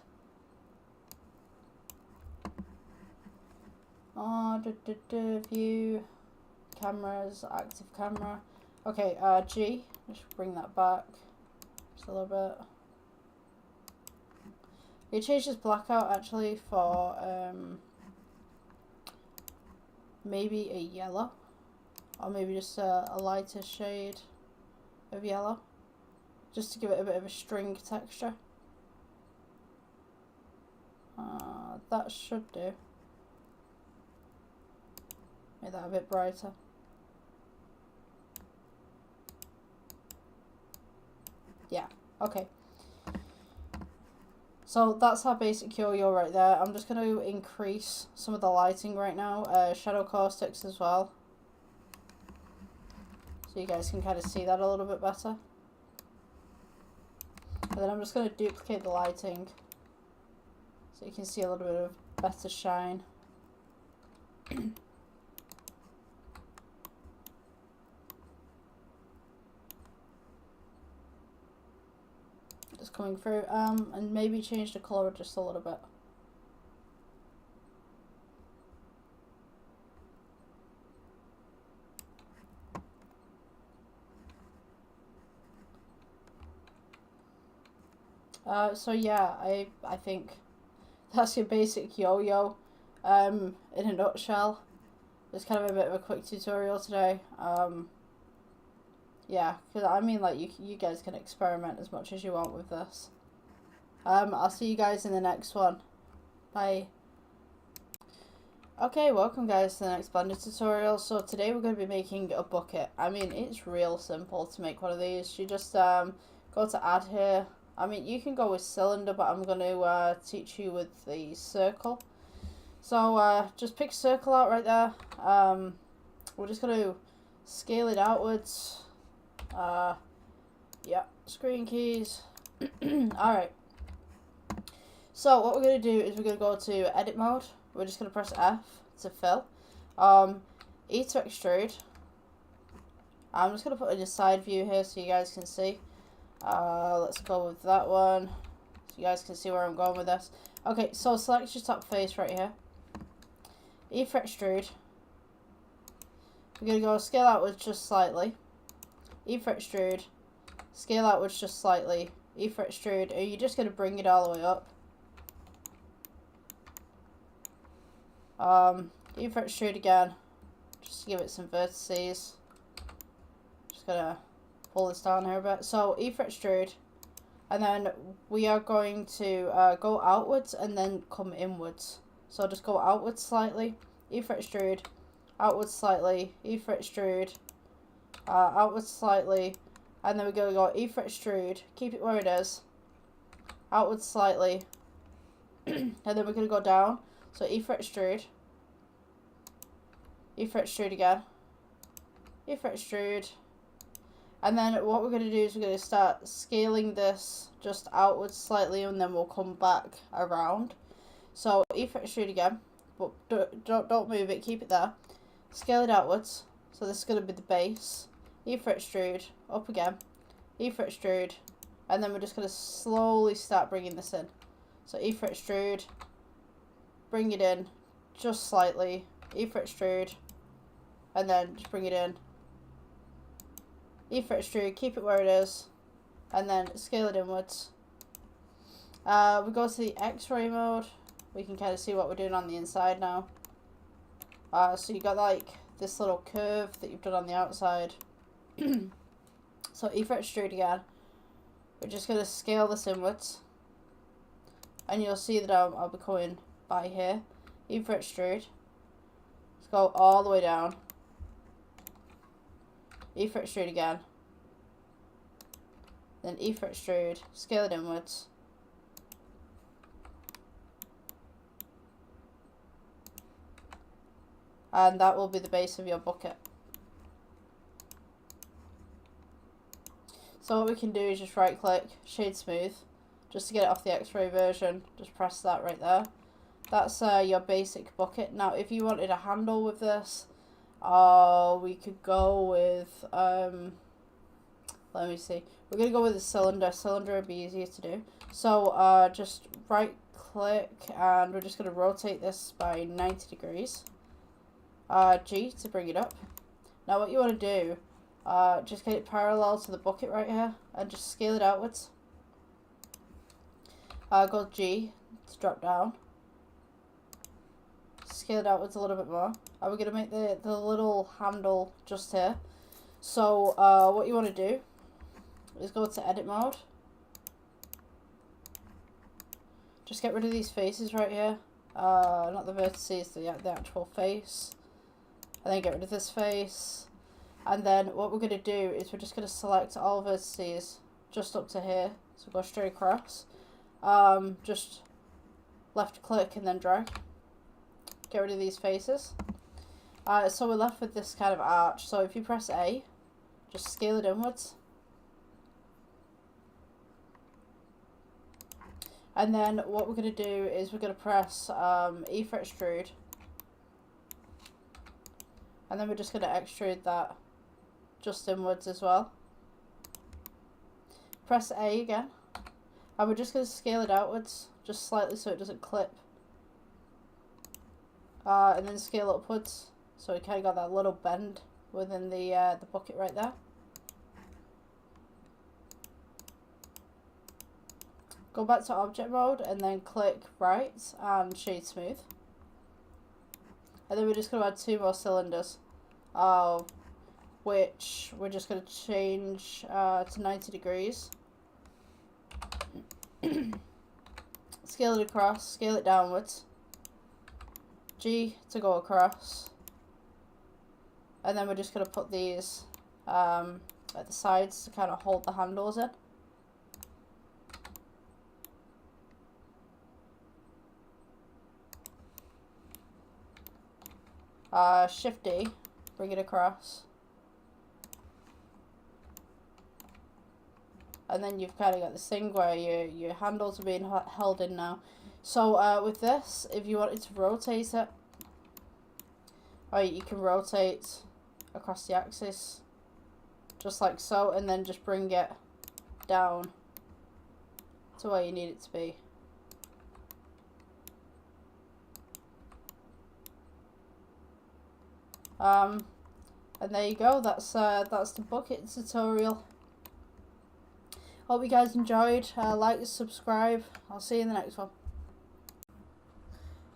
View, cameras, active camera. Okay, G, just bring that back just a little bit. You change this blackout actually for maybe a yellow, or maybe just a lighter shade of yellow, just to give it a bit of a string texture. That should do. Make that a bit brighter. Yeah, okay. So that's our basic yo-yo right there. I'm just going to increase some of the lighting right now. Shadow caustics as well. So you guys can kind of see that a little bit better. And then I'm just going to duplicate the lighting, so you can see a little bit of better shine. Just coming through, and maybe change the colour just a little bit. So yeah, I think that's your basic yo-yo in a nutshell. It's kind of a bit of a quick tutorial today. Yeah, because I mean, like, you guys can experiment as much as you want with this. I'll see you guys in the next one. Bye. Okay, welcome guys to the next Blender tutorial. So today we're going to be making a bucket. I mean, it's real simple to make one of these. You just go to add here. I mean, you can go with cylinder, but I'm going to teach you with the circle. So just pick circle out right there. We're just going to scale it outwards. Yeah, screen keys. Alright. So what we're going to do is we're going to go to edit mode. We're just going to press F to fill. E to extrude. I'm just going to put in a side view here so you guys can see. Let's go with that one, so you guys can see where I'm going with this. Okay, so select your top face right here. E for extrude. We're going to go scale outwards just slightly. E for extrude. Scale outwards just slightly. E for extrude. And you're just going to bring it all the way up. E for extrude again, just to give it some vertices. Just going to pull this down here a bit. So E for extrude, and then we are going to go outwards and then come inwards. So just go outwards slightly, E for extrude, outwards slightly, E for extrude, outwards slightly, and then we're going to go E for extrude, keep it where it is, outwards slightly, and then we're going to go down. So E for extrude, E for extrude again, E for extrude. And then what we're going to do is we're going to start scaling this just outwards slightly, and then we'll come back around. So E for extrude again, but don't move it, keep it there. Scale it outwards. So this is going to be the base. E for extrude, up again. E for extrude, and then we're just going to slowly start bringing this in. So E for extrude, bring it in just slightly. E for extrude, and then just bring it in. E for extrude, keep it where it is, and then scale it inwards. We go to the X-ray mode. We can kind of see what we're doing on the inside now. So you got like this little curve that you've done on the outside. So E for extrude again. We're just going to scale this inwards. and you'll see that I'll be coming by here. E for extrude. Let's go all the way down. E for extrude again. Then E for extrude, scale it inwards. And that will be the base of your bucket. So what we can do is just right click, shade smooth, just to get it off the X-ray version. Just press that right there. That's your basic bucket. Now if you wanted a handle with this, we could go with, let me see. We're going to go with a cylinder. Cylinder would be easier to do. So just right click and we're just going to rotate this by 90 degrees. G to bring it up. Now what you want to do, just get it parallel to the bucket right here and just scale it outwards. Go G to drop down. Scale it outwards a little bit more. And we're going to make the little handle just here. So what you want to do is go to edit mode. Just get rid of these faces right here. Not the vertices, the actual face. And then get rid of this face. And then what we're going to do is we're just going to select all vertices just up to here. So go straight across. Just left click and then drag. Get rid of these faces. So we're left with this kind of arch. So if you press A, just scale it inwards. And then what we're going to do is we're going to press E for extrude. And then we're just going to extrude that just inwards as well. Press A again. And we're just going to scale it outwards, just slightly so it doesn't clip. And then scale upwards, so we kind of got that little bend within the bucket right there. Go back to object mode and then click right and shade smooth. And then we're just going to add 2 more cylinders, which we're just going to change to 90 degrees. Scale it across, scale it downwards. G to go across. And then we're just going to put these at the sides to kind of hold the handles in. Shift D, bring it across. And then you've kind of got this thing where your handles are being held in now. So with this, if you wanted to rotate it, you can rotate across the axis, just like so, and then just bring it down to where you need it to be. And there you go. That's the bucket tutorial. Hope you guys enjoyed. Like and subscribe. I'll see you in the next one.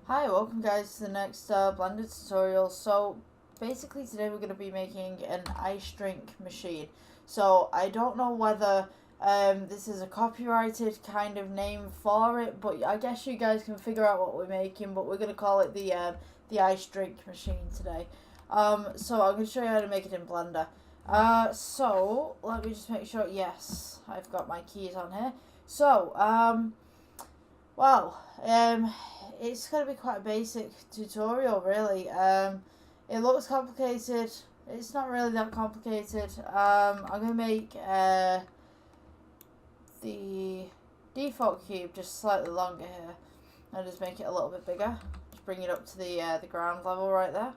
Hi, welcome guys to the next Blender tutorial. So basically today we're going to be making an ice drink machine. So I don't know whether this is a copyrighted kind of name for it, but I guess you guys can figure out what we're making. But we're going to call it the ice drink machine today. So I'm going to show you how to make it in Blender. So let me just make sure. Yes, I've got my keys on here. So it's going to be quite a basic tutorial, really. It looks complicated. It's not really that complicated. I'm going to make the default cube just slightly longer here. I'll just make it a little bit bigger. Just bring it up to the ground level right there.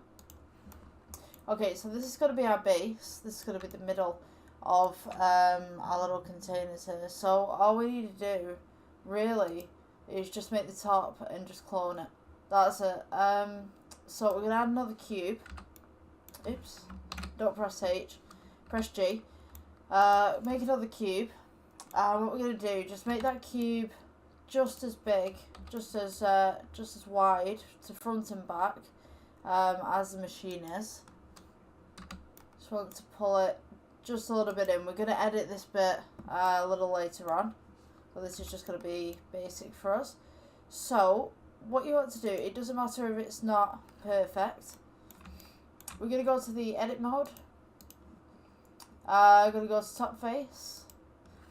Okay, so this is going to be our base. This is going to be the middle of our little containers here. So all we need to do, really, is just make the top and just clone it. That's it. So we're going to add another cube. Oops. Don't press H. Press G. Make another cube. What we're going to do, just make that cube just as big, just as wide to front and back as the machine is. Just want to pull it just a little bit in. We're going to edit this bit a little later on, but this is just going to be basic for us. So what you want to do, it doesn't matter if it's not perfect. We're going to go to the edit mode. I'm going to go to top face.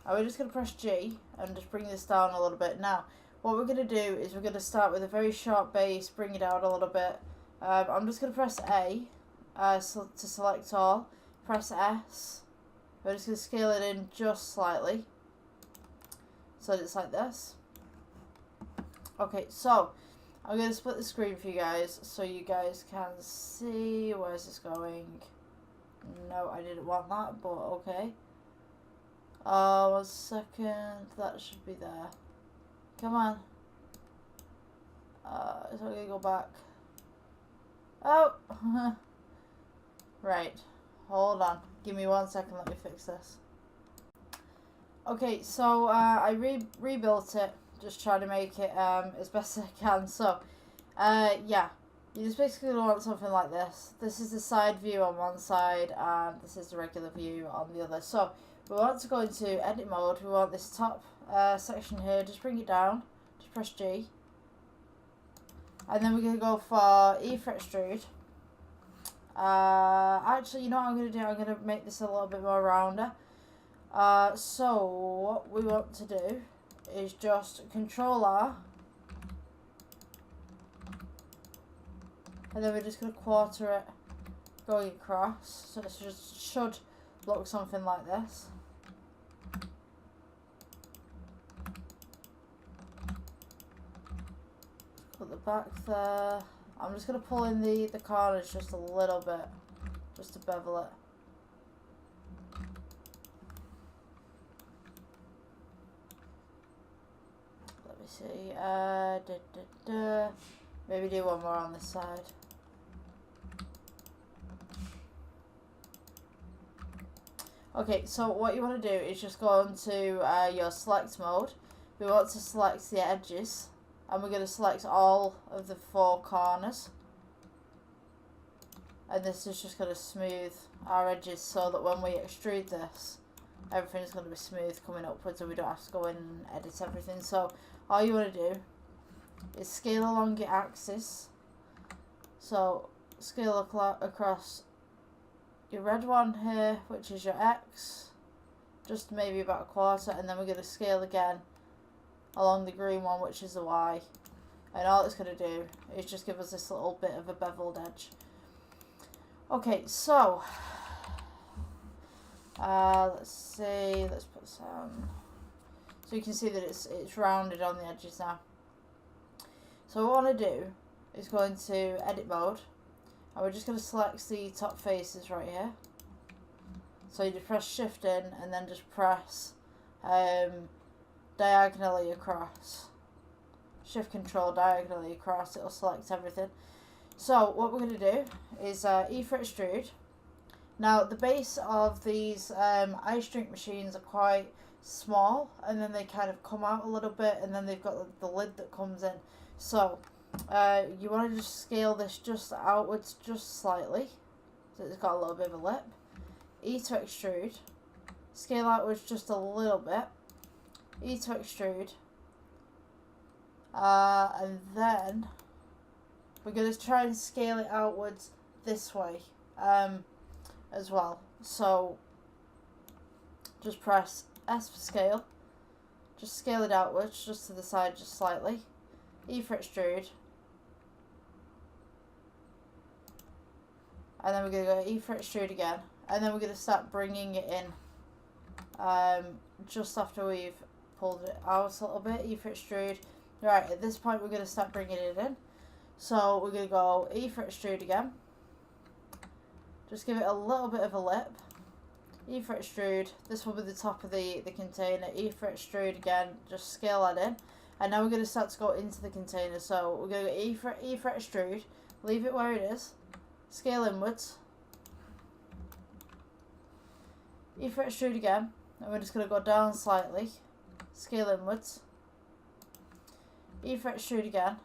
And we're just going to press G and just bring this down a little bit. Now, what we're going to do is we're going to start with a very sharp base, bring it out a little bit. I'm just going to press A to select all. Press S. We're just going to scale it in just slightly. So that it's like this. Okay, so I'm going to split the screen for you guys so you guys can see. Where's this going? No, I didn't want that, but okay. 1 second. That should be there. Come on. So I'm going to go back. Oh! Right. Hold on. Give me 1 second. Let me fix this. Okay, so I rebuilt it. Just trying to make it as best as I can. So, yeah. You just basically want something like this. This is the side view on one side, and this is the regular view on the other. So, we want to go into edit mode. We want this top section here. Just bring it down. Just press G. And then we're going to go for E for extrude. Actually, you know what I'm going to do? I'm going to make this a little bit more rounder. So, what we want to do is just Control R. And then we're just going to quarter it going across. So this just should look something like this. Put the back there. I'm just going to pull in the corners just a little bit. Just to bevel it. Let me see. Maybe do one more on this side. Okay, so what you want to do is just go into your select mode. We want to select the edges, and we're going to select all of the 4 corners. And this is just going to smooth our edges so that when we extrude this, everything's going to be smooth coming upwards and we don't have to go in and edit everything. So all you want to do is scale along your axis. So scale across your red one here, which is your X, just maybe about a quarter, and then we're going to scale again along the green one, which is the Y. And all it's going to do is just give us this little bit of a beveled edge. Okay, so let's see, let's put some, so you can see that it's rounded on the edges now. So what I want to do is go into edit mode, and we're just going to select the top faces right here. So you just press shift in and then just press diagonally across. Shift control diagonally across, it'll select everything. So what we're going to do is E for extrude. Now the base of these ice drink machines are quite small, and then they kind of come out a little bit, and then they've got the lid that comes in. So you want to just scale this just outwards just slightly, so it's got a little bit of a lip. E to extrude, scale outwards just a little bit, E to extrude, and then we're going to try and scale it outwards this way as well. So just press S for scale, just scale it outwards just to the side just slightly, E for extrude, and then we're going to go E for extrude again, and then we're going to start bringing it in just after we've pulled it out a little bit. E for extrude. Right, at this point we're going to start bringing it in. So we're going to go E for extrude again. Just give it a little bit of a lip. E for extrude. This will be the top of the container. E for extrude again. Just scale that in. And now we're going to start to go into the container. So we're going to go E for extrude. Leave it where it is. Scale inwards. E for extrude again. And we're just going to go down slightly. Scale inwards. E for extrude again.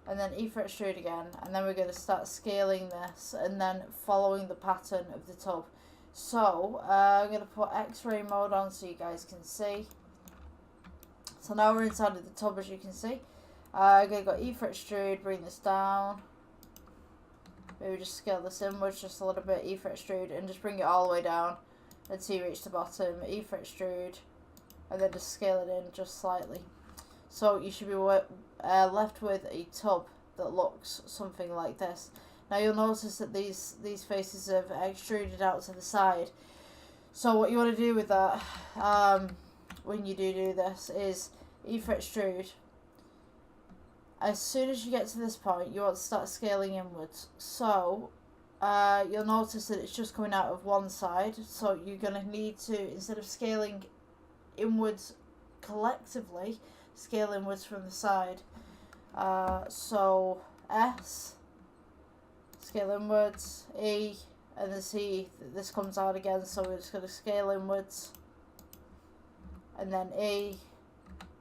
And then E for extrude again. And then we're going to start scaling this and then following the pattern of the tub. So I'm going to put X-ray mode on so you guys can see. So now we're inside of the tub, as you can see. I'm going to go E for extrude, bring this down. Maybe just scale this inwards just a little bit, E for extrude, and just bring it all the way down until you reach the bottom, E for extrude, and then just scale it in just slightly. So you should be left with a tub that looks something like this. Now you'll notice that these faces have extruded out to the side. So what you want to do with that, when you do this, is E for extrude. As soon as you get to this point, you want to start scaling inwards. So you'll notice that it's just coming out of one side. So you're going to need to, instead of scaling inwards collectively, scale inwards from the side. So S, scale inwards, E, and then see that this comes out again. So we're just going to scale inwards, and then E,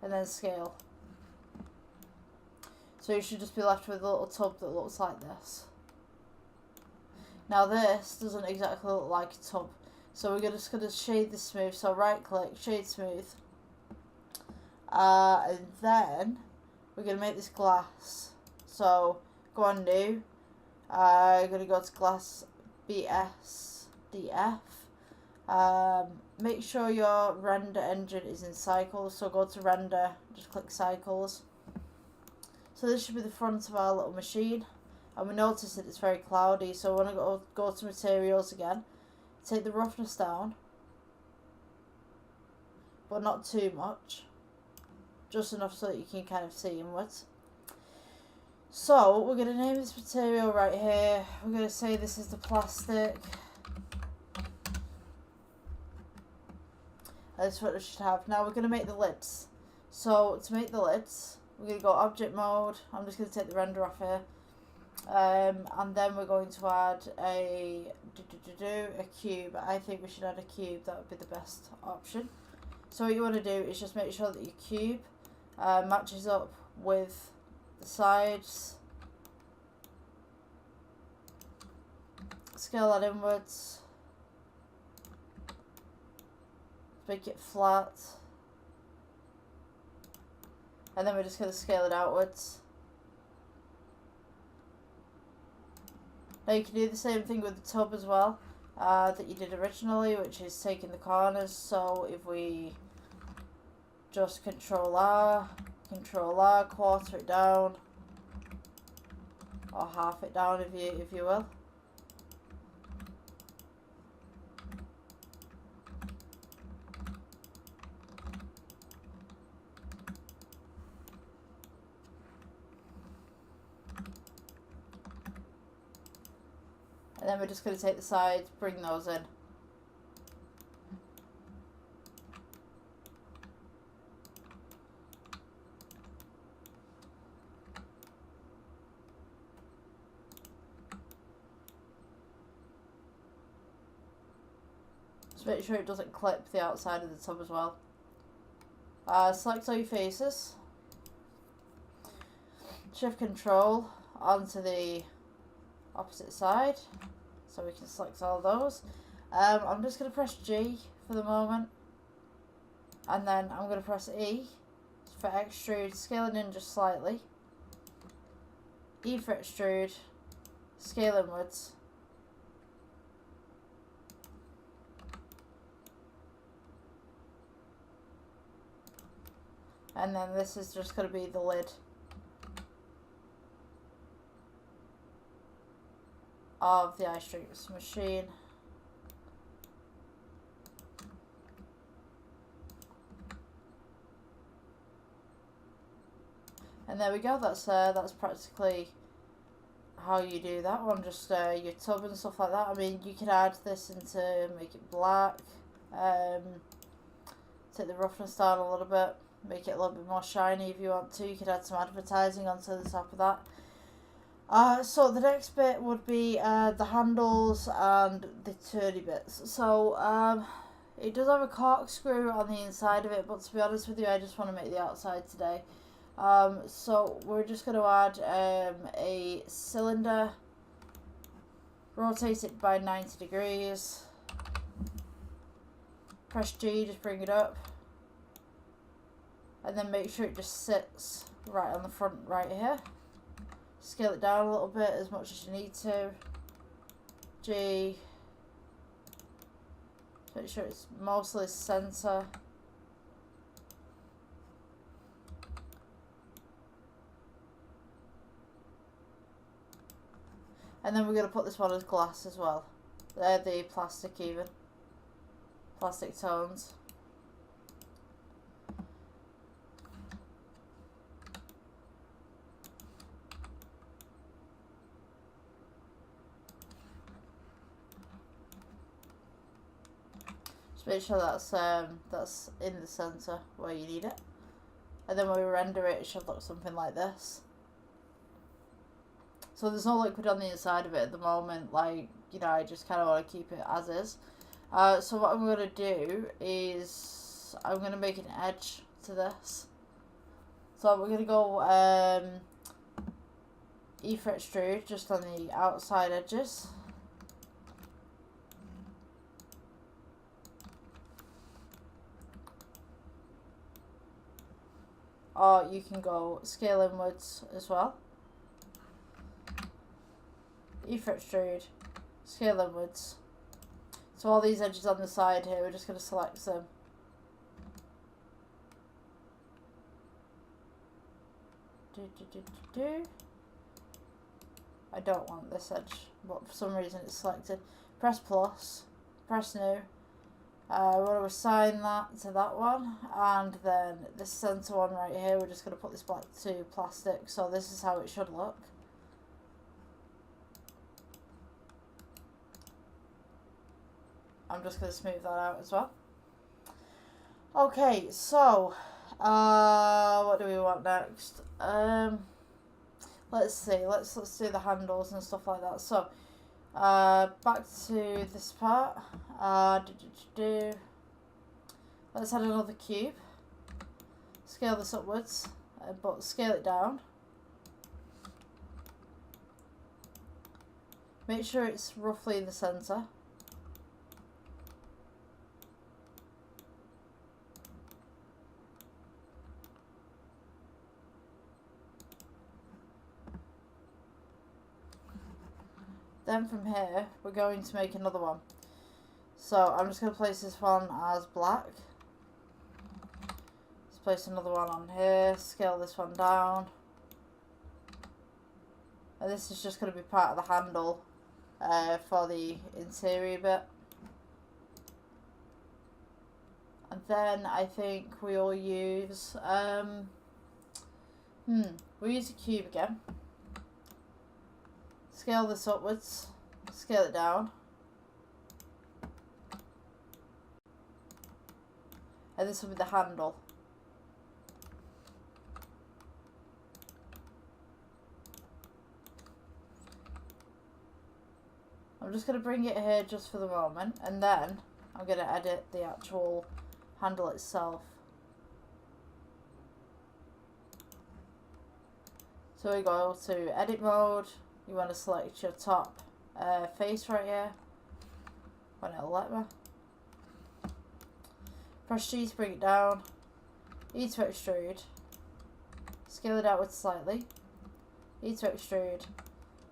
and then scale. So you should just be left with a little tub that looks like this. Now this doesn't exactly look like a tub. So we're just going to shade this smooth. So right click, shade smooth. And then we're going to make this glass. So go on new. I'm going to go to glass BSDF. Make sure your render engine is in cycles. So go to render, just click cycles. So this should be the front of our little machine, and we notice that it's very cloudy, so we want to go to materials again, take the roughness down, but not too much, just enough so that you can kind of see inwards. So we're going to name this material right here, we're going to say this is the plastic, that's what it should have. Now we're going to make the lids. So to make the lids, we're going to go object mode. I'm just going to take the render off here. And then we're going to add a cube. I think we should add a cube. That would be the best option. So what you want to do is just make sure that your cube matches up with the sides. Scale that inwards. Make it flat. And then we're just going to scale it outwards. Now you can do the same thing with the tub as well, that you did originally, which is taking the corners. So if we just Control R, quarter it down, or half it down if you will. And then we're just going to take the sides, bring those in. Just make sure it doesn't clip the outside of the tub as well. Select all your faces. Shift Control onto the opposite side, so we can select all those. I'm just going to press G for the moment, and then I'm going to press E for extrude, scaling in just slightly, E for extrude, scale inwards, and then this is just going to be the lid of the ice streaks machine. And there we go, that's practically how you do that one, just your tub and stuff like that. I mean, you could add this into, make it black, take the roughness down a little bit, make it a little bit more shiny if you want to. You could add some advertising onto the top of that. So the next bit would be the handles and the turny bits. So it does have a corkscrew on the inside of it, but to be honest with you, I just want to make the outside today. So we're just going to add a cylinder, rotate it by 90 degrees, press G, just bring it up, And then make sure it just sits right on the front right here. Scale it down a little bit as much as you need to. G. Make sure it's mostly center. And then we're going to put this one as glass as well. They're the plastic even. Plastic tones. Just make sure that's in the center where you need it. And then when we render it, it should look something like this. So there's no liquid on the inside of it at the moment, like, you know, I just kind of want to keep it as is. So what I'm going to do is, I'm going to make an edge to this. So we're going to go E for extrude, just on the outside edges. Or you can go scale inwards as well. E for extrude, scale inwards. So all these edges on the side here, we're just going to select them. I don't want this edge, but for some reason it's selected. Press plus, press new. We want to assign that to that one, and then this center one right here, we're just going to put this back to plastic, so this is how it should look. I'm just going to smooth that out as well. Okay, so what do we want next? Let's see. Let's do the handles and stuff like that. So back to this part. Let's add another cube. Scale this upwards, but scale it down. Make sure it's roughly in the center. Then from here, we're going to make another one. So I'm just going to place this one as black. Let's place another one on here, scale this one down. And this is just going to be part of the handle for the interior bit. And then I think we'll use, we'll use a cube again. Scale this upwards, scale it down. And this will be the handle. I'm just going to bring it here just for the moment, and then I'm going to edit the actual handle itself. So we go to edit mode. You want to select your top face right here when it'll let me. Press G to bring it down. E to extrude. Scale it outwards slightly. E to extrude.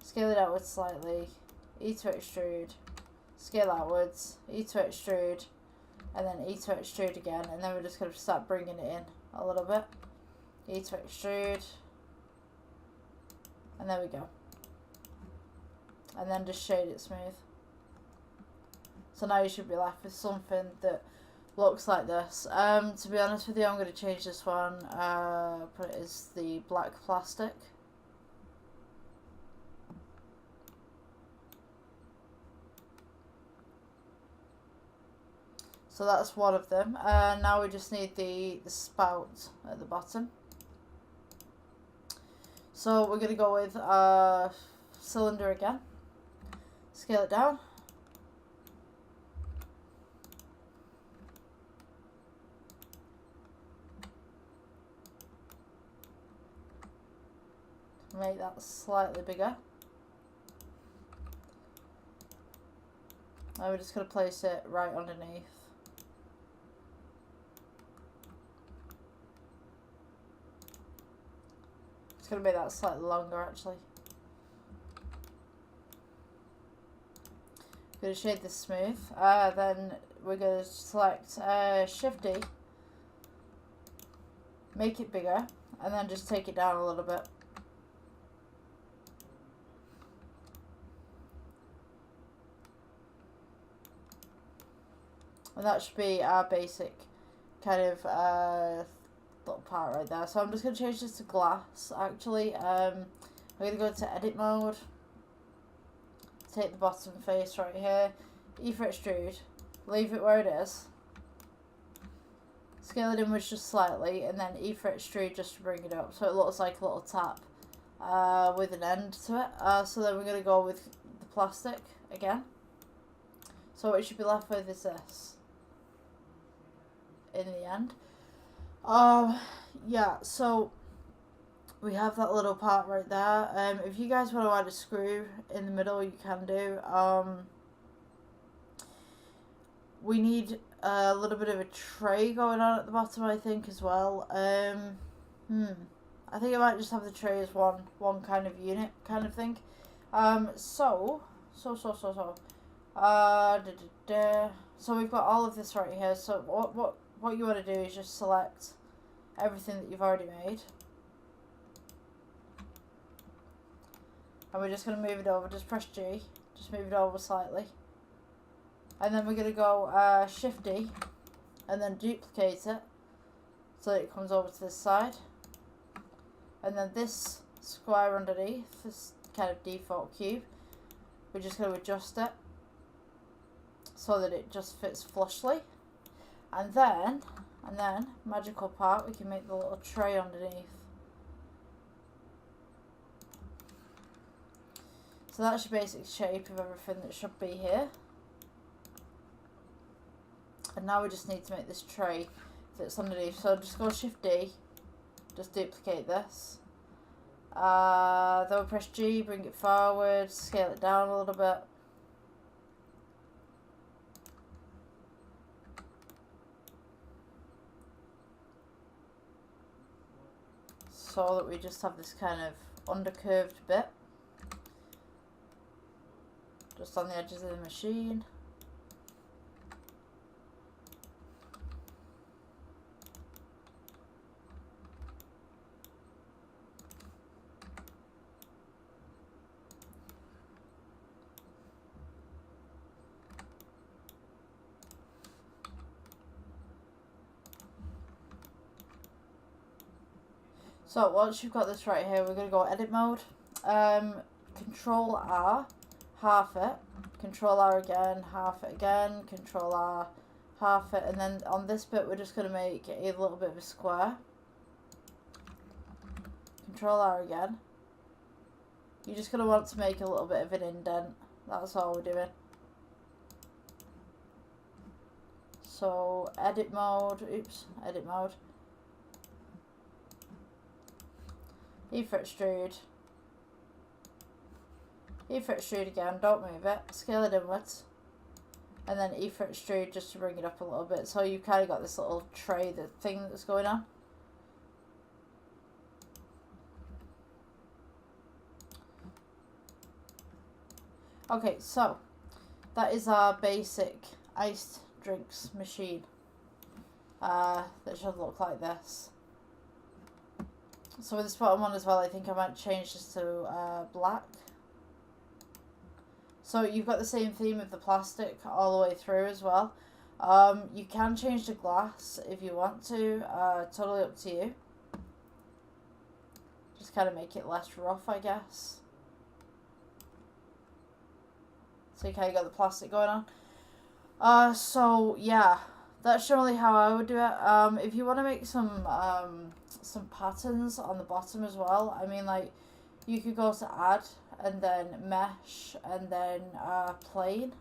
Scale it outwards slightly. E to extrude. Scale outwards. E to extrude. And then E to extrude again. And then we're just going to start bringing it in a little bit. E to extrude. And there we go. And then just shade it smooth. So now you should be left with something that looks like this. To be honest with you, I'm going to change this one. Put it as the black plastic. So that's one of them. Now we just need the spout at the bottom. So we're going to go with cylinder again. Scale it down. Make that slightly bigger. Now we're just going to place it right underneath. just going to make that slightly longer actually. I'm going to shade this smooth. Then we're going to select Shift D, make it bigger, and then just take it down a little bit. And that should be our basic kind of little part right there. So I'm just going to change this to glass actually. I'm going to go to edit mode, take the bottom face right here, E for extrude, leave it where it is, scale it inwards just slightly, and then E for extrude just to bring it up so it looks like a little tap with an end to it. So then we're going to go with the plastic again. So what you should be left with is this in the end. Yeah, so we have that little part right there. If you guys want to add a screw in the middle, you can do. We need a little bit of a tray going on at the bottom, I think, as well. I think I might just have the tray as one kind of unit kind of thing. So we've got all of this right here. So what you want to do is just select everything that you've already made. And we're just going to move it over, just press G, just move it over slightly. And then we're going to go Shift D, and then duplicate it, so that it comes over to this side. And then this square underneath, this kind of default cube, we're just going to adjust it, so that it just fits flushly. And then, magical part, we can make the little tray underneath. So that's your basic shape of everything that should be here. And now we just need to make this tray that's underneath. So just go Shift D, just duplicate this. Then we'll press G, bring it forward, scale it down a little bit. So that we just have this kind of undercurved bit just on the edges of the machine. So once you've got this right here, we're going to go edit mode, Control R, half it, Control R again, half it again, Control R, half it, and then on this bit we're just going to make a little bit of a square. Control R again. You're just going to want to make a little bit of an indent, that's all we're doing. So edit mode, edit mode. E for extrude. E for extrude again, don't move it. Scale it inwards. And then E for extrude just to bring it up a little bit. So you've kind of got this little tray thing that's going on. Okay, so that is our basic iced drinks machine. That should look like this. So with this bottom one as well, I think I might change this to black. So you've got the same theme of the plastic all the way through as well. You can change the glass if you want to, totally up to you. Just kind of make it less rough, I guess. So you kind of got the plastic going on. So yeah, that's generally how I would do it. If you want to make some patterns on the bottom as well, I mean, like, you could go to add and then mesh and then plane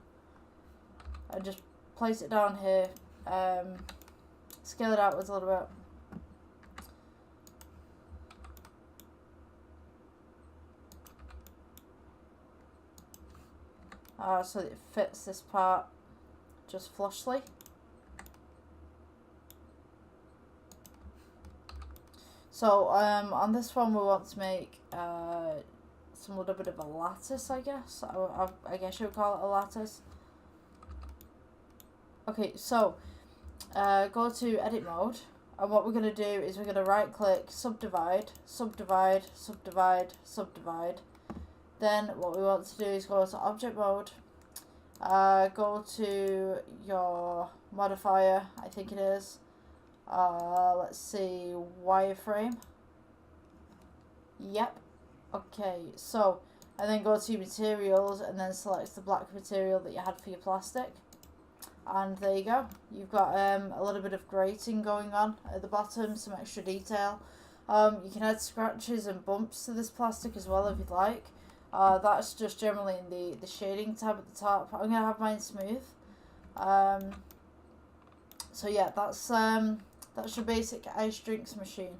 and just place it down here, scale it outwards a little bit. So that it fits this part just flushly. So on this one we want to make some little bit of a lattice, I guess. I guess you would call it a lattice. Okay, so go to edit mode, and what we're going to do is we're going to right click, subdivide, subdivide, subdivide, subdivide. Then what we want to do is go to object mode, go to your modifier, I think it is, let's see, wireframe. Yep. Okay, so, and then go to materials and then select the black material that you had for your plastic. And there you go. You've got a little bit of grating going on at the bottom, some extra detail. You can add scratches and bumps to this plastic as well if you'd like. That's just generally in the shading tab at the top. I'm going to have mine smooth. So yeah, that's your basic ice drinks machine.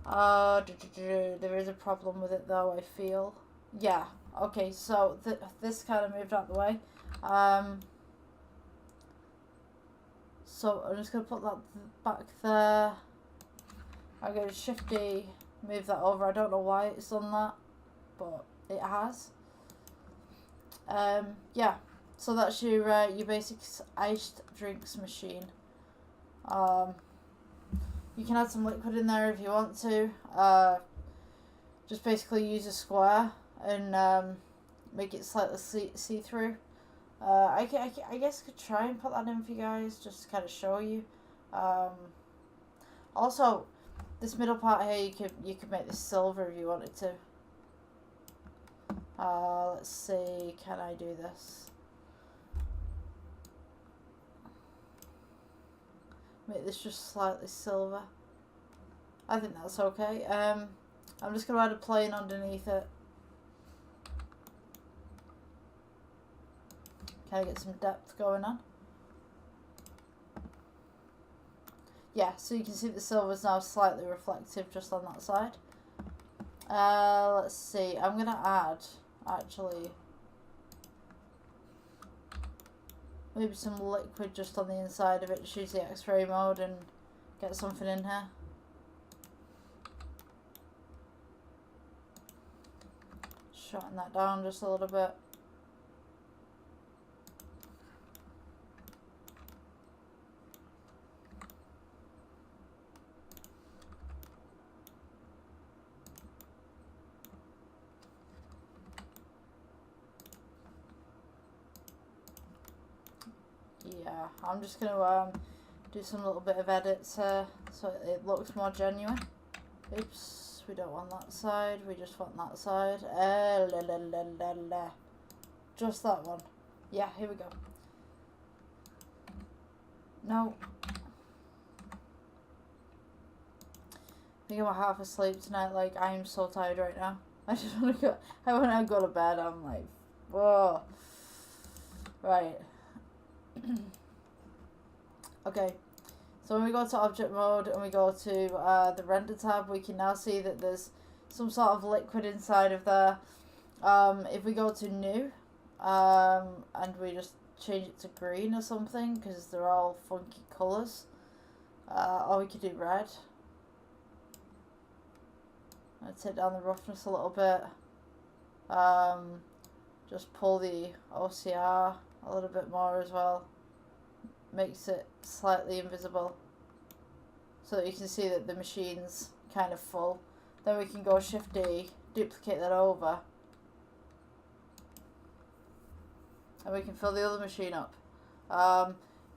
There is a problem with it though, I feel. Yeah, okay, so this kind of moved out the way. So I'm just going to put that back there. I'm going to Shift D, move that over. I don't know why it's done that, but it has. Yeah, so that's your basic iced drinks machine. You can add some liquid in there if you want to. Just basically use a square and make it slightly see-through. I guess I could try and put that in for you guys, just to kind of show you. Also, this middle part here, you could make this silver if you wanted to. Let's see, can I do this? Make this just slightly silver. I think that's okay. I'm just going to add a plane underneath it. Can I get some depth going on? Yeah, so you can see the silver is now slightly reflective just on that side. Let's see, I'm going to add, actually, maybe some liquid just on the inside of it. Just use the X-ray mode and get something in here. Shorten that down just a little bit. Yeah, I'm just going to do some little bit of edits here so it looks more genuine. Oops, we don't want that side, we just want that side. Just that one. Yeah, here we go. No. I think I'm half asleep tonight, like I am so tired right now. I just want to go, when I go to bed I'm like, whoa. Right. Okay, so when we go to object mode and we go to the render tab, we can now see that there's some sort of liquid inside of there. If we go to new and we just change it to green or something, because they're all funky colours, or we could do red. I'll take down the roughness a little bit. Just pull the OCR a little bit more as well. Makes it slightly invisible so that you can see that the machine's kind of full. Then we can go Shift D, duplicate that over, and we can fill the other machine up.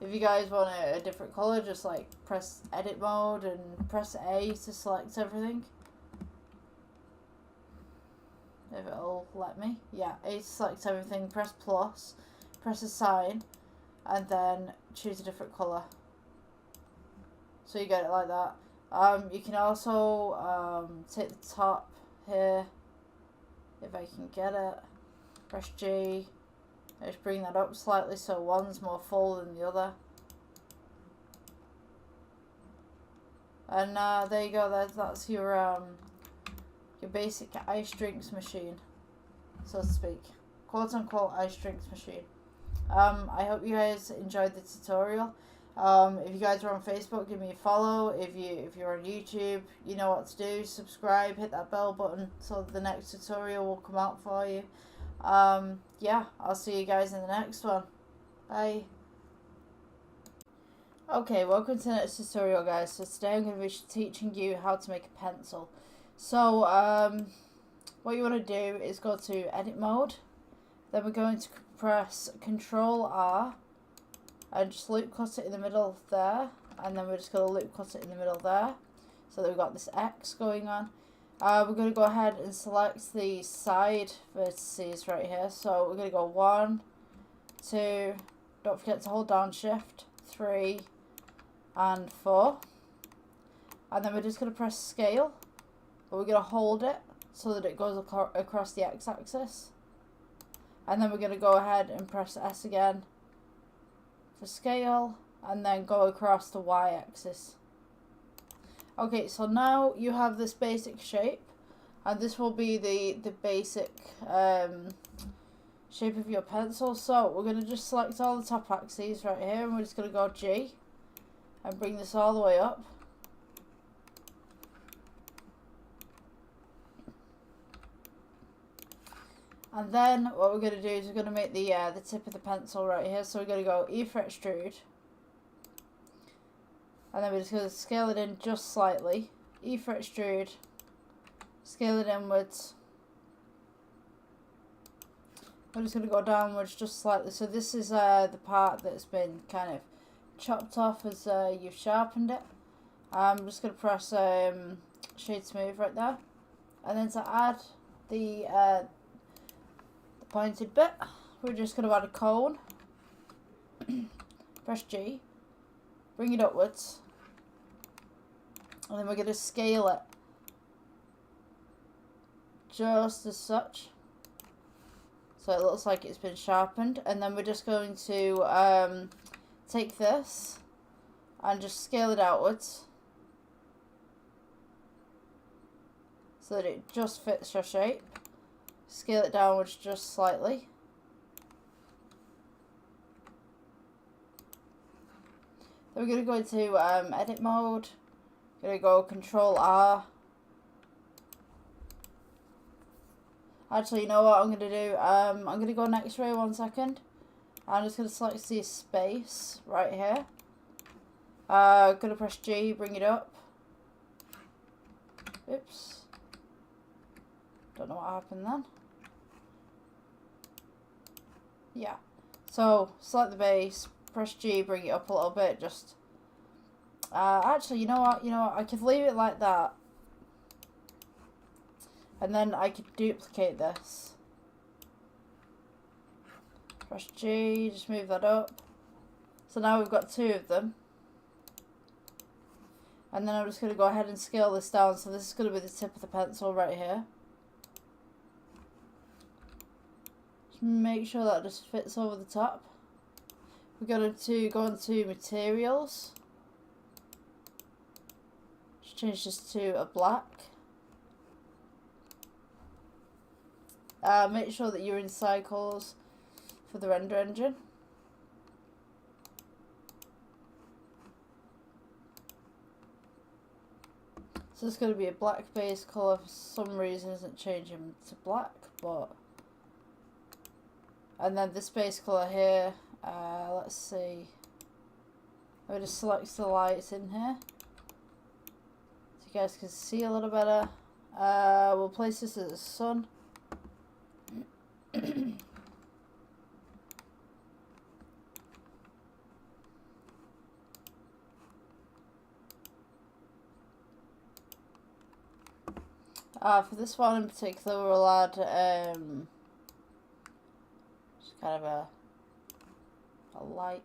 If you guys want a different colour, just like press edit mode and press A to select everything. If it'll let me. Yeah, A to select everything, press plus, press a sign, and then choose a different colour. So you get it like that. You can also take the top here, if I can get it, press G, and just bring that up slightly so one's more full than the other. And there you go, that's your basic ice drinks machine, so to speak. Quote unquote ice drinks machine. I hope you guys enjoyed the tutorial. If you guys are on Facebook, give me a follow. If you're on YouTube, you know what to do. Subscribe, hit that bell button so the next tutorial will come out for you. Yeah, I'll see you guys in the next one. Bye. Okay, welcome to the next tutorial, guys. So today I'm going to be teaching you how to make a pencil. So what you want to do is go to edit mode. Then we're going to press Control R and just loop cut it in the middle there, and then we're just going to loop cut it in the middle there so that we've got this X going on. We're going to go ahead and select the side vertices right here. So we're going to go 1, 2, don't forget to hold down Shift, 3 and 4, and then we're just going to press scale, but we're going to hold it so that it goes across the X-axis, and then we're going to go ahead and press S again for scale, and then go across the Y-axis. Okay, so now you have this basic shape, and this will be the basic shape of your pencil. So we're going to just select all the top axes right here, and we're just going to go G and bring this all the way up. And then what we're going to do is we're going to make the tip of the pencil right here. So we're going to go E for extrude. And then we're just going to scale it in just slightly. E for extrude. Scale it inwards. We're just going to go downwards just slightly. So this is the part that's been kind of chopped off as you've sharpened it. I'm just going to press shade smooth right there. And then to add the pointed bit, we're just going to add a cone. Press G, bring it upwards, and then we're going to scale it just as such, so it looks like it's been sharpened. And then we're just going to take this and just scale it outwards so that it just fits your shape. Scale it downwards just slightly. Then we're going to go into edit mode. Going to go Control R. Actually, you know what I'm going to do? I'm going to go next ray 1 second. I'm just going to select the space right here. Going to press G, bring it up. Oops. Don't know what happened then. Yeah. So select the base, press G, bring it up a little bit. Just actually, you know what? I could leave it like that, and then I could duplicate this. Press G, just move that up. So now we've got 2 of them. And then I'm just going to go ahead and scale this down. So this is going to be the tip of the pencil right here. Just make sure that just fits over the top. We're going to go into materials. Just change this to a black. Make sure that you're in cycles for the render engine. So it's going to be a black base colour. For some reason isn't changing to black, but and then this base colour here, let's see, I'm just select the lights in here so you guys can see a little better. We'll place this as a sun. For this one in particular, we'll add just kind of a light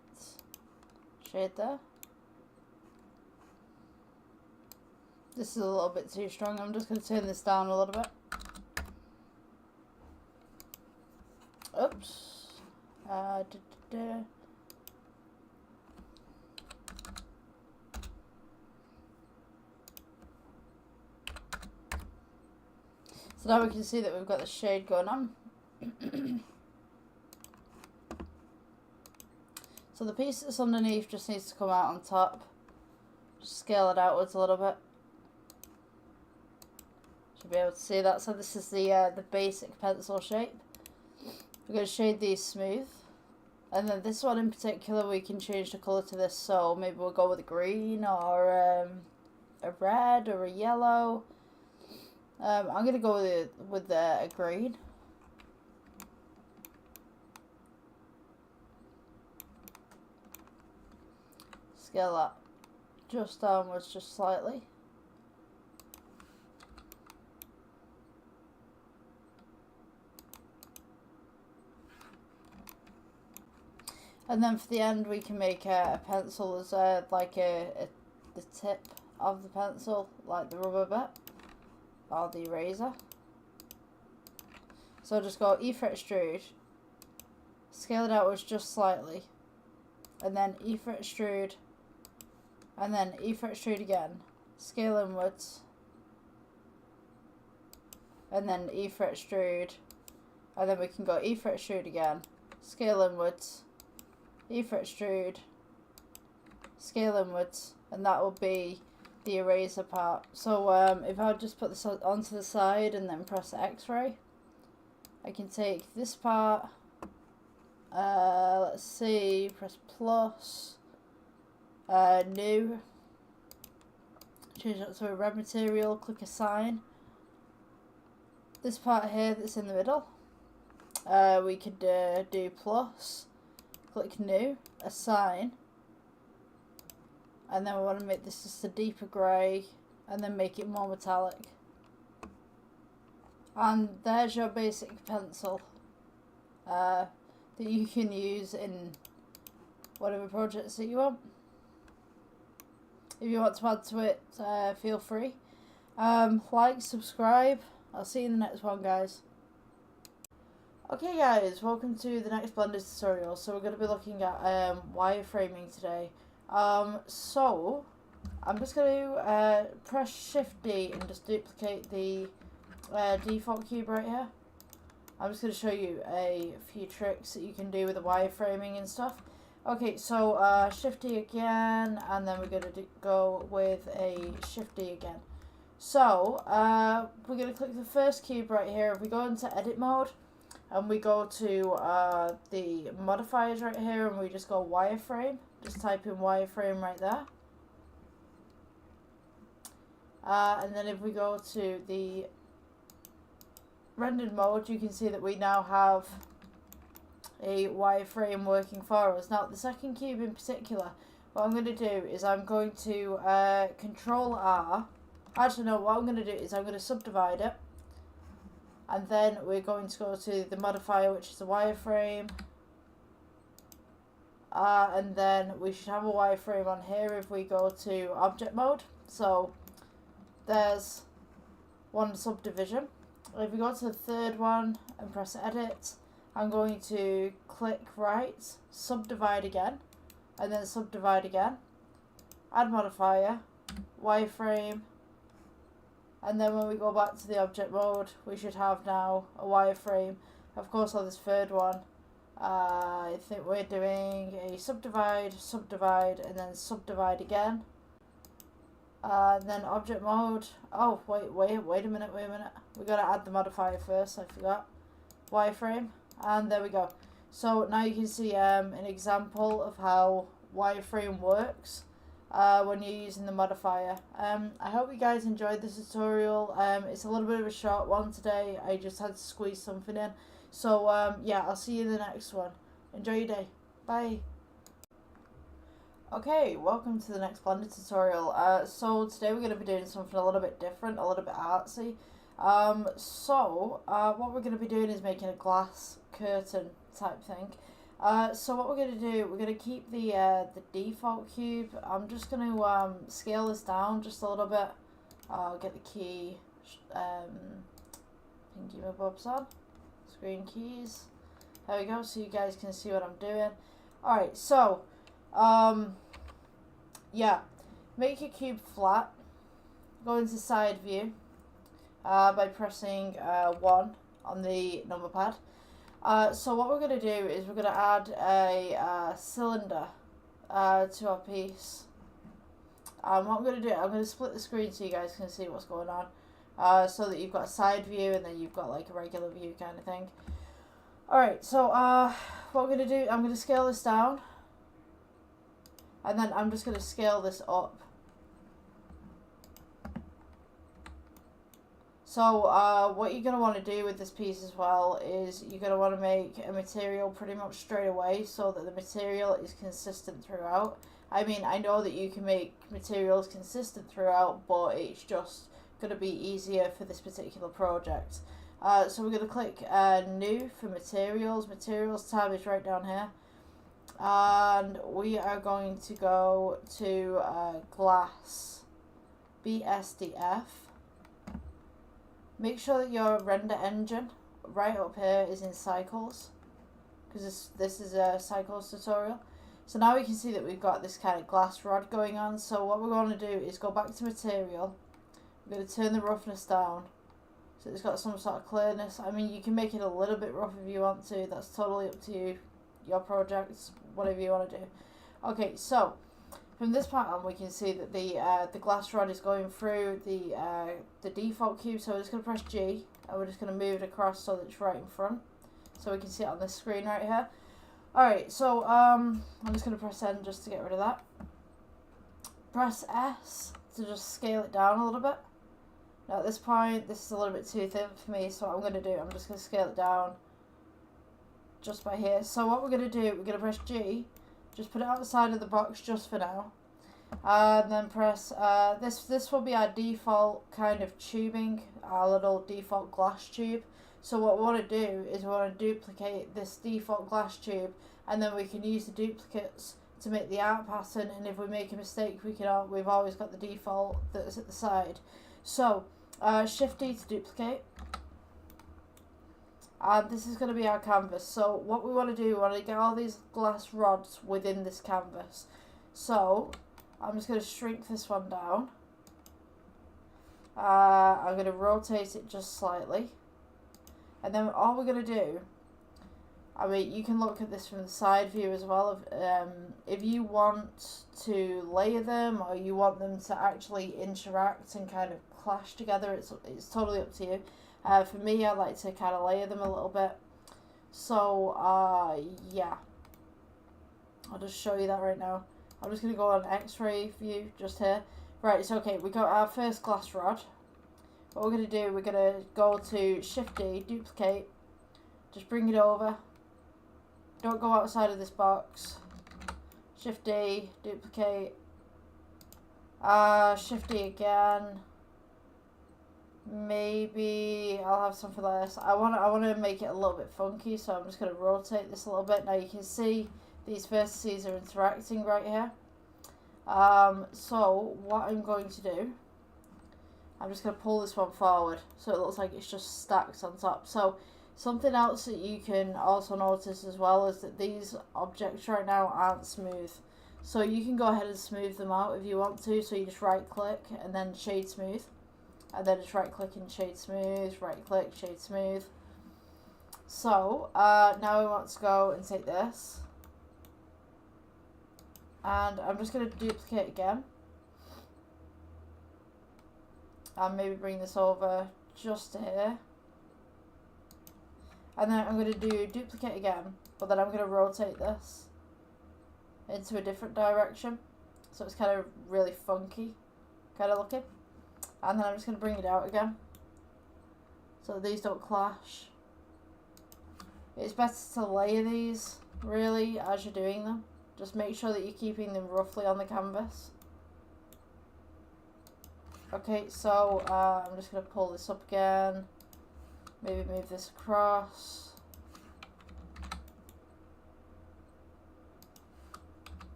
shade there. This is a little bit too strong. I'm just going to turn this down a little bit. Oops. So now we can see that we've got the shade going on. So the piece that's underneath just needs to come out on top. Just scale it outwards a little bit. Should be able to see that. So this is the basic pencil shape. We're going to shade these smooth. And then this one in particular, we can change the colour to this. So maybe we'll go with a green or a red or a yellow. I'm going to go with a green. Scale that just downwards, just slightly. And then for the end, we can make a pencil as like the tip of the pencil, like the rubber bit, or the eraser. So just go E for extrude, scale it outwards just slightly, and then E for extrude, and then E for extrude again, scale inwards, and then E for extrude, and then we can go E for extrude again, scale inwards, E for extrude, scale inwards, and that will be the eraser part. So if I just put this onto the side and then press X-ray, I can take this part, let's see, press plus, new, change that to a red material, click assign. This part here that's in the middle, we could do plus, click new, assign, and then we want to make this just a deeper grey and then make it more metallic. And there's your basic pencil that you can use in whatever projects that you want. If you want to add to it, feel free. Like, subscribe. I'll see you in the next one, guys. Okay guys, welcome to the next Blender tutorial. So we're going to be looking at wireframing today. So I'm just going to press Shift D and just duplicate the default cube right here. I'm just going to show you a few tricks that you can do with the wireframing and stuff. Okay, so Shift D again, and then we're going to go with a Shift D again. So we're going to click the first cube right here. If we go into edit mode, and we go to the modifiers right here, and we just go wireframe. Just type in wireframe right there. And then if we go to the rendered mode, you can see that we now have a wireframe working for us. Now, the second cube in particular, what I'm going to do is I'm going to Control R. Actually, no, what I'm going to do is I'm going to subdivide it. And then we're going to go to the modifier, which is the wireframe. And then we should have a wireframe on here if we go to object mode. So there's one subdivision. If we go to the third one and press edit, I'm going to click right, subdivide again, and then subdivide again. Add modifier, wireframe. And then when we go back to the object mode, we should have now a wireframe. Of course, on this third one, I think we're doing a subdivide, subdivide, and then subdivide again. Then object mode. Oh, wait a minute. We got to add the modifier first, I forgot. Wireframe. And there we go. So now you can see an example of how wireframe works. When you're using the modifier. I hope you guys enjoyed this tutorial. It's a little bit of a short one today. I just had to squeeze something in. So yeah, I'll see you in the next one. Enjoy your day. Bye. Okay, welcome to the next Blender tutorial. So today we're going to be doing something a little bit different, a little bit artsy. What we're going to be doing is making a glass curtain type thing. So what we're going to do, we're going to keep the default cube. I'm just going to scale this down just a little bit. I'll get the key, pinky my bobs on, screen keys. There we go, so you guys can see what I'm doing. Alright, so, yeah, make your cube flat. Go into side view by pressing 1 on the number pad. So what we're going to do is we're going to add a cylinder to our piece. And what I'm going to do, I'm going to split the screen so you guys can see what's going on. So that you've got a side view and then you've got like a regular view kind of thing. Alright, so what I'm going to do, I'm going to scale this down. And then I'm just going to scale this up. So what you're going to want to do with this piece as well is you're going to want to make a material pretty much straight away so that the material is consistent throughout. I mean, I know that you can make materials consistent throughout, but it's just going to be easier for this particular project. So we're going to click New for Materials. Materials tab is right down here. And we are going to go to Glass, BSDF. Make sure that your render engine right up here is in Cycles, because this is a Cycles tutorial. So now we can see that we've got this kind of glass rod going on. So what we're going to do is go back to Material. We're going to turn the roughness down so it's got some sort of clearness. I mean, you can make it a little bit rough if you want to. That's totally up to you, your projects, whatever you want to do. Okay, so from this point on, we can see that the glass rod is going through the default cube. So we're just going to press G, and we're just going to move it across so that it's right in front, so we can see it on this screen right here. Alright, so I'm just going to press N just to get rid of that. Press S to just scale it down a little bit. Now at this point, this is a little bit too thin for me, so what I'm going to do, I'm just going to scale it down just by here. So what we're going to do, we're going to press G, just put it outside of the box just for now. And then press, this will be our default kind of tubing, our little default glass tube. So what we want to do is we want to duplicate this default glass tube, and then we can use the duplicates to make the art pattern, and if we make a mistake, we've always got the default that's at the side. So Shift D to duplicate, and this is going to be our canvas. So what we want to do, we want to get all these glass rods within this canvas. So I'm just going to shrink this one down. I'm going to rotate it just slightly. And then all we're going to do, I mean, you can look at this from the side view as well. If you want to layer them, or you want them to actually interact and kind of clash together, it's totally up to you. For me, I like to kind of layer them a little bit. So, yeah. I'll just show you that right now. I'm just going to go on X-ray view just here. Right, it's okay. We got our first glass rod. What we're going to do, we're going to go to Shift D, duplicate, just bring it over. Don't go outside of this box. Shift D, duplicate. Shift D again. Maybe I'll have some for this. I want to make it a little bit funky, so I'm just going to rotate this a little bit. Now you can see these vertices are interacting right here. So what I'm going to do, I'm just going to pull this one forward so it looks like it's just stacked on top. So something else that you can also notice as well is that these objects right now aren't smooth. So you can go ahead and smooth them out if you want to. So you just right click and then shade smooth. And then just right click and shade smooth, right click, shade smooth. So now we want to go and take this. And I'm just going to duplicate again. And maybe bring this over just to here. And then I'm going to do duplicate again. But then I'm going to rotate this into a different direction. So it's kind of really funky kind of looking. And then I'm just going to bring it out again, so that these don't clash. It's better to layer these, really, as you're doing them. Just make sure that you're keeping them roughly on the canvas. Okay, so I'm just going to pull this up again. Maybe move this across.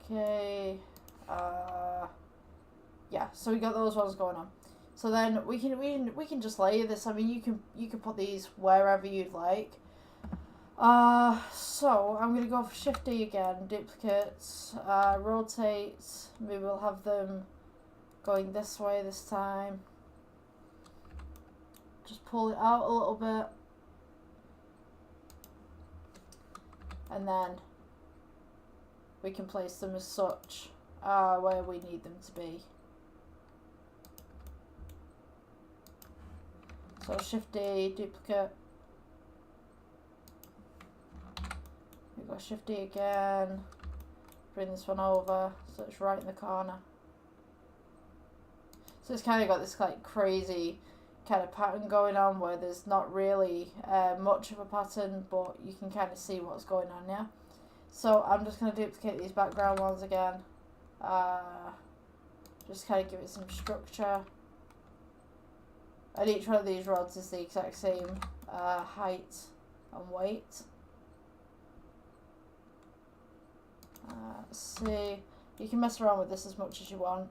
Okay. Yeah, so we got those ones going on. So then we can just layer this. I mean, you can put these wherever you'd like. So I'm gonna go for Shift D again, duplicates, rotate. Maybe we'll have them going this way this time. Just pull it out a little bit. and then we can place them as such where we need them to be. So Shift D, duplicate. We go Shift D again. Bring this one over so it's right in the corner. So it's kind of got this like crazy kind of pattern going on where there's not really much of a pattern, but you can kind of see what's going on, yeah. So I'm just going to duplicate these background ones again. Just kind of give it some structure. And each one of these rods is the exact same height and weight. Let's see. You can mess around with this as much as you want.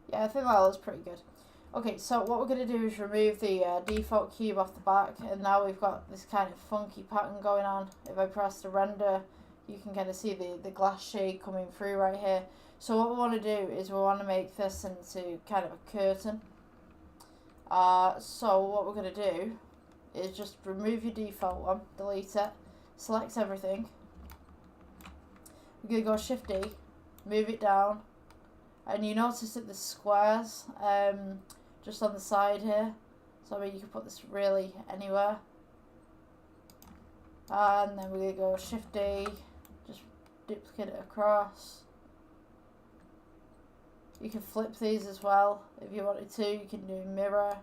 Yeah, I think that looks pretty good. Okay, so what we're going to do is remove the default cube off the back, and now we've got this kind of funky pattern going on. If I press the render, you can kind of see the glass shade coming through right here. So what we want to do is we want to make this into kind of a curtain. So what we're going to do is just remove your default one, delete it, select everything. We're going to go Shift D, move it down, and you notice that the squares just on the side here. So I mean, you can put this really anywhere. And then we're going to go Shift D, just duplicate it across. You can flip these as well if you wanted to. You can do mirror.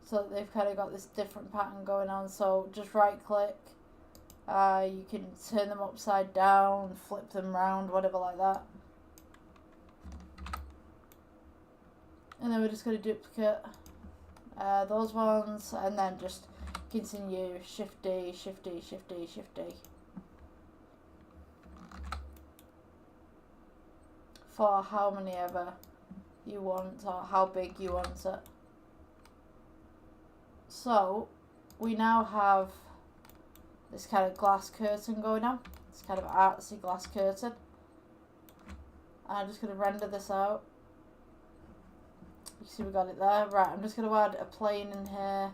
So they've kind of got this different pattern going on. So just right click. You can turn them upside down, flip them round, whatever like that. And then we're just going to duplicate those ones, and then just continue Shift D, Shift D, Shift D, Shift D. For how many ever you want, or how big you want it. So we now have this kind of glass curtain going on. This kind of artsy glass curtain. And I'm just going to render this out. You see we got it there. Right, I'm just going to add a plane in here.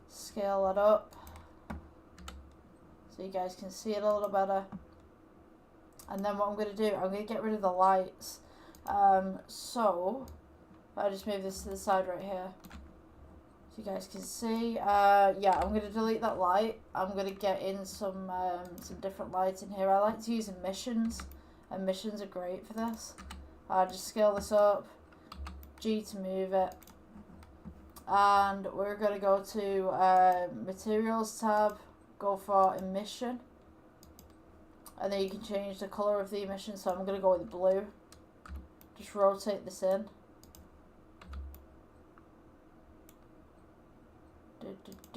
Scale that up so you guys can see it a little better. And then what I'm going to do, I'm going to get rid of the lights. So I just move this to the side right here so you guys can see. Yeah, I'm going to delete that light. I'm going to get in some different lights in here. I like to use emissions. Emissions are great for this. Just scale this up. G to move it. And we're going to go to Materials tab. Go for Emission. And then you can change the colour of the emission. So I'm going to go with blue. Just rotate this in.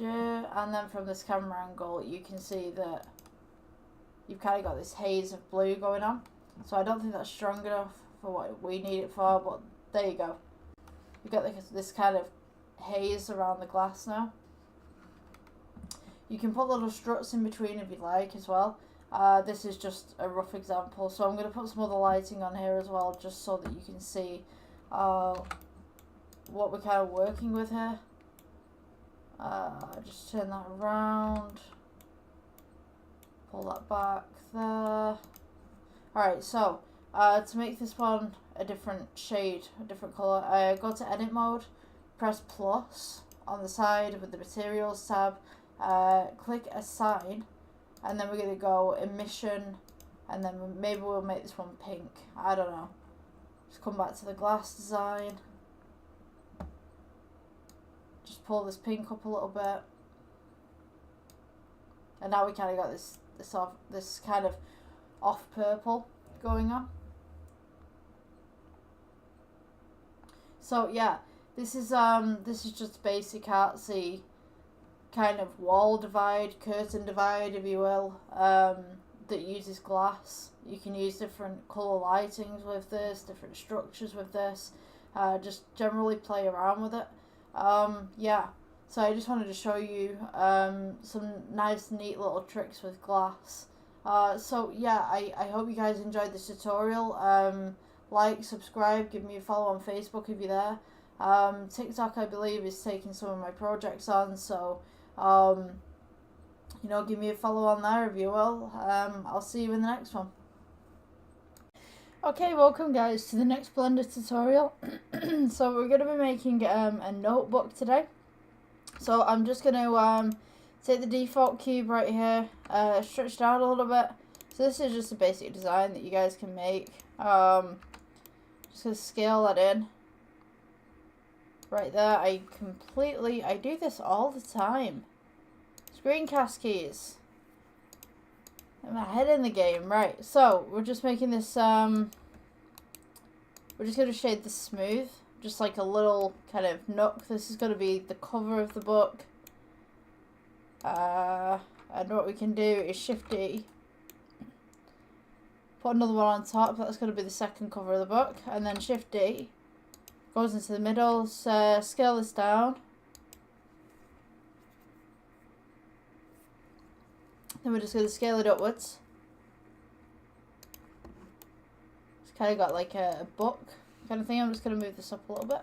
And then from this camera angle, you can see that you've kind of got this haze of blue going on. So I don't think that's strong enough for what we need it for, but there you go. You've got this kind of haze around the glass now. You can put little struts in between if you like as well. This is just a rough example, so I'm going to put some other lighting on here as well, just so that you can see what we're kind of working with here. Just turn that around, pull that back there. Alright, so to make this one a different shade, a different colour, go to edit mode, press plus on the side with the materials tab, click assign. And then we're going to go emission, and then maybe we'll make this one pink. I don't know. Just come back to the glass design. Just pull this pink up a little bit. And now we kind of got this kind of off purple going on. So yeah, this is just basic artsy kind of wall divide, curtain divide, if you will, that uses glass. You can use different colour lightings with this, different structures with this, just generally play around with it. Yeah, So I just wanted to show you some nice neat little tricks with glass. So yeah, I hope you guys enjoyed this tutorial. Like, subscribe, give me a follow on Facebook if you're there. TikTok, I believe, is taking some of my projects on, so you know, give me a follow on there if you will. I'll see you in the next one. Okay, welcome guys to the next Blender tutorial. So we're going to be making a notebook today. So I'm just going to take the default cube right here, stretch it out a little bit. So this is just a basic design that you guys can make. Just going to scale that in. Right there, I do this all the time. Screencast keys. I'm ahead in the game. Right, so we're just making this, we're just going to shade this smooth. Just like a little kind of nook. This is going to be the cover of the book. And what we can do is Shift D. Put another one on top. That's going to be the second cover of the book. And then Shift D. Goes into the middle. So scale this down. Then we're just going to scale it upwards. It's kind of got like a book kind of thing. I'm just going to move this up a little bit.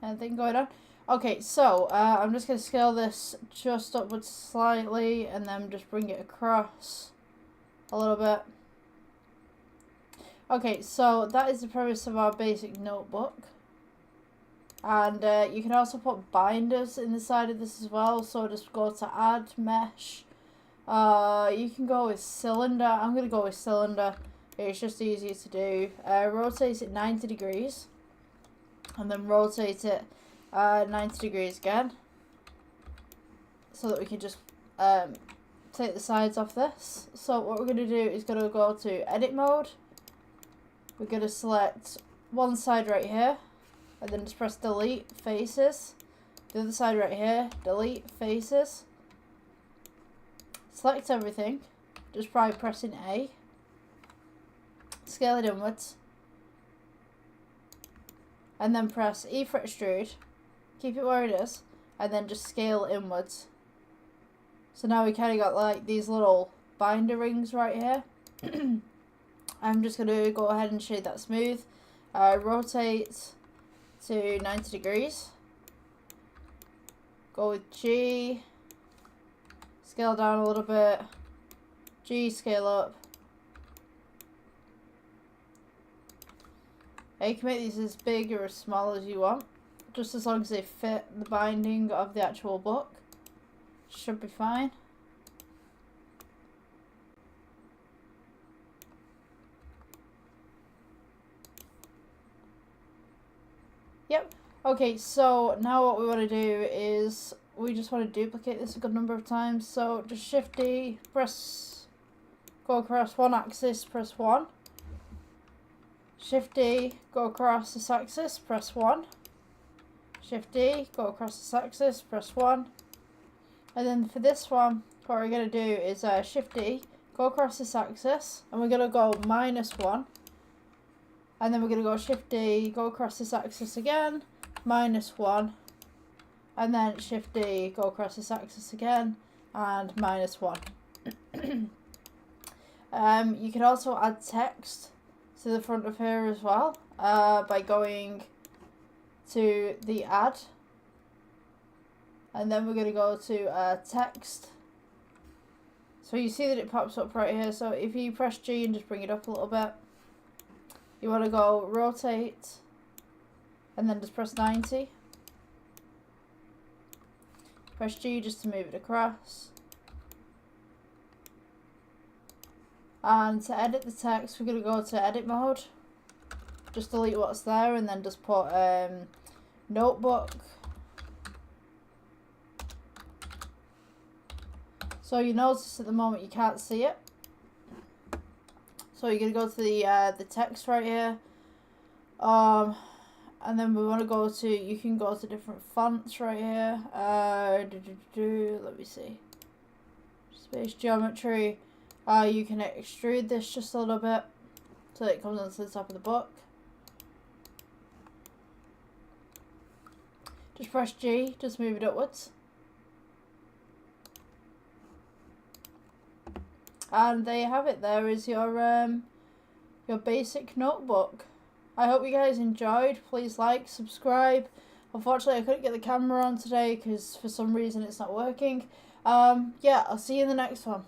Anything going on? Okay, so I'm just going to scale this just upwards slightly and then just bring it across a little bit. Okay, so that is the premise of our basic notebook. And you can also put binders in the side of this as well. So just go to add mesh. You can go with cylinder. I'm going to go with cylinder. It's just easier to do. Rotate it 90 degrees. And then rotate it 90 degrees again. So that we can just take the sides off this. So what we're going to do is going to go to edit mode. We're going to select one side right here. And then just press delete faces. The other side right here, delete faces. Select everything, just by pressing A. Scale it inwards. And then press E for extrude. Keep it where it is. And then just scale inwards. So now we kind of got like these little binder rings right here. I'm just going to go ahead and shade that smooth. Rotate to 90 degrees. Go with G. Scale down a little bit. G, scale up. You can make these as big or as small as you want. Just as long as they fit the binding of the actual book. Should be fine. Yep. Okay, so now what we want to do is we just want to duplicate this a good number of times. So just Shift D, go across one axis, press 1. Shift D, go across this axis, press 1. Shift D, go across this axis, press 1. And then for this one, what we're going to do is Shift D, go across this axis, and we're going to go -1. And then we're going to go Shift D, go across this axis again, -1. And then Shift D, go across this axis again, and -1. You can also add text to the front of here as well, by going to the add. And then we're going to go to text. So you see that it pops up right here. So if you press G and just bring it up a little bit, you want to go rotate and then just press 90. Press G just to move it across. And to edit the text, we're going to go to edit mode. Just delete what's there and then just put notebook. So you notice at the moment you can't see it. So you're going to go to the text right here. And then we want to go to, you can go to different fonts right here. Let me see. Space geometry. You can extrude this just a little bit so that it comes onto the top of the book. Just press G, just move it upwards. And there you have it. There is your basic notebook. I hope you guys enjoyed. Please like, subscribe. Unfortunately, I couldn't get the camera on today because for some reason it's not working. Yeah, I'll see you in the next one.